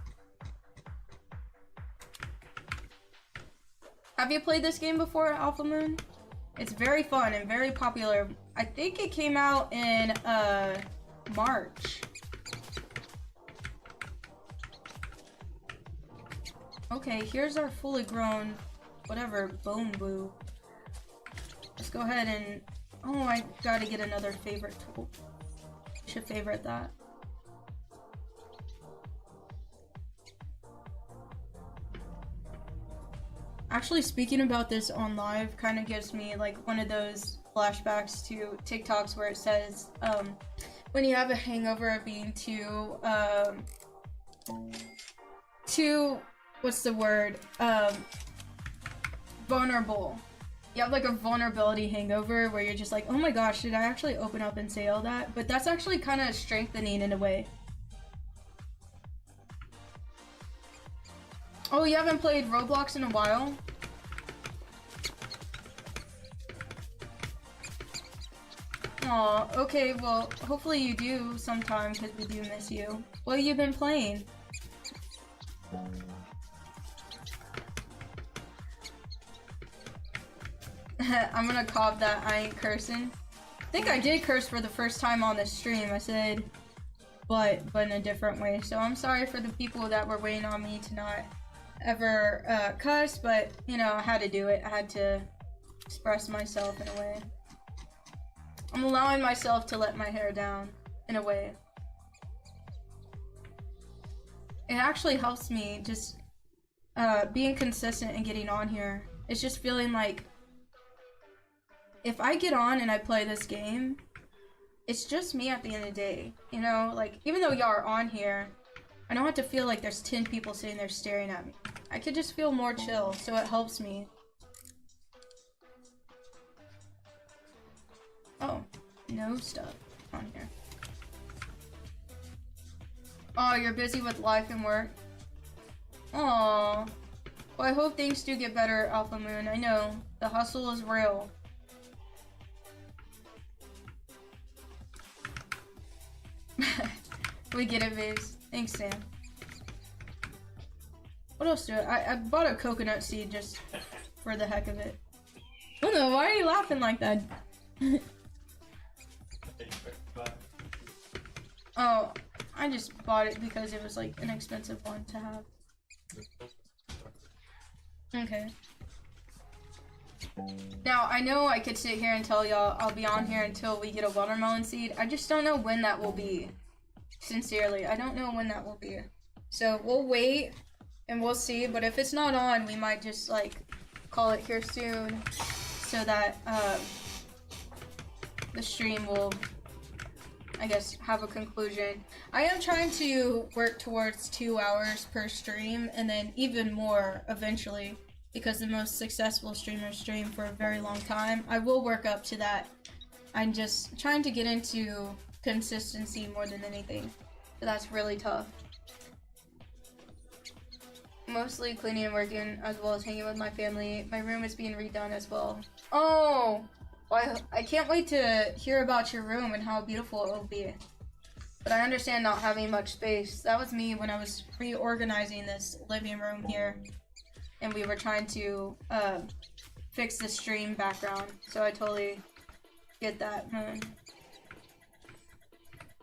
Have you played this game before, Alpha Moon? It's very fun and very popular. I think it came out in March. Okay, here's our fully grown whatever bone boo. Let's go ahead and oh, I gotta get another favorite tool. Should favorite that. Actually, speaking about this on live kind of gives me like one of those flashbacks to TikToks where it says, when you have a hangover of being too, what's the word? Vulnerable. You have like a vulnerability hangover where you're just like, oh my gosh, did I actually open up and say all that? But that's actually kind of strengthening in a way. Oh, you haven't played Roblox in a while? Aw, okay, well, hopefully you do sometime, because we do miss you. What have you been playing? I'm gonna cop that I ain't cursing. I think I did curse for the first time on this stream. I said but in a different way. So I'm sorry for the people that were waiting on me to not ever cuss, but you know, I had to do it. I had to express myself in a way. I'm allowing myself to let my hair down in a way. It actually helps me just being consistent and getting on here. It's just feeling like if I get on and I play this game, it's just me at the end of the day, you know? Like, even though y'all are on here, I don't have to feel like there's 10 people sitting there staring at me. I could just feel more chill, so it helps me. Oh, no stuff on here. Oh, you're busy with life and work? Aww. Well, I hope things do get better, Alpha Moon. I know, the hustle is real. We get it, babes. Thanks, Sam. What else do I bought a coconut seed just for the heck of it. I don't know, why are you laughing like that? Oh, I just bought it because it was like an expensive one to have. Okay. Now, I know I could sit here and tell y'all I'll be on here until we get a watermelon seed. I just don't know when that will be. Sincerely, I don't know when that will be. So we'll wait and we'll see, but if it's not on, we might just like call it here soon so that the stream will, I guess, have a conclusion. I am trying to work towards 2 hours per stream and then even more eventually, because the most successful streamers stream for a very long time. I will work up to that. I'm just trying to get into consistency more than anything. So that's really tough. Mostly cleaning and working, as well as hanging with my family. My room is being redone as well. Oh! Well, I can't wait to hear about your room and how beautiful it will be. But I understand not having much space. That was me when I was reorganizing this living room here. And we were trying to fix the stream background. So I totally get that.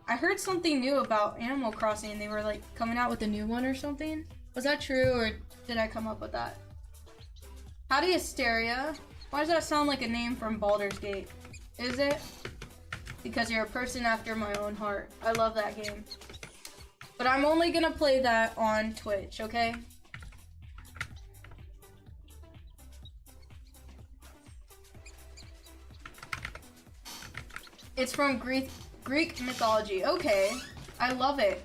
I heard something new about Animal Crossing. They were like coming out with a new one or something. Was that true, or did I come up with that? Howdy Hysteria. Why does that sound like a name from Baldur's Gate? Is it? Because you're a person after my own heart. I love that game. But I'm only gonna play that on Twitch, okay? It's from Greek mythology. Okay. I love it.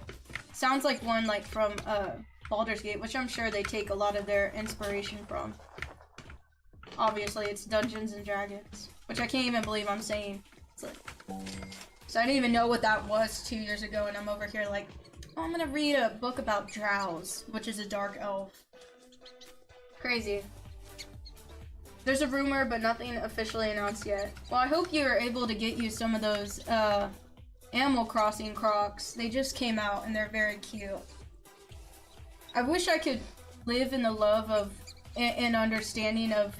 Sounds like one like from Baldur's Gate, which I'm sure they take a lot of their inspiration from. Obviously, it's Dungeons and Dragons, which I can't even believe I'm saying. It's like, so I didn't even know what that was 2 years ago, and I'm over here like, oh, I'm gonna read a book about drows, which is a dark elf. Crazy. There's a rumor, but nothing officially announced yet. Well, I hope you're able to get you some of those Animal Crossing Crocs. They just came out, and they're very cute. I wish I could live in the love of and understanding of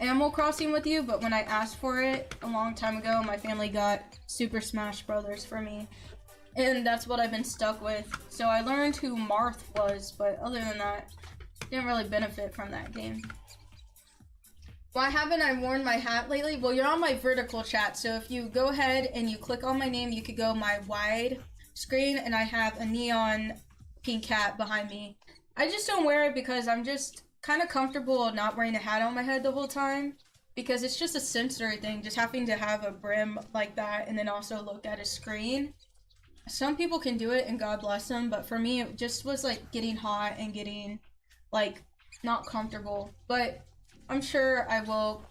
Animal Crossing with you, but when I asked for it a long time ago, my family got Super Smash Brothers for me. And that's what I've been stuck with. So I learned who Marth was, but other than that, didn't really benefit from that game. Why haven't I worn my hat lately? Well, you're on my vertical chat, so if you go ahead and you click on my name, you could go my wide screen, and I have a neon pink hat behind me. I just don't wear it because I'm just kind of comfortable not wearing a hat on my head the whole time, because it's just a sensory thing, just having to have a brim like that and then also look at a screen. Some people can do it and God bless them, but for me it just was like getting hot and getting like not comfortable. But I'm sure I will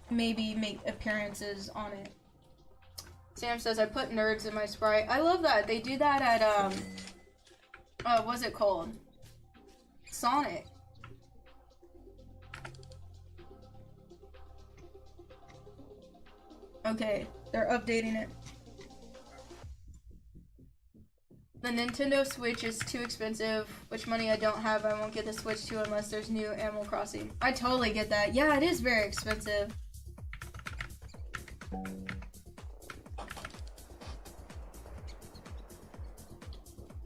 maybe make appearances on it. Sam says, I put nerds in my Sprite. I love that. They do that at, what's it called? Sonic. Okay, they're updating it. The Nintendo Switch is too expensive, which money I don't have. I won't get the Switch 2 unless there's new Animal Crossing. I totally get that. Yeah, it is very expensive.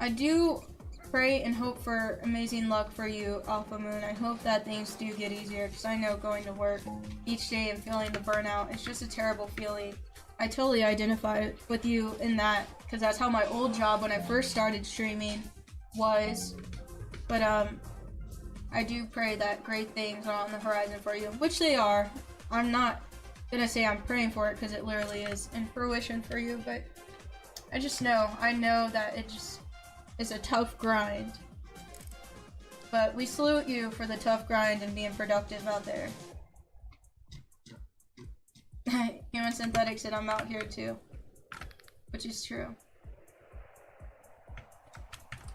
I do pray and hope for amazing luck for you, Alpha Moon. I hope that things do get easier, because I know going to work each day and feeling the burnout, it's just a terrible feeling. I totally identify with you in that, because that's how my old job when I first started streaming was. But I do pray that great things are on the horizon for you, which they are. I'm not gonna say I'm praying for it, because it literally is in fruition for you, but I just know, I know that it just is a tough grind. But we salute you for the tough grind and being productive out there. Human Synthetic said I'm out here too, which is true.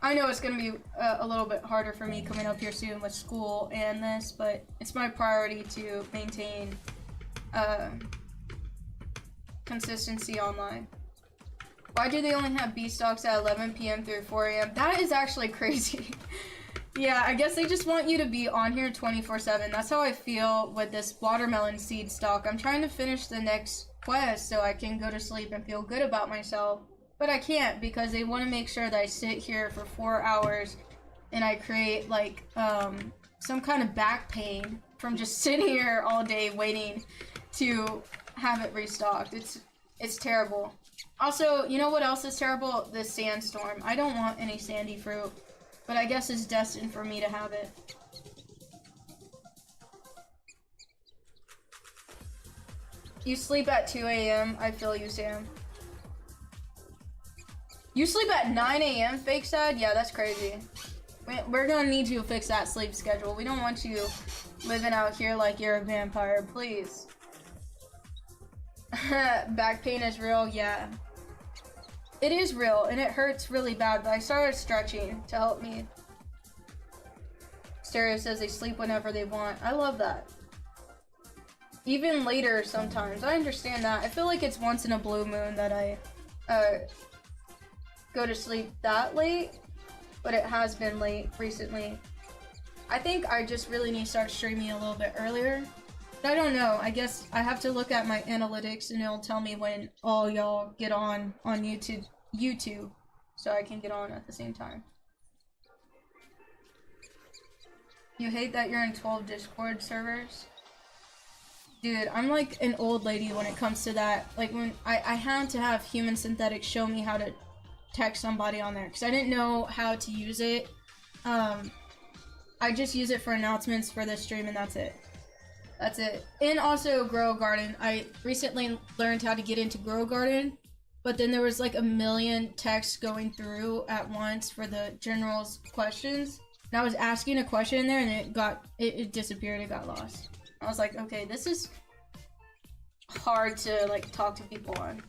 I know it's gonna be a little bit harder for me coming up here soon with school and this, but it's my priority to maintain consistency online. Why do they only have B stocks at 11 p.m. through 4 a.m.? That is actually crazy. Yeah, I guess they just want you to be on here 24/7. That's how I feel with this watermelon seed stock. I'm trying to finish the next quest so I can go to sleep and feel good about myself. But I can't, because they want to make sure that I sit here for 4 hours and I create like some kind of back pain from just sitting here all day waiting to have it restocked. It's terrible. Also, you know what else is terrible? This sandstorm. I don't want any sandy fruit, but I guess it's destined for me to have it. You sleep at 2 a.m. I feel you, Sam. You sleep at 9 a.m. fake sad? Yeah, that's crazy. We're gonna need you to fix that sleep schedule. We don't want you living out here like you're a vampire, please. Back pain is real, yeah. It is real, and it hurts really bad, but I started stretching to help me. Stereo says they sleep whenever they want. I love that. Even later sometimes. I understand that. I feel like it's once in a blue moon that I go to sleep that late, but it has been late recently. I think I just really need to start streaming a little bit earlier. But I don't know. I guess I have to look at my analytics and it'll tell me when all y'all get on YouTube, so I can get on at the same time. You hate that you're in 12 Discord servers? Dude, I'm like an old lady when it comes to that. Like, when I had to have Human Synthetic show me how to text somebody on there, because I didn't know how to use it. I just use it for announcements for the stream, and that's it. That's it. And also Grow Garden. I recently learned how to get into Grow Garden, but then there was like a million texts going through at once for the general's questions. And I was asking a question in there, and it disappeared. It got lost. I was like, okay, this is hard to like talk to people on.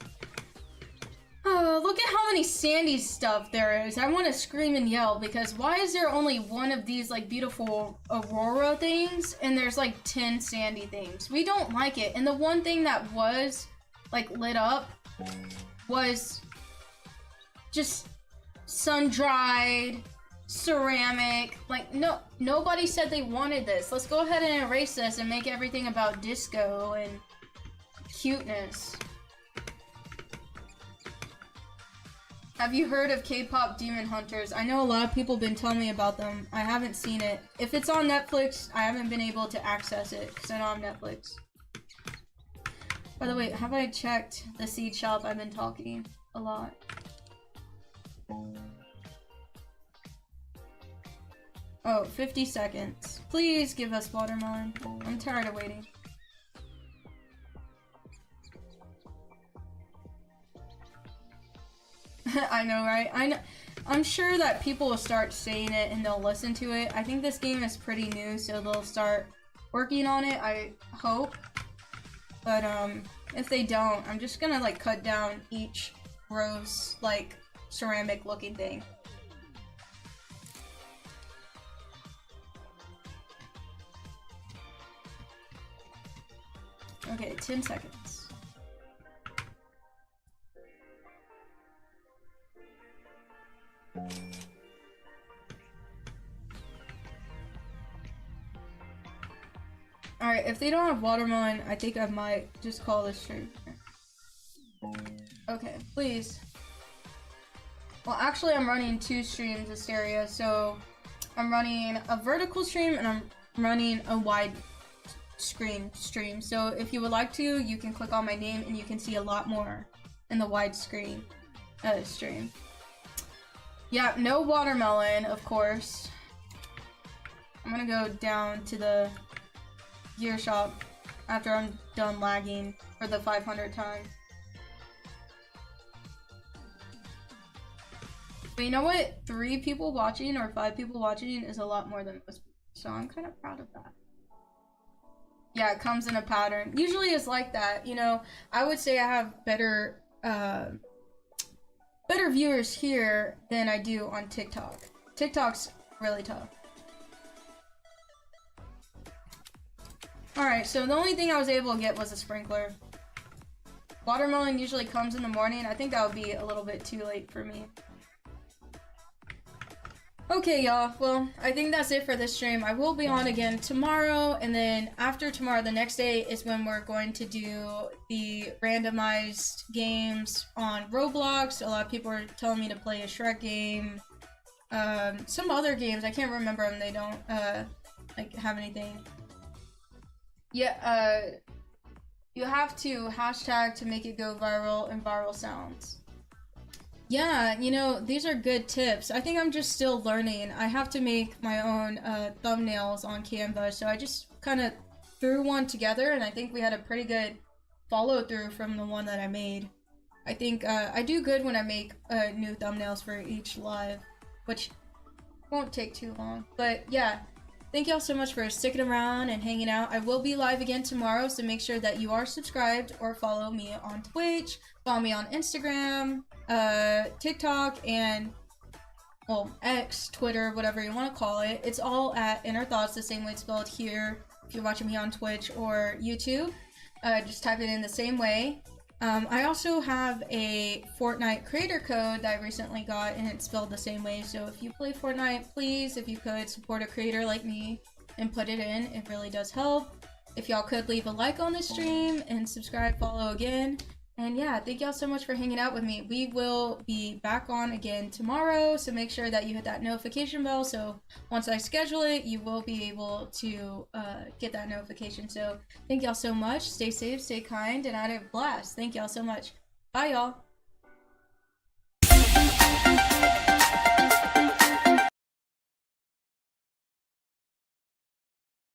Oh, look at how many sandy stuff there is. I want to scream and yell, because why is there only one of these like beautiful aurora things and there's like 10 sandy things? We don't like it. And the one thing that was like lit up was just sun-dried, ceramic. Like, no, nobody said they wanted this. Let's go ahead and erase this and make everything about disco and cuteness. Have you heard of K-pop Demon Hunters? I know a lot of people have been telling me about them. I haven't seen it. If it's on Netflix, I haven't been able to access it because I don't have Netflix. By the way, have I checked the seed shop? I've been talking a lot. Oh, 50 seconds. Please give us watermelon. I'm tired of waiting. I know, right? I'm sure that people will start saying it and they'll listen to it. I think this game is pretty new, so they'll start working on it, I hope. But, if they don't, I'm just gonna, like, cut down each gross, like, ceramic-looking thing. Okay, 10 seconds. Alright, if they don't have watermelon, I think I might just call this stream. Okay, please. Well, actually, I'm running 2 streams of stereo, so I'm running a vertical stream and I'm running a wide screen stream. So if you would like to, you can click on my name and you can see a lot more in the wide screen stream. Yeah, no watermelon, of course. I'm gonna go down to the gear shop after I'm done lagging for the 500th time. But you know what? 3 people watching or 5 people watching is a lot more than most people. So I'm kind of proud of that. Yeah, it comes in a pattern. Usually it's like that, you know. I would say I have better viewers here than I do on TikTok. TikTok's really tough. Alright, so the only thing I was able to get was a sprinkler. Watermelon usually comes in the morning. I think that would be a little bit too late for me. Okay, y'all. Well, I think that's it for this stream. I will be on again tomorrow, and then after tomorrow, the next day is when we're going to do the randomized games on Roblox. A lot of people are telling me to play a Shrek game. Some other games, I can't remember them. They don't, like, have anything. Yeah, you have to hashtag to make it go viral and viral sounds. Yeah, you know, these are good tips. I think I'm just still learning. I have to make my own thumbnails on Canva, so I just kind of threw one together, and I think we had a pretty good follow-through from the one that I made. I think I do good when I make new thumbnails for each live, which won't take too long. But yeah, thank y'all so much for sticking around and hanging out. I will be live again tomorrow, so make sure that you are subscribed or follow me on Twitch, follow me on Instagram, TikTok, and, well, X, Twitter, whatever you want to call it. It's all at InHerThoughtz, the same way it's spelled here if you're watching me on Twitch or YouTube. Just type it in the same way. I also have a Fortnite creator code that I recently got, and it's spelled the same way. So if you play Fortnite, please, if you could, support a creator like me and put it in. It really does help. If y'all could leave a like on this stream and subscribe, follow again. And yeah, thank y'all so much for hanging out with me. We will be back on again tomorrow, so make sure that you hit that notification bell, so once I schedule it, you will be able to get that notification. So thank y'all so much. Stay safe, stay kind, and I had a blast. Thank y'all so much. Bye, y'all.